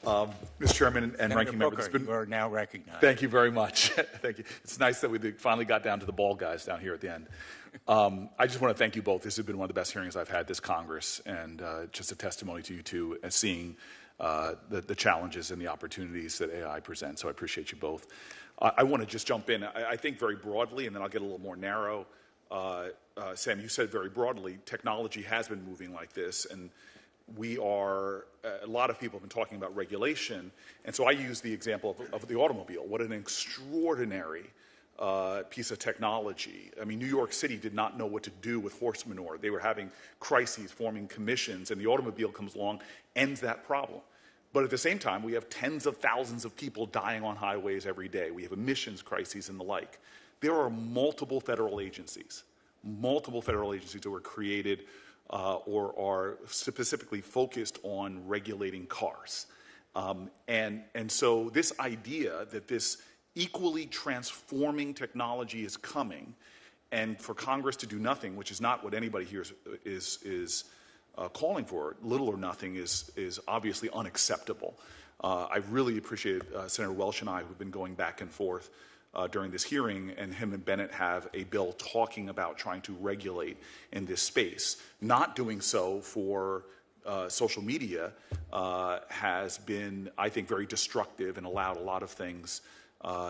S15: Mr. Chairman and
S1: Senator
S15: Ranking Member,
S1: Booker, you are now recognized.
S15: Thank you very much. Thank you. It's nice that we finally got down to the ball guys down here at the end. I just want to thank you both. This has been one of the best hearings I've had this Congress, and just a testimony to you two as seeing the challenges and the opportunities that AI presents. So I appreciate you both. I want to just jump in. I think very broadly, and then I'll get a little more narrow. Sam, you said very broadly, technology has been moving like this, and we are, a lot of people have been talking about regulation, and so I use the example of the automobile. What an extraordinary piece of technology. I mean, New York City did not know what to do with horse manure. They were having crises, forming commissions, and the automobile comes along, ends that problem. But at the same time, we have tens of thousands of people dying on highways every day. We have emissions crises and the like. There are multiple federal agencies that were created or are specifically focused on regulating cars. And so this idea that this equally transforming technology is coming, and for Congress to do nothing, which is not what anybody here is calling for, little or nothing is obviously unacceptable. I really appreciate Senator Welch and I, who've been going back and forth during this hearing, and him and Bennett have a bill talking about trying to regulate in this space. Not doing so for social media has been, I think, very destructive and allowed a lot of things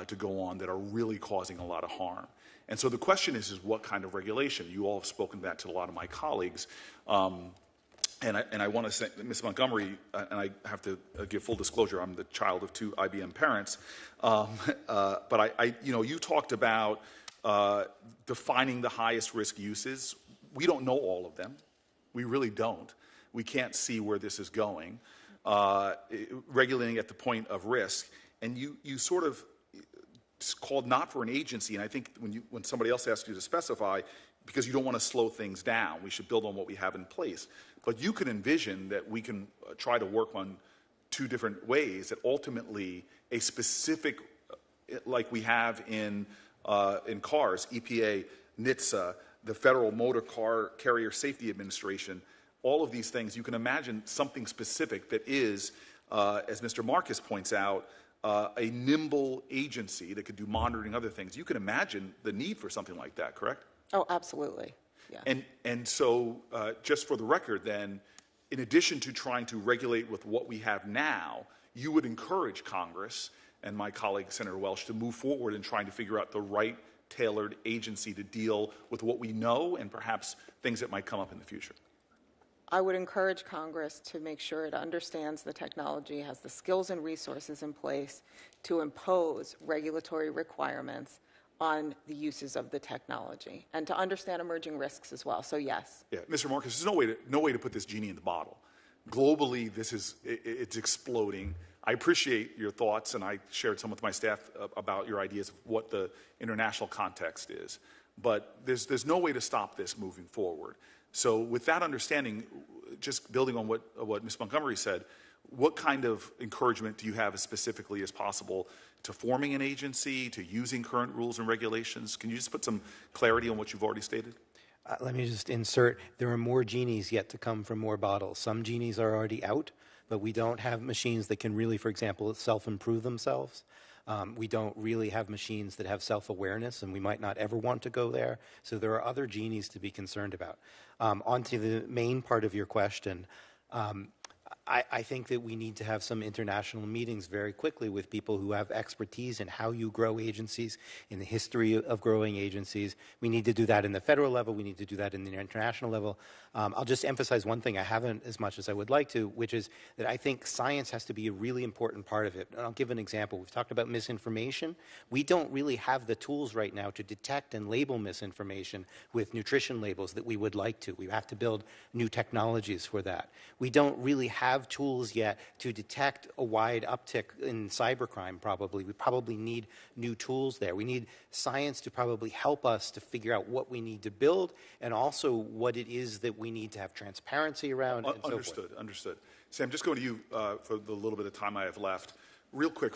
S15: to go on that are really causing a lot of harm. And so the question is what kind of regulation? You all have spoken to that to a lot of my colleagues. And I want to say, Ms. Montgomery, and I have to give full disclosure, I'm the child of 2 IBM parents, but you talked about defining the highest risk uses. We don't know all of them. We really don't. We can't see where this is going. Regulating at the point of risk, and you sort of called not for an agency, and I think when somebody else asks you to specify, because you don't want to slow things down, we should build on what we have in place. But you can envision that we can try to work on 2 different ways that ultimately a specific, like we have in cars, EPA, NHTSA, the Federal Motor Car Carrier Safety Administration, all of these things, you can imagine something specific that is, as Mr. Marcus points out, a nimble agency that could do monitoring, other things. You can imagine the need for something like that, correct?
S7: Oh, absolutely. Yeah.
S15: And so, just for the record then, in addition to trying to regulate with what we have now, you would encourage Congress and my colleague, Senator Welch, to move forward in trying to figure out the right tailored agency to deal with what we know and perhaps things that might come up in the future.
S7: I would encourage Congress to make sure it understands the technology, has the skills and resources in place to impose regulatory requirements on the uses of the technology and to understand emerging risks as well. So yes.
S15: Yeah, Mr. Marcus, there's no way to put this genie in the bottle. Globally, it's exploding. I appreciate your thoughts, and I shared some with my staff about your ideas of what the international context is. But there's no way to stop this moving forward. So with that understanding, just building on what Ms. Montgomery said, what kind of encouragement do you have as specifically as possible to forming an agency, to using current rules and regulations? Can you just put some clarity on what you've already stated?
S8: Let me just insert, there are more genies yet to come from more bottles. Some genies are already out, but we don't have machines that can really, for example, self-improve themselves. We don't really have machines that have self-awareness, and we might not ever want to go there. So there are other genies to be concerned about. On to the main part of your question. I think that we need to have some international meetings very quickly with people who have expertise in how you grow agencies, in the history of growing agencies. We need to do that in the federal level. We need to do that in the international level. I'll just emphasize one thing I haven't as much as I would like to, which is that I think science has to be a really important part of it. And I'll give an example. We've talked about misinformation. We don't really have the tools right now to detect and label misinformation with nutrition labels that we would like to. We have to build new technologies for that. We don't really have tools yet to detect a wide uptick in cybercrime, probably. We probably need new tools there. We need science to probably help us to figure out what we need to build and also what it is that we need to have transparency around. And
S15: Understood, understood. Sam, just going to you for the little bit of time I have left. Real quick,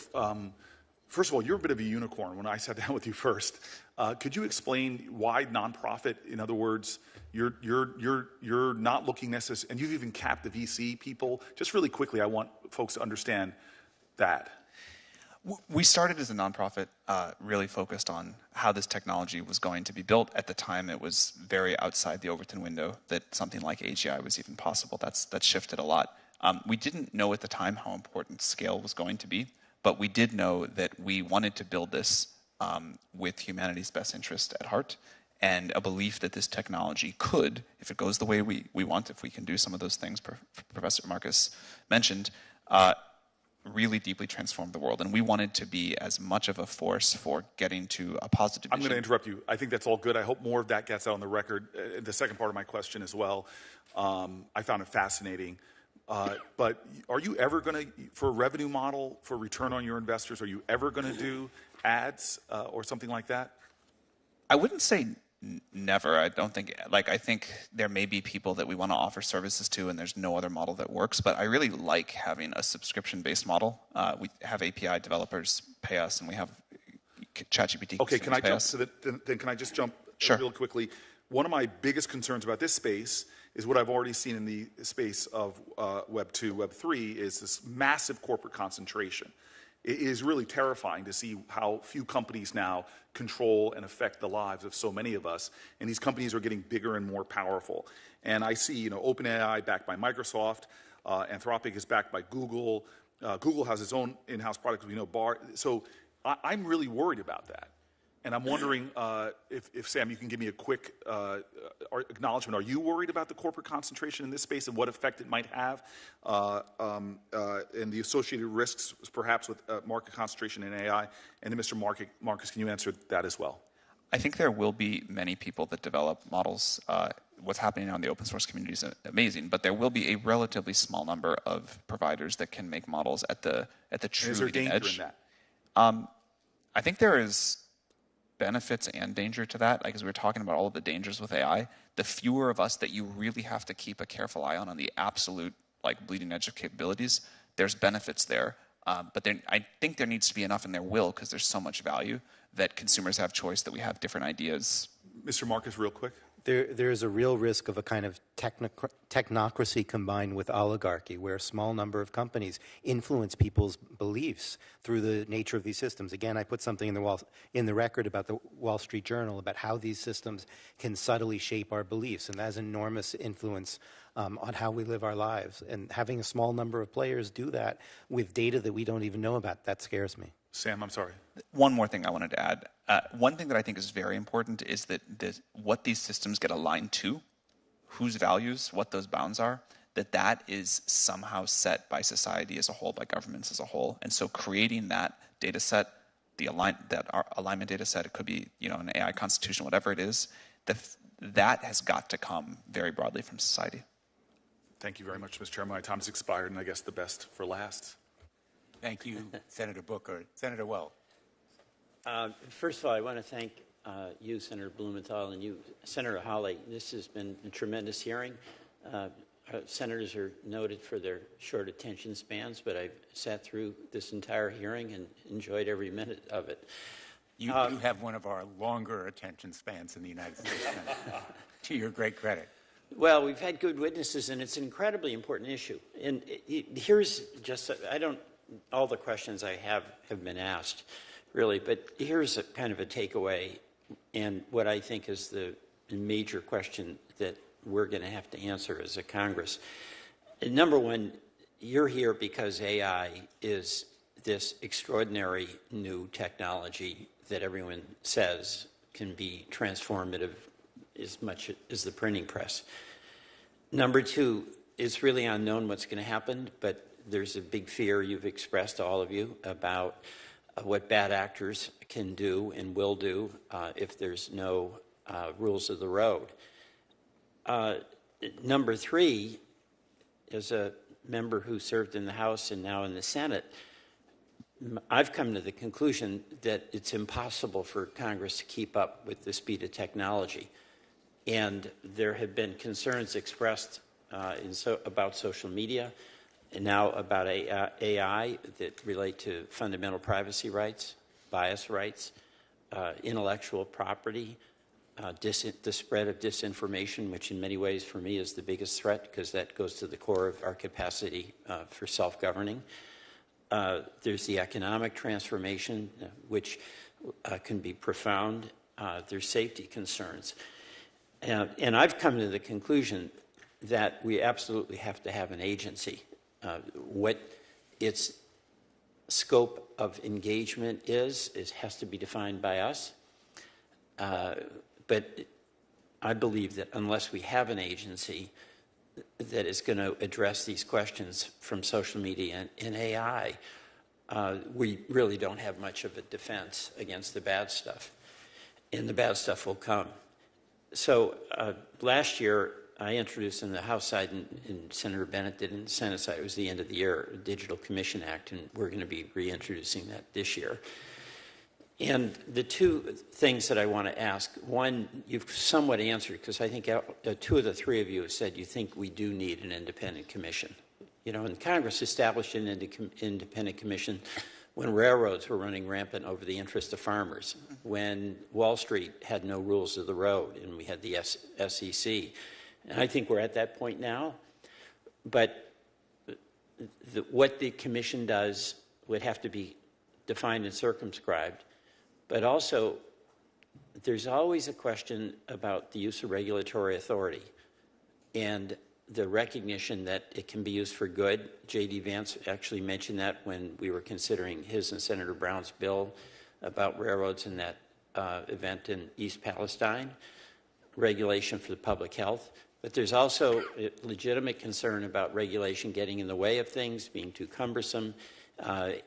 S15: first of all, you're a bit of a unicorn when I sat down with you first. Could you explain why nonprofit? In other words, you're not looking necessarily, and you've even capped the VC people. Just really quickly, I want folks to understand that.
S6: We started as a nonprofit, really focused on how this technology was going to be built. At the time, it was very outside the Overton window that something like AGI was even possible. That's shifted a lot. We didn't know at the time how important scale was going to be, but we did know that we wanted to build this with humanity's best interest at heart, and a belief that this technology could, if it goes the way we want, if we can do some of those things Professor Marcus mentioned, really deeply transform the world. And we wanted to be as much of a force for getting to a positive
S15: I'm going to interrupt you. I think that's all good. I hope more of that gets out on the record. The second part of my question as well, I found it fascinating. But are you ever going to, for a revenue model, for return on your investors, are you ever going to do ads or something like that?
S6: I wouldn't say never. I don't think, I think there may be people that we want to offer services to and there's no other model that works, but I really like having a subscription-based model. We have API developers pay us, and we have ChatGPT.
S15: Okay, can I jump to then can I just jump real quickly? One of my biggest concerns about this space is what I've already seen in the space of Web 2, Web 3, is this massive corporate concentration. It is really terrifying to see how few companies now control and affect the lives of so many of us. And these companies are getting bigger and more powerful. And I see, OpenAI backed by Microsoft, Anthropic is backed by Google. Google has its own in-house product, we know, Bar. So I'm really worried about that. And I'm wondering if, Sam, you can give me a quick acknowledgement. Are you worried about the corporate concentration in this space and what effect it might have and the associated risks, perhaps, with market concentration in AI? And then, Mr. Marcus, can you answer that as well?
S6: I think there will be many people that develop models. What's happening now in the open source community is amazing, but there will be a relatively small number of providers that can make models at the true leading edge.
S15: Is there danger in that?
S6: I think there is benefits and danger to that. As we were talking about all of the dangers with AI, the fewer of us that you really have to keep a careful eye on the absolute bleeding edge of capabilities, there's benefits there. But I think there needs to be enough, and there will, because there's so much value, that consumers have choice, that we have different ideas.
S15: Mr. Marcus, real quick.
S8: There is a real risk of a kind of technocracy combined with oligarchy, where a small number of companies influence people's beliefs through the nature of these systems. Again, I put something in the record about the Wall Street Journal about how these systems can subtly shape our beliefs, and that has enormous influence on how we live our lives. And having a small number of players do that with data that we don't even know about, that scares me.
S15: Sam, I'm sorry.
S6: One more thing I wanted to add. One thing that I think is very important is that what these systems get aligned to, whose values, what those bounds are, that is somehow set by society as a whole, by governments as a whole. And so creating that data set, our alignment data set, it could be an AI constitution, whatever it is, that has got to come very broadly from society.
S15: Thank you very much, Mr. Chairman. My time has expired, and I guess the best for last.
S1: Thank you, Senator Booker. Senator Wells.
S17: First of all, I want to thank you, Senator Blumenthal, and you, Senator Hawley. This has been a tremendous hearing. Senators are noted for their short attention spans, but I've sat through this entire hearing and enjoyed every minute of it.
S1: You have one of our longer attention spans in the United States, to your great credit.
S17: Well, we've had good witnesses, and it's an incredibly important issue. And here's just, all the questions I have been asked, really, but here's a kind of a takeaway, and what I think is the major question that we're going to have to answer as a Congress. Number one, you're here because AI is this extraordinary new technology that everyone says can be transformative as much as the printing press. Number two, it's really unknown what's going to happen, but there's a big fear you've expressed, all of you, about what bad actors can do and will do if there's no rules of the road. Number three, as a member who served in the House and now in the Senate, I've come to the conclusion that it's impossible for Congress to keep up with the speed of technology. And there have been concerns expressed about social media and now about AI that relate to fundamental privacy rights, bias rights, intellectual property, the spread of disinformation, which in many ways for me is the biggest threat because that goes to the core of our capacity for self-governing. There's the economic transformation, which can be profound. There's safety concerns. And I've come to the conclusion that we absolutely have to have an agency. What its scope of engagement is has to be defined by us. But I believe that unless we have an agency that is going to address these questions from social media and AI, we really don't have much of a defense against the bad stuff. And the bad stuff will come. So last year, I introduced in the House side, and Senator Bennett did in the Senate side, it was the end of the year, a Digital Commission Act, and we're going to be reintroducing that this year. And the two things that I want to ask, one, you've somewhat answered, because I think two of the three of you have said you think we do need an independent commission. You know, and Congress established an independent commission when railroads were running rampant over the interest of farmers, when Wall Street had no rules of the road, and we had the SEC. And I think we're at that point now. But what the commission does would have to be defined and circumscribed. But also, there's always a question about the use of regulatory authority and the recognition that it can be used for good. J.D. Vance actually mentioned that when we were considering his and Senator Brown's bill about railroads in that event in East Palestine, regulation for the public health. But there's also a legitimate concern about regulation getting in the way of things, being too cumbersome,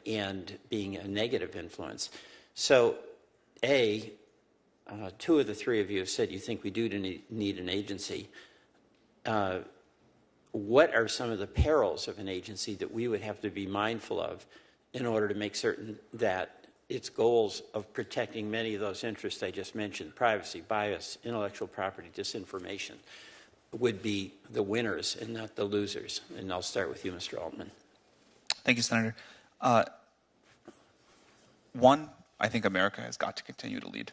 S17: and being a negative influence. So, two of the three of you have said you think we do need an agency. What are some of the perils of an agency that we would have to be mindful of in order to make certain that its goals of protecting many of those interests I just mentioned, privacy, bias, intellectual property, disinformation, would be the winners and not the losers? And I'll start with you, Mr. Altman.
S6: Thank you, Senator. One, I think America has got to continue to lead.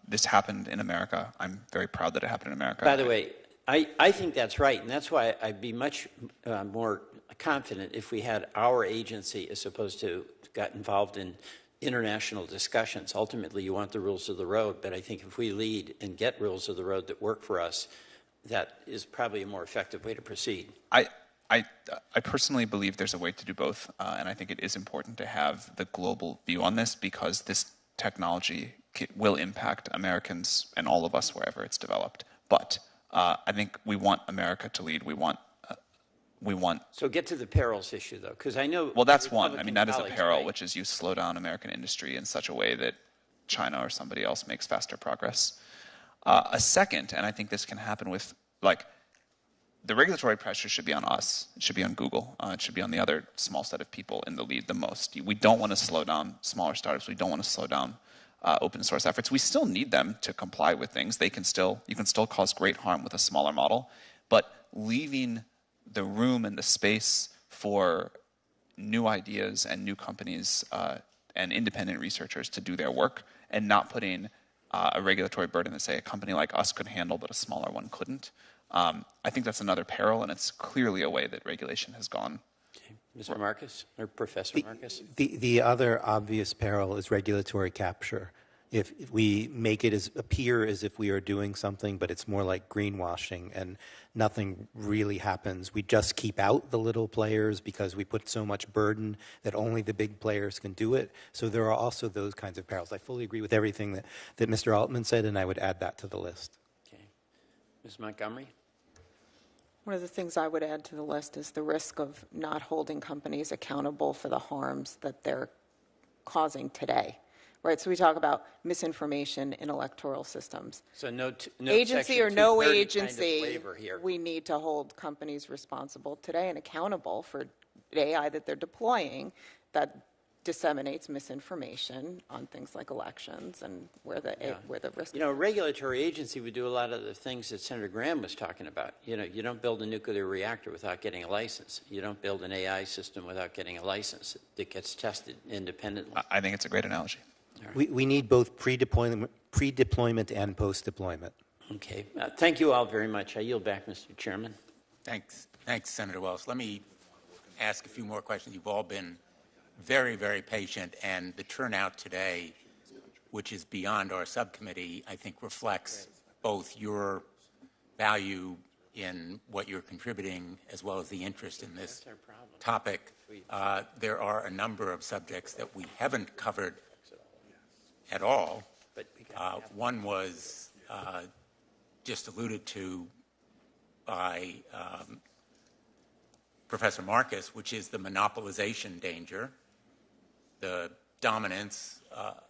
S6: This happened in America. I'm very proud that it happened in America.
S17: By the way, I think that's right, and that's why I'd be much more confident if we had our agency as opposed to got involved in international discussions. Ultimately, you want the rules of the road, but I think if we lead and get rules of the road that work for us, that is probably a more effective way to proceed.
S6: I personally believe there's a way to do both, and I think it is important to have the global view on this because this technology will impact Americans and all of us wherever it's developed. But I think we want America to lead. We want.
S17: So get to the perils issue, though, because I know.
S6: Well, that's one. I mean, that is a peril,
S17: right?
S6: which is you slow down American industry in such a way that China or somebody else makes faster progress. A second, and I think this can happen with the regulatory pressure should be on us. It should be on Google. It should be on the other small set of people in the lead the most. We don't want to slow down smaller startups. We don't want to slow down open source efforts. We still need them to comply with things. You can still cause great harm with a smaller model, but leaving the room and the space for new ideas and new companies and independent researchers to do their work and not putting a regulatory burden that, say, a company like us could handle but a smaller one couldn't. I think that's another peril, and it's clearly a way that regulation has gone.
S17: Okay. Mr. Marcus, or Professor Marcus?
S8: The other obvious peril is regulatory capture. If we make it appear as if we are doing something, but it's more like greenwashing and nothing really happens. We just keep out the little players because we put so much burden that only the big players can do it. So there are also those kinds of perils. I fully agree with everything that Mr. Altman said, and I would add that to the list.
S17: Okay. Ms. Montgomery?
S7: One of the things I would add to the list is the risk of not holding companies accountable for the harms that they're causing today. Right, so we talk about misinformation in electoral systems.
S17: So no
S7: agency or no
S17: 230
S7: agency,
S17: kind of flavor here.
S7: We need to hold companies responsible today and accountable for AI that they're deploying that disseminates misinformation on things like elections and where the risk.
S17: You know, a regulatory agency would do a lot of the things that Senator Graham was talking about. You know, you don't build a nuclear reactor without getting a license. You don't build an AI system without getting a license that gets tested independently.
S6: I think it's a great analogy.
S8: Right. We need both pre-deployment and post-deployment.
S17: Okay. Thank you all very much. I yield back, Mr. Chairman.
S1: Thanks, Senator Wells. Let me ask a few more questions. You've all been very, very patient, and the turnout today, which is beyond our subcommittee, I think reflects both your value in what you're contributing as well as the interest in this topic. There are a number of subjects that we haven't covered at all. One was just alluded to by Professor Marcus, which is the monopolization danger, the dominance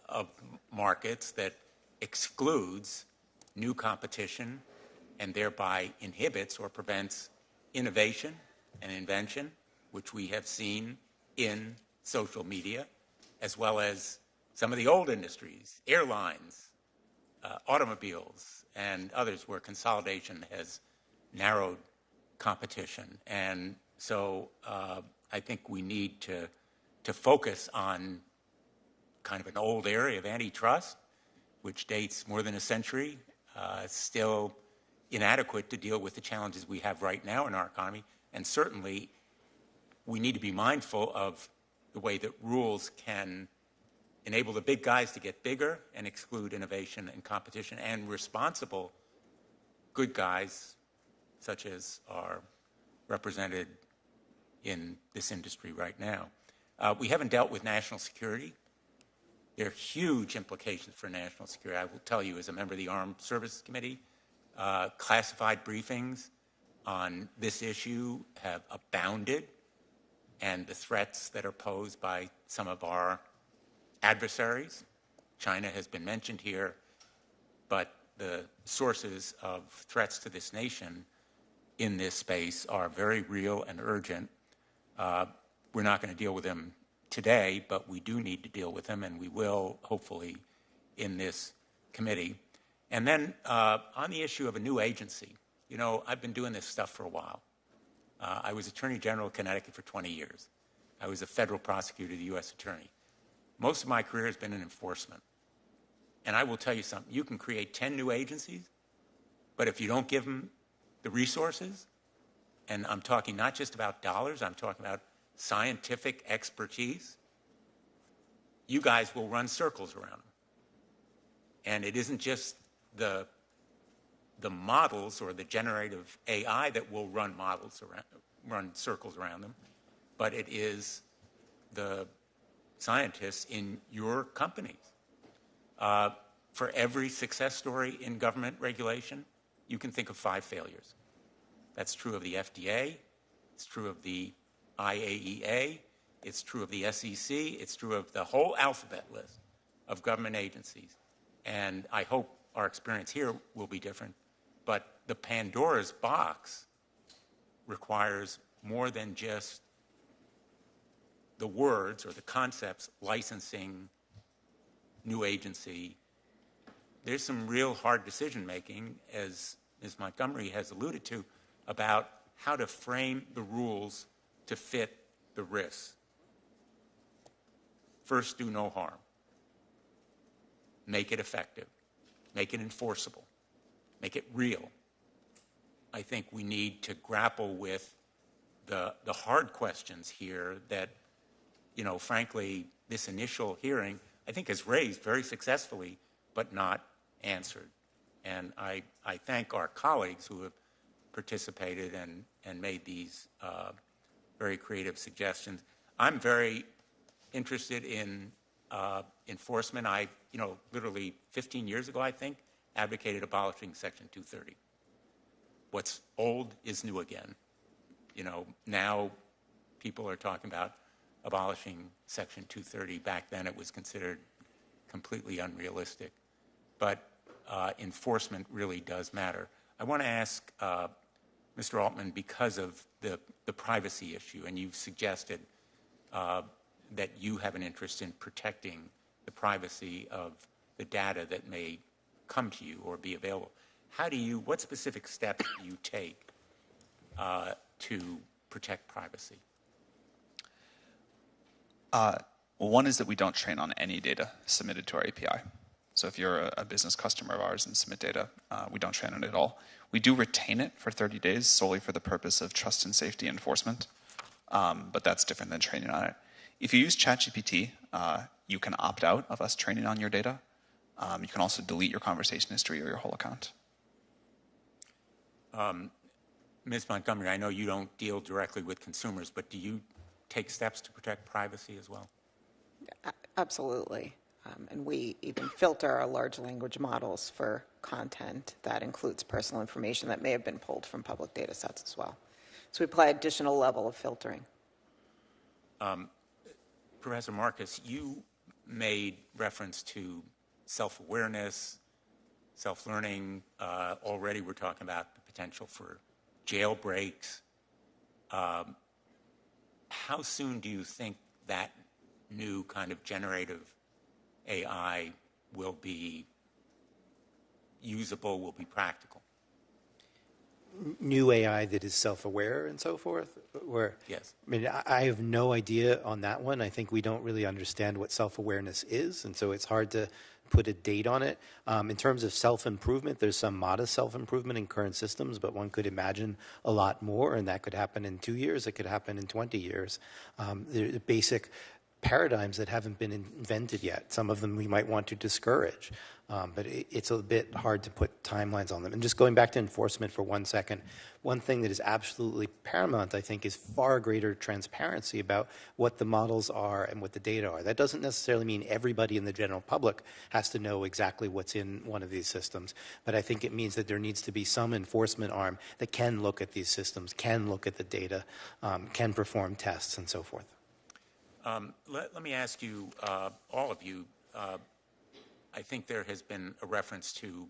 S1: of markets that excludes new competition and thereby inhibits or prevents innovation and invention, which we have seen in social media, as well as some of the old industries, airlines, automobiles, and others where consolidation has narrowed competition. And so I think we need to focus on kind of an old area of antitrust, which dates more than a century, still inadequate to deal with the challenges we have right now in our economy. And certainly we need to be mindful of the way that rules can enable the big guys to get bigger and exclude innovation and competition, and responsible good guys, such as are represented in this industry right now. We haven't dealt with national security. There are huge implications for national security. I will tell you, as a member of the Armed Services Committee, classified briefings on this issue have abounded, and the threats that are posed by some of our adversaries. China has been mentioned here, but the sources of threats to this nation in this space are very real and urgent. We're not going to deal with them today, but we do need to deal with them, and we will, hopefully, in this committee. And then on the issue of a new agency, you know, I've been doing this stuff for a while. I was Attorney General of Connecticut for 20 years. I was a federal prosecutor, the U.S. Attorney. Most of my career has been in enforcement. And I will tell you something. You can create 10 new agencies, but if you don't give them the resources, and I'm talking not just about dollars, I'm talking about scientific expertise, you guys will run circles around them. And it isn't just the models or the generative AI that will run circles around them, but it is the scientists in your companies. For every success story in government regulation, you can think of 5 failures. That's true of the FDA, it's true of the IAEA, it's true of the SEC, it's true of the whole alphabet list of government agencies. And I hope our experience here will be different. But the Pandora's box requires more than just the words or the concepts, licensing, new agency. There's some real hard decision-making, as Ms. Montgomery has alluded to, about how to frame the rules to fit the risks. First, do no harm. Make it effective. Make it enforceable. Make it real. I think we need to grapple with the hard questions here that, you know, frankly, this initial hearing, I think, has raised very successfully, but not answered. And I thank our colleagues who have participated and made these very creative suggestions. I'm very interested in enforcement. I, literally 15 years ago, I think, advocated abolishing Section 230. What's old is new again. Now people are talking about abolishing Section 230. Back then it was considered completely unrealistic. But enforcement really does matter. I want to ask Mr. Altman, because of the privacy issue, and you've suggested that you have an interest in protecting the privacy of the data that may come to you or be available. What specific steps do you take to protect privacy?
S6: One is that we don't train on any data submitted to our API. So if you're a business customer of ours and submit data, we don't train on it at all. We do retain it for 30 days solely for the purpose of trust and safety enforcement, but that's different than training on it. If you use ChatGPT, you can opt out of us training on your data. You can also delete your conversation history or your whole account.
S1: Ms. Montgomery, I know you don't deal directly with consumers, but do you take steps to protect privacy as well?
S7: Absolutely. And we even filter our large language models for content that includes personal information that may have been pulled from public data sets as well. So we apply additional level of filtering.
S1: Professor Marcus, you made reference to self-awareness, self-learning. Already we're talking about the potential for jailbreaks. How soon do you think that new kind of generative AI will be usable, will be practical?
S8: New AI that is self-aware and so forth?
S1: Yes.
S8: I mean, I have no idea on that one. I think we don't really understand what self-awareness is, and so it's hard to put a date on it. In terms of self-improvement, there's some modest self-improvement in current systems, but one could imagine a lot more, and that could happen in 2 years. It could happen in 20 years. The basic paradigms that haven't been invented yet. Some of them we might want to discourage, but it's a bit hard to put timelines on them. And just going back to enforcement for 1 second, one thing that is absolutely paramount, I think, is far greater transparency about what the models are and what the data are. That doesn't necessarily mean everybody in the general public has to know exactly what's in one of these systems, but I think it means that there needs to be some enforcement arm that can look at these systems, can look at the data, can perform tests and so forth.
S1: Let me ask you, all of you, I think there has been a reference to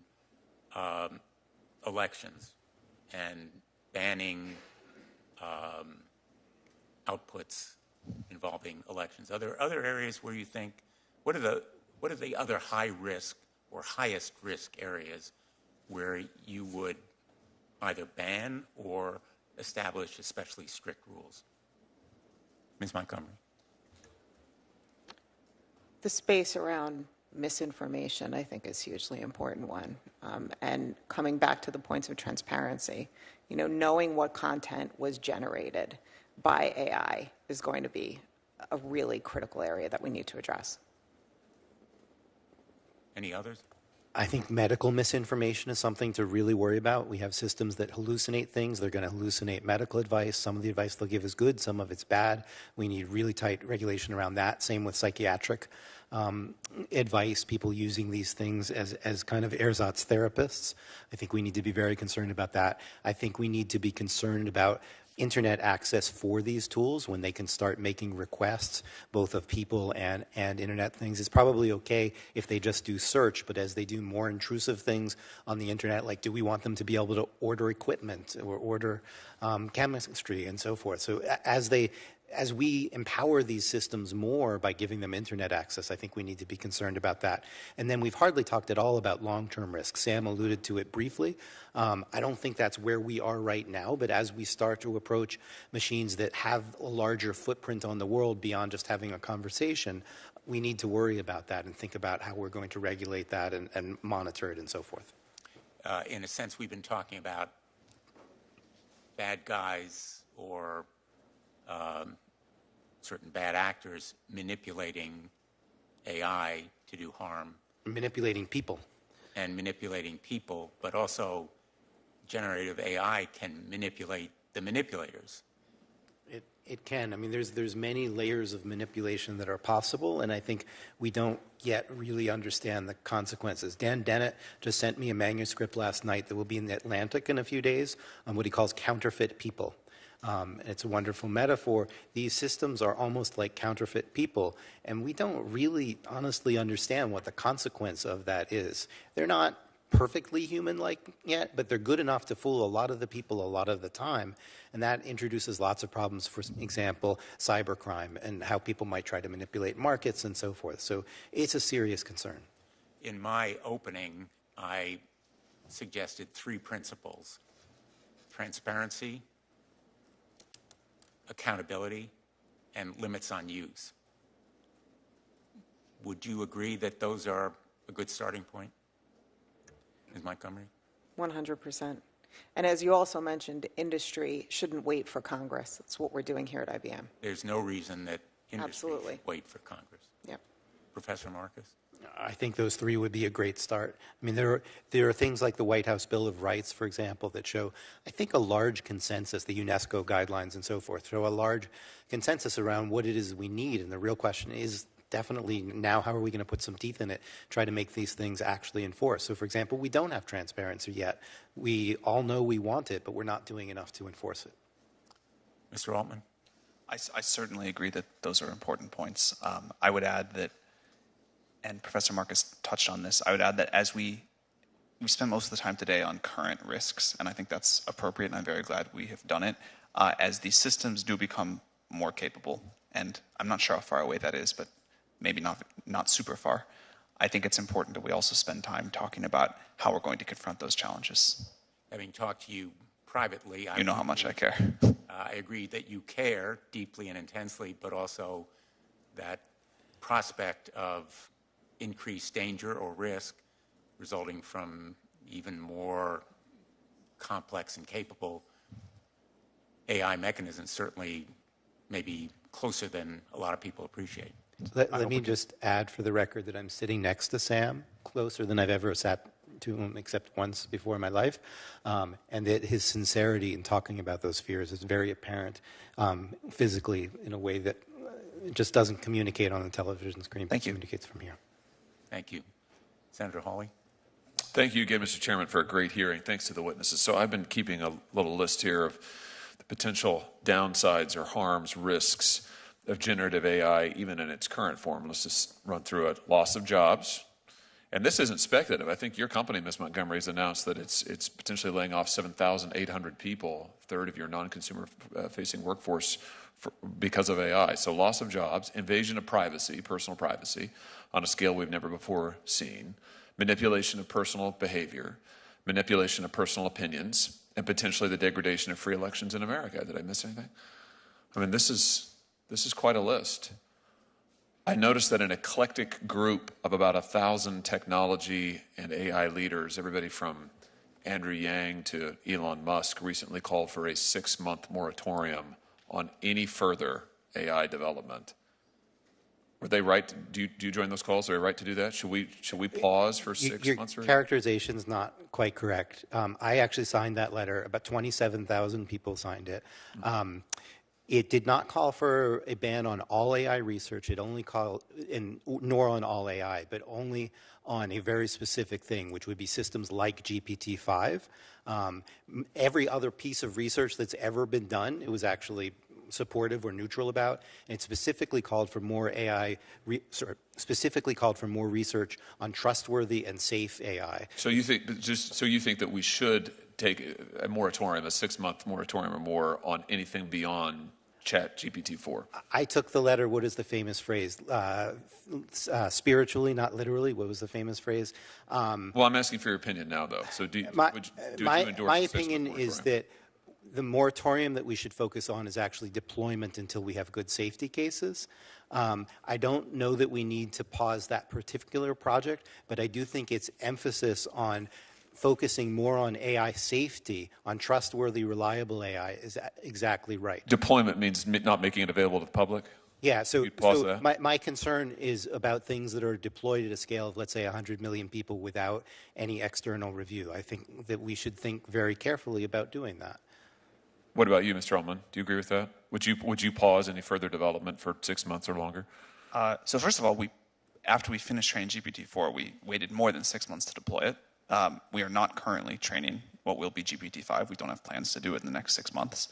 S1: elections and banning outputs involving elections. Are there other areas where you think, what are the other high risk or highest risk areas where you would either ban or establish especially strict rules? Ms. Montgomery.
S7: The space around misinformation, I think, is a hugely important one. And coming back to the points of transparency, knowing what content was generated by AI is going to be a really critical area that we need to address.
S1: Any others?
S8: I think medical misinformation is something to really worry about. We have systems that hallucinate things. They're going to hallucinate medical advice. Some of the advice they'll give is good, some of it's bad. We need really tight regulation around that. Same with psychiatric advice, people using these things as kind of ersatz therapists. I think we need to be very concerned about that. I think we need to be concerned about internet access for these tools when they can start making requests both of people and internet things. It's probably okay if they just do search, but as they do more intrusive things on the internet, like do we want them to be able to order equipment or order chemistry and so forth. So as we empower these systems more by giving them internet access, I think we need to be concerned about that. And then we've hardly talked at all about long-term risks. Sam alluded to it briefly. I don't think that's where we are right now, but as we start to approach machines that have a larger footprint on the world beyond just having a conversation, we need to worry about that and think about how we're going to regulate that and monitor it and so forth.
S1: In a sense, we've been talking about bad guys or certain bad actors manipulating AI to do harm.
S8: Manipulating people.
S1: And manipulating people, but also generative AI can manipulate the manipulators.
S8: It can. I mean, there's many layers of manipulation that are possible, and I think we don't yet really understand the consequences. Dan Dennett just sent me a manuscript last night that will be in the Atlantic in a few days on what he calls counterfeit people. It's a wonderful metaphor. These systems are almost like counterfeit people, and we don't really honestly understand what the consequence of that is. They're not perfectly human-like yet, but they're good enough to fool a lot of the people a lot of the time, and that introduces lots of problems, for example, cybercrime and how people might try to manipulate markets and so forth. So it's a serious concern.
S1: In my opening, I suggested 3 principles: transparency, accountability, and limits on use. Would you agree that those are a good starting point? Ms. Montgomery?
S7: 100%. And as you also mentioned, industry shouldn't wait for Congress. That's what we're doing here at IBM.
S1: There's no reason that industry
S7: Absolutely.
S1: should wait for Congress.
S7: Yep.
S1: Professor Marcus?
S8: I think those 3 would be a great start. I mean, there are things like the White House Bill of Rights, for example, that show, I think, a large consensus, the UNESCO guidelines and so forth, show a large consensus around what it is we need. And the real question is definitely now, how are we going to put some teeth in it, try to make these things actually enforce? So, for example, we don't have transparency yet. We all know we want it, but we're not doing enough to enforce it.
S1: Mr. Altman?
S6: I certainly agree that those are important points. I would add that, and Professor Marcus touched on this, I would add that as we spend most of the time today on current risks, and I think that's appropriate, and I'm very glad we have done it, as these systems do become more capable, and I'm not sure how far away that is, but maybe not super far, I think it's important that we also spend time talking about how we're going to confront those challenges.
S1: Having talked to you privately,
S6: you know how much I care.
S1: I agree that you care deeply and intensely, but also that prospect of increased danger or risk resulting from even more complex and capable AI mechanisms certainly may be closer than a lot of people appreciate.
S8: Let me just add for the record that I'm sitting next to Sam, closer than I've ever sat to him except once before in my life, and that his sincerity in talking about those fears is very apparent physically in a way that just doesn't communicate on the television screen, but communicates from here.
S1: Thank you. Senator Hawley?
S3: Thank you again, Mr. Chairman, for a great hearing. Thanks to the witnesses. So I've been keeping a little list here of the potential downsides or harms, risks of generative AI, even in its current form. Let's just run through it. Loss of jobs. And this isn't speculative. I think your company, Ms. Montgomery, has announced that it's potentially laying off 7,800 people, a third of your non-consumer facing workforce because of AI. So loss of jobs, invasion of privacy, personal privacy, on a scale we've never before seen, manipulation of personal behavior, manipulation of personal opinions, and potentially the degradation of free elections in America. Did I miss anything? I mean, this is quite a list. I noticed that an eclectic group of about 1,000 technology and AI leaders, everybody from Andrew Yang to Elon Musk, recently called for a 6-month moratorium on any further AI development. Were they right? Do you join those calls? Are they right to do that? Should we pause for 6 months?
S8: Your characterization is not quite correct. I actually signed that letter. About 27,000 people signed it. It did not call for a ban on all AI research. It only called, nor on all AI, but only on a very specific thing, which would be systems like GPT-5. Every other piece of research that's ever been done, it was actually supportive or neutral about, and it specifically called for more more research on trustworthy and safe AI.
S3: So you think that we should take a moratorium, a 6-month moratorium or more on anything beyond ChatGPT-4?
S8: I took the letter. What is the famous phrase? Spiritually, not literally. What was the famous phrase?
S3: Well, I'm asking for your opinion now, though. So do you endorse
S8: my opinion is that the moratorium that we should focus on is actually deployment until we have good safety cases. I don't know that we need to pause that particular project, but I do think its emphasis on focusing more on AI safety, on trustworthy, reliable AI, is exactly right.
S3: Deployment means not making it available to the public?
S8: Yeah, so
S3: that?
S8: my concern is about things that are deployed at a scale of, let's say, 100 million people without any external review. I think that we should think very carefully about doing that.
S3: What about you, Mr. Altman? Do you agree with that? Would you pause any further development for 6 months or longer?
S6: So first of all, after we finished training GPT-4, we waited more than 6 months to deploy it. We are not currently training what will be GPT-5. We don't have plans to do it in the next 6 months.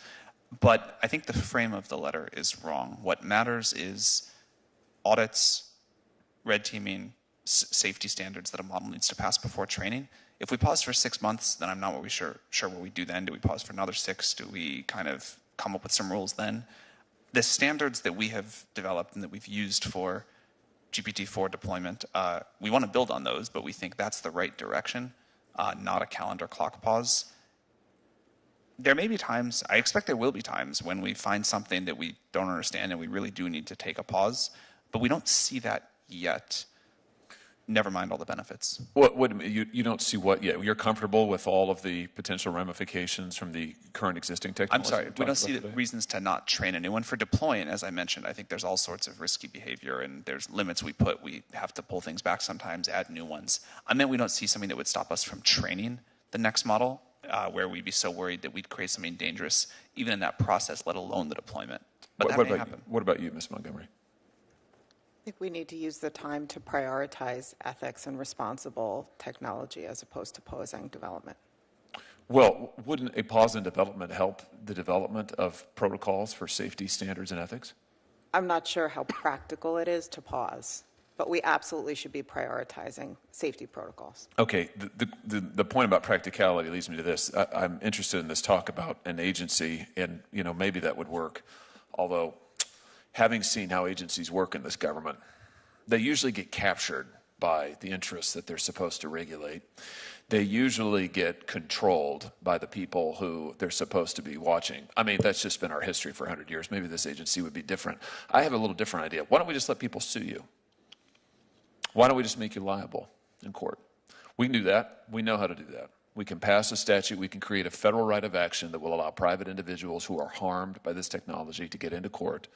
S6: But I think the frame of the letter is wrong. What matters is audits, red teaming, safety standards that a model needs to pass before training. If we pause for 6 months, then I'm not sure what we do then. Do we pause for another 6? Do we kind of come up with some rules then? The standards that we have developed and that we've used for GPT-4 deployment, we want to build on those, but we think that's the right direction, not a calendar clock pause. There may be times, I expect there will be times, when we find something that we don't understand and we really do need to take a pause, but we don't see that yet. Never mind all the benefits.
S3: You don't see what yet? You're comfortable with all of the potential ramifications from the current existing technology?
S6: I'm sorry, we don't see the reasons to not train a new one. For deploying, as I mentioned, I think there's all sorts of risky behavior and there's limits we put. We have to pull things back sometimes, add new ones. I meant we don't see something that would stop us from training the next model, where we'd be so worried that we'd create something dangerous, even in that process, let alone the deployment. But that may happen.
S3: What about you, Ms. Montgomery?
S7: I think we need to use the time to prioritize ethics and responsible technology as opposed to pausing development.
S3: Well, wouldn't a pause in development help the development of protocols for safety standards and ethics?
S7: I'm not sure how practical it is to pause, but we absolutely should be prioritizing safety protocols.
S3: Okay, the point about practicality leads me to this. I'm interested in this talk about an agency, and maybe that would work. Although, having seen how agencies work in this government, they usually get captured by the interests that they're supposed to regulate. They usually get controlled by the people who they're supposed to be watching. I mean, that's just been our history for 100 years. Maybe this agency would be different. I have a little different idea. Why don't we just let people sue you? Why don't we just make you liable in court? We can do that. We know how to do that. We can pass a statute. We can create a federal right of action that will allow private individuals who are harmed by this technology to get into court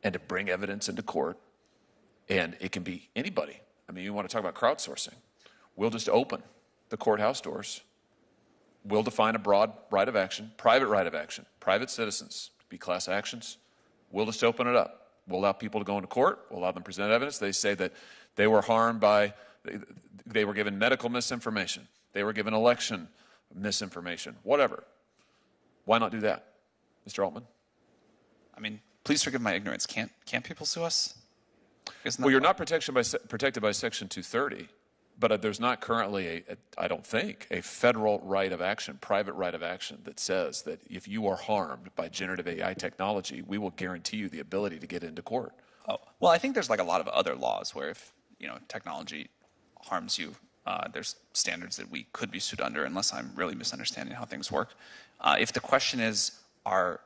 S3: and to bring evidence into court. And it can be anybody. I mean, you want to talk about crowdsourcing. We'll just open the courthouse doors. We'll define a broad right of action, private citizens, be class actions. We'll just open it up. We'll allow people to go into court. We'll allow them to present evidence. They say that they were harmed by, they were given medical misinformation. They were given election misinformation, whatever. Why not do that, Mr. Altman?
S6: I mean, please forgive my ignorance. Can't people sue us?
S3: Well, you're not protected by Section 230, but there's not currently, I don't think, a federal right of action, private right of action that says that if you are harmed by generative AI technology, we will guarantee you the ability to get into court.
S6: Oh, well, I think there's like a lot of other laws where if technology harms you, there's standards that we could be sued under, unless I'm really misunderstanding how things work. If the question is, are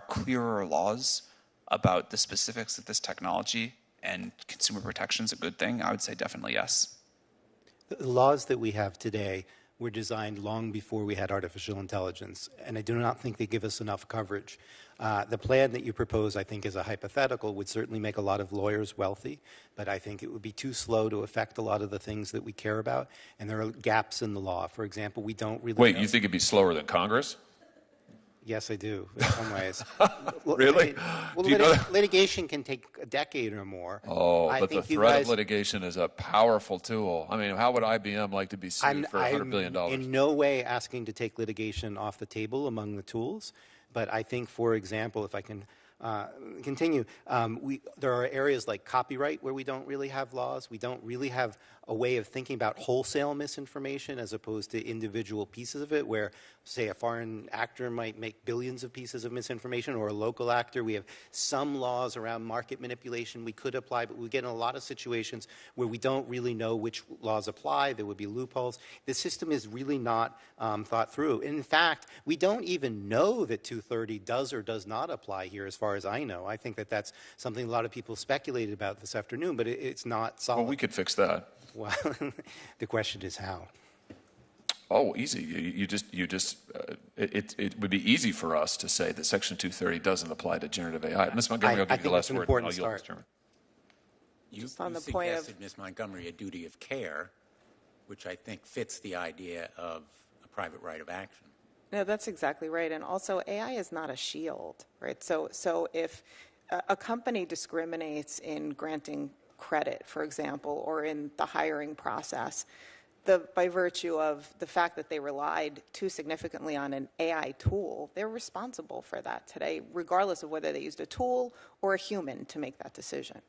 S6: clearer laws about the specifics of this technology and consumer protections a good thing, I would say definitely yes.
S8: The laws that we have today were designed long before we had artificial intelligence, and I do not think they give us enough coverage. The plan that you propose, I think, is a hypothetical, would certainly make a lot of lawyers wealthy, but I think it would be too slow to affect a lot of the things that we care about, and there are gaps in the law. For example, we don't really
S3: Wait, you think it'd be slower than Congress?
S8: Yes, I do, in some ways.
S3: Really?
S8: Well, litigation can take a decade or more.
S3: Oh, but the threat of litigation is a powerful tool. I mean, how would IBM like to be sued for $100 billion?
S8: I'm in no way asking to take litigation off the table among the tools, but I think, for example, if I can continue, there are areas like copyright where we don't really have laws. We don't really have a way of thinking about wholesale misinformation as opposed to individual pieces of it, where, say, a foreign actor might make billions of pieces of misinformation, or a local actor. We have some laws around market manipulation we could apply, but we get in a lot of situations where we don't really know which laws apply. There would be loopholes. The system is really not thought through. In fact, we don't even know that 230 does or does not apply here, as far as I know. I think that that's something a lot of people speculated about this afternoon, but it's not solid.
S3: Well, we could fix that.
S8: Well, the question is how.
S3: Oh, easy. It would be easy for us to say that Section 230 doesn't apply to generative AI. Ms. Montgomery, I'll give you the last word.
S8: Important
S3: I'll yield,
S8: start.
S3: Mr. Chairman.
S1: You
S7: on the point of-
S1: suggested, Ms. Montgomery, a duty of care, which I think fits the idea of a private right of action.
S7: No, that's exactly right. And also, AI is not a shield, right? So if a company discriminates in granting credit, for example, or in the hiring process, by virtue of the fact that they relied too significantly on an AI tool, they're responsible for that today, regardless of whether they used a tool or a human to make that decision.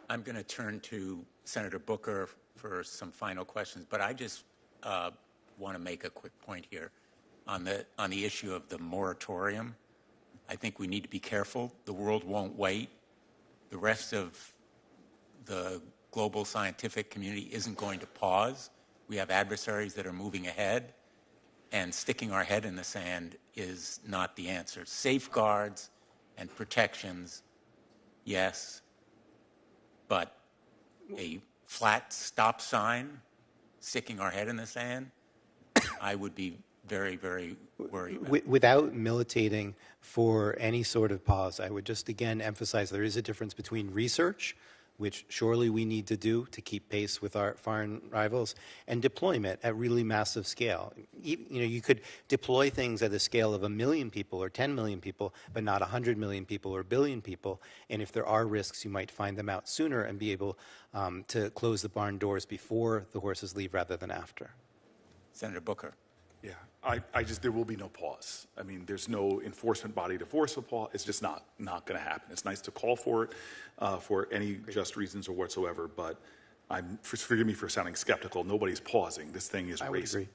S1: I'm going to turn to Senator Booker for some final questions, but I just want to make a quick point here on the issue of the moratorium. I think we need to be careful. The world won't wait. The rest of the global scientific community isn't going to pause. We have adversaries that are moving ahead, and sticking our head in the sand is not the answer. Safeguards and protections, yes, but a flat stop sign, sticking our head in the sand, I would be very, very worried about.
S8: Without militating for any sort of pause, I would just again emphasize there is a difference between research, which surely we need to do to keep pace with our foreign rivals, and deployment at really massive scale. You could deploy things at the scale of 1 million people or 10 million people, but not 100 million people or 1 billion people. And if there are risks, you might find them out sooner and be able to close the barn doors before the horses leave rather than after.
S1: Senator Booker.
S15: Yeah, there will be no pause. I mean, there's no enforcement body to force a pause. It's just not going to happen. It's nice to call for it for any just reasons or whatsoever, but forgive me for sounding skeptical. Nobody's pausing. This thing is racing.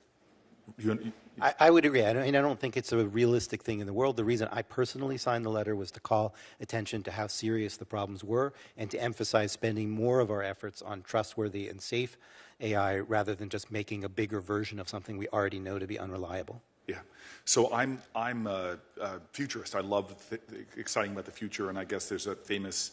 S8: I would agree. I don't think it's a realistic thing in the world. The reason I personally signed the letter was to call attention to how serious the problems were and to emphasize spending more of our efforts on trustworthy and safe AI rather than just making a bigger version of something we already know to be unreliable.
S15: Yeah. So I'm a futurist. I love exciting about the future, and I guess there's a famous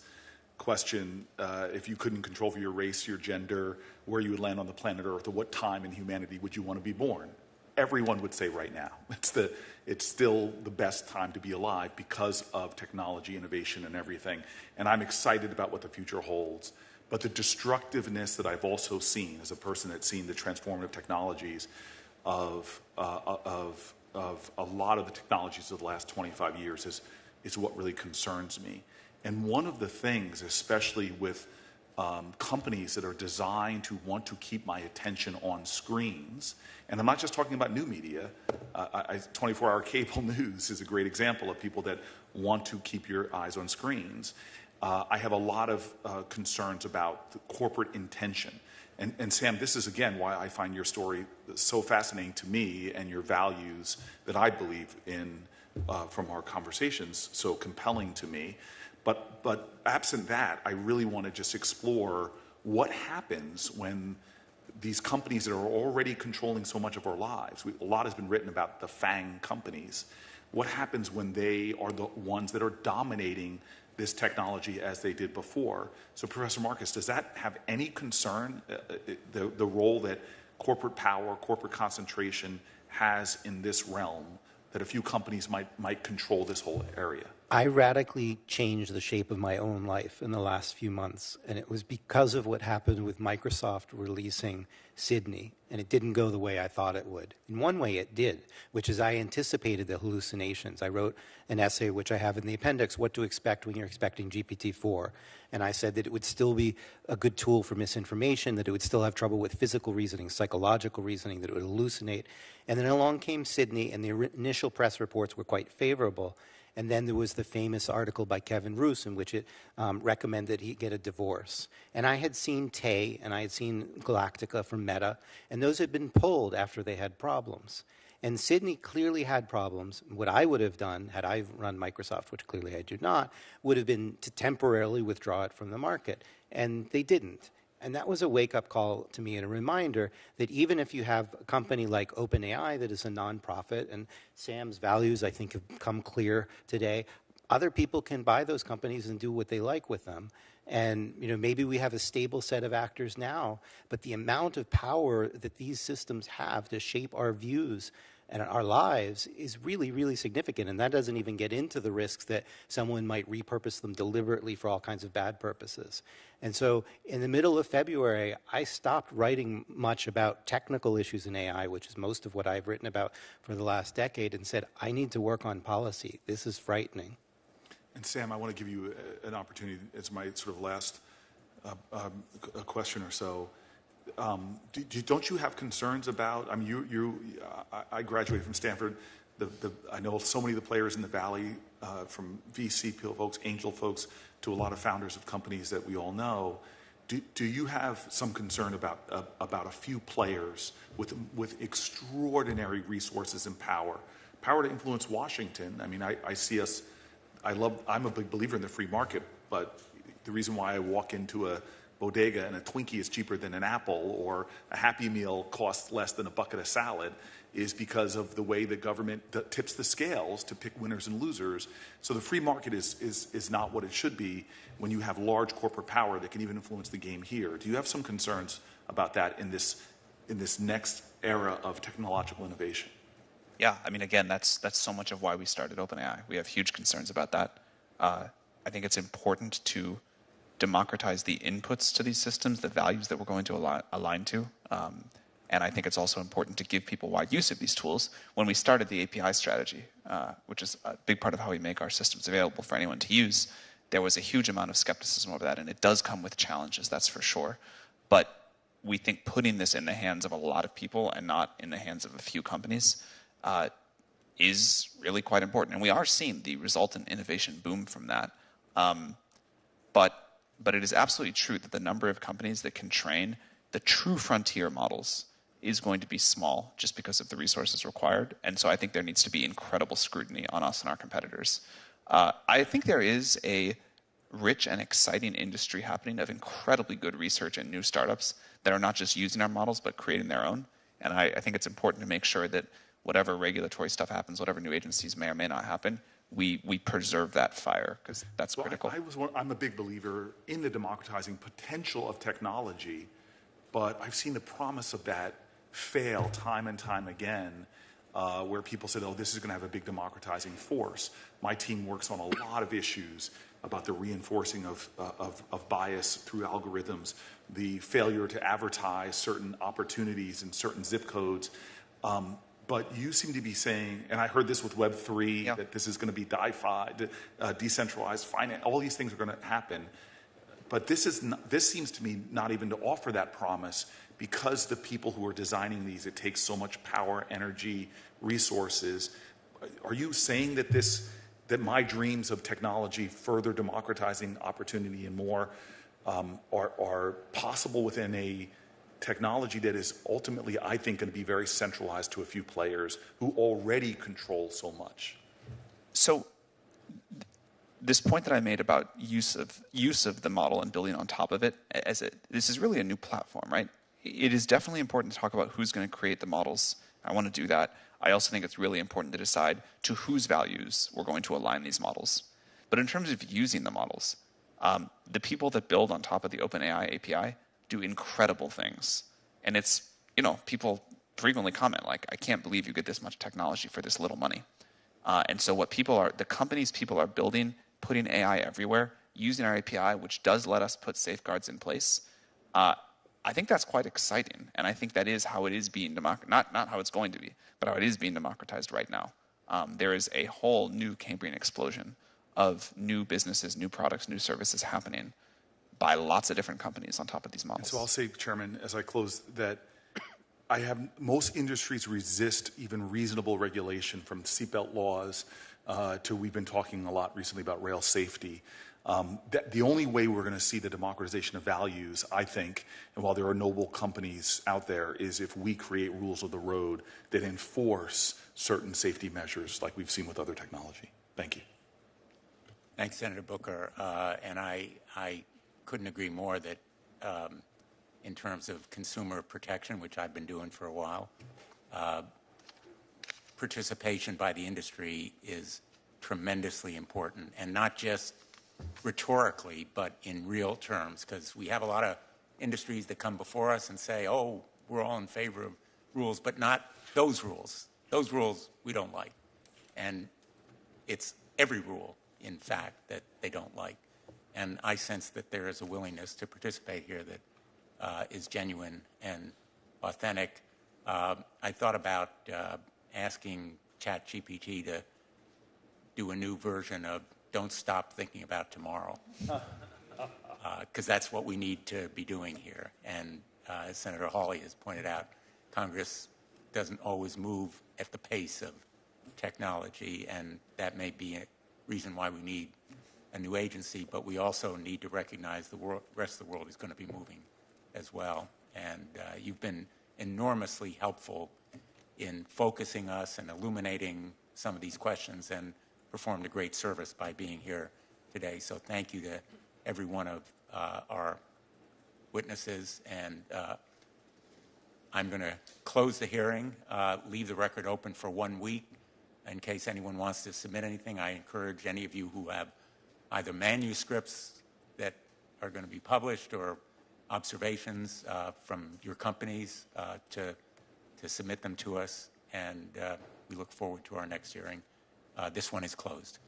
S15: question, if you couldn't control for your race, your gender, where you would land on the planet Earth, or what time in humanity would you want to be born? Everyone would say right now. It's still the best time to be alive because of technology, innovation, and everything. And I'm excited about what the future holds. But the destructiveness that I've also seen as a person that's seen the transformative technologies of a lot of the technologies of the last 25 years is what really concerns me. And one of the things, especially with companies that are designed to want to keep my attention on screens, and I'm not just talking about new media, 24-hour cable news is a great example of people that want to keep your eyes on screens. I have a lot of concerns about the corporate intention. And Sam, this is again why I find your story so fascinating to me and your values that I believe in from our conversations so compelling to me. But absent that, I really want to just explore what happens when these companies that are already controlling so much of our lives. A lot has been written about the FANG companies. What happens when they are the ones that are dominating this technology as they did before? So, Professor Marcus, does that have any concern, the role that corporate power, corporate concentration has in this realm, that a few companies might control this whole area?
S8: I radically changed the shape of my own life in the last few months, and it was because of what happened with Microsoft releasing Sydney, and it didn't go the way I thought it would. In one way it did, which is I anticipated the hallucinations. I wrote an essay, which I have in the appendix, What to Expect When You're Expecting GPT-4, and I said that it would still be a good tool for misinformation, that it would still have trouble with physical reasoning, psychological reasoning, that it would hallucinate. And then along came Sydney, and the initial press reports were quite favorable. And then there was the famous article by Kevin Roose in which it recommended he get a divorce. And I had seen Tay and I had seen Galactica from Meta, and those had been pulled after they had problems. And Sydney clearly had problems. What I would have done, had I run Microsoft, which clearly I do not, would have been to temporarily withdraw it from the market. And they didn't. And that was a wake-up call to me and a reminder that even if you have a company like OpenAI that is a nonprofit, and Sam's values, I think, have come clear today, other people can buy those companies and do what they like with them. And maybe we have a stable set of actors now, but the amount of power that these systems have to shape our views and our lives is really, really significant. And that doesn't even get into the risks that someone might repurpose them deliberately for all kinds of bad purposes. And so in the middle of February, I stopped writing much about technical issues in AI, which is most of what I've written about for the last decade, and said, I need to work on policy. This is frightening.
S15: And Sam, I want to give you an opportunity as my sort of last question or so. Don't you have concerns about? I mean, I graduated from Stanford. I know so many of the players in the Valley, from VC folks, angel folks, to a lot of founders of companies that we all know. Do you have some concern about a few players with extraordinary resources and power to influence Washington? I mean, I see us. I'm a big believer in the free market, but the reason why I walk into a bodega and a Twinkie is cheaper than an apple, or a Happy Meal costs less than a bucket of salad, is because of the way the government tips the scales to pick winners and losers. So the free market is not what it should be when you have large corporate power that can even influence the game here. Do you have some concerns about that in this next era of technological innovation?
S6: Yeah, I mean, again, that's so much of why we started OpenAI. We have huge concerns about that. I think it's important to democratize the inputs to these systems, the values that we're going to align to. And I think it's also important to give people wide use of these tools. When we started the API strategy, which is a big part of how we make our systems available for anyone to use, there was a huge amount of skepticism over that, and it does come with challenges, that's for sure. But we think putting this in the hands of a lot of people and not in the hands of a few companies is really quite important. And we are seeing the resultant innovation boom from that. But it is absolutely true that the number of companies that can train the true frontier models is going to be small just because of the resources required. And so I think there needs to be incredible scrutiny on us and our competitors. I think there is a rich and exciting industry happening of incredibly good research and new startups that are not just using our models but creating their own. And I think it's important to make sure that whatever regulatory stuff happens, whatever new agencies may or may not happen, we preserve that fire, because that's critical.
S15: I'm a big believer in the democratizing potential of technology, but I've seen the promise of that fail time and time again, where people said, oh, this is going to have a big democratizing force. My team works on a lot of issues about the reinforcing of bias through algorithms, the failure to advertise certain opportunities in certain zip codes. But you seem to be saying, and I heard this with Web3, that this is going to be decentralized finance. All these things are going to happen. But this seems to me not even to offer that promise, because the people who are designing these, it takes so much power, energy, resources. Are you saying that my dreams of technology, further democratizing opportunity and more, are possible within a technology that is ultimately, I think, going to be very centralized to a few players who already control so much?
S6: So this point that I made about use of the model and building on top of it, this is really a new platform, right? It is definitely important to talk about who's going to create the models. I want to do that. I also think it's really important to decide to whose values we're going to align these models. But in terms of using the models, the people that build on top of the OpenAI API do incredible things. And it's, people frequently comment like, I can't believe you get this much technology for this little money. And so the companies people are building, putting AI everywhere, using our API, which does let us put safeguards in place, I think that's quite exciting. And I think that is how it is being not how it's going to be, but how it is being democratized right now. There is a whole new Cambrian explosion of new businesses, new products, new services happening by lots of different companies on top of these models.
S15: And so I'll say, Chairman, as I close, that most industries resist even reasonable regulation, from seatbelt laws to we've been talking a lot recently about rail safety. The only way we're going to see the democratization of values, I think, and while there are noble companies out there, is if we create rules of the road that enforce certain safety measures like we've seen with other technology. Thank you.
S1: Thanks, Senator Booker. And I couldn't agree more that in terms of consumer protection, which I've been doing for a while, participation by the industry is tremendously important, and not just rhetorically, but in real terms, because we have a lot of industries that come before us and say, oh, we're all in favor of rules, but not those rules. Those rules we don't like. And it's every rule, in fact, that they don't like. And I sense that there is a willingness to participate here that is genuine and authentic. I thought about asking ChatGPT to do a new version of Don't Stop Thinking About Tomorrow, because that's what we need to be doing here. And as Senator Hawley has pointed out, Congress doesn't always move at the pace of technology, and that may be a reason why we need a new agency, but we also need to recognize the rest of the world is going to be moving as well. And you've been enormously helpful in focusing us and illuminating some of these questions, and performed a great service by being here today. So thank you to every one of our witnesses. And I'm going to close the hearing, leave the record open for 1 week in case anyone wants to submit anything. I encourage any of you who have either manuscripts that are going to be published or observations from your companies to submit them to us. And we look forward to our next hearing. This one is closed.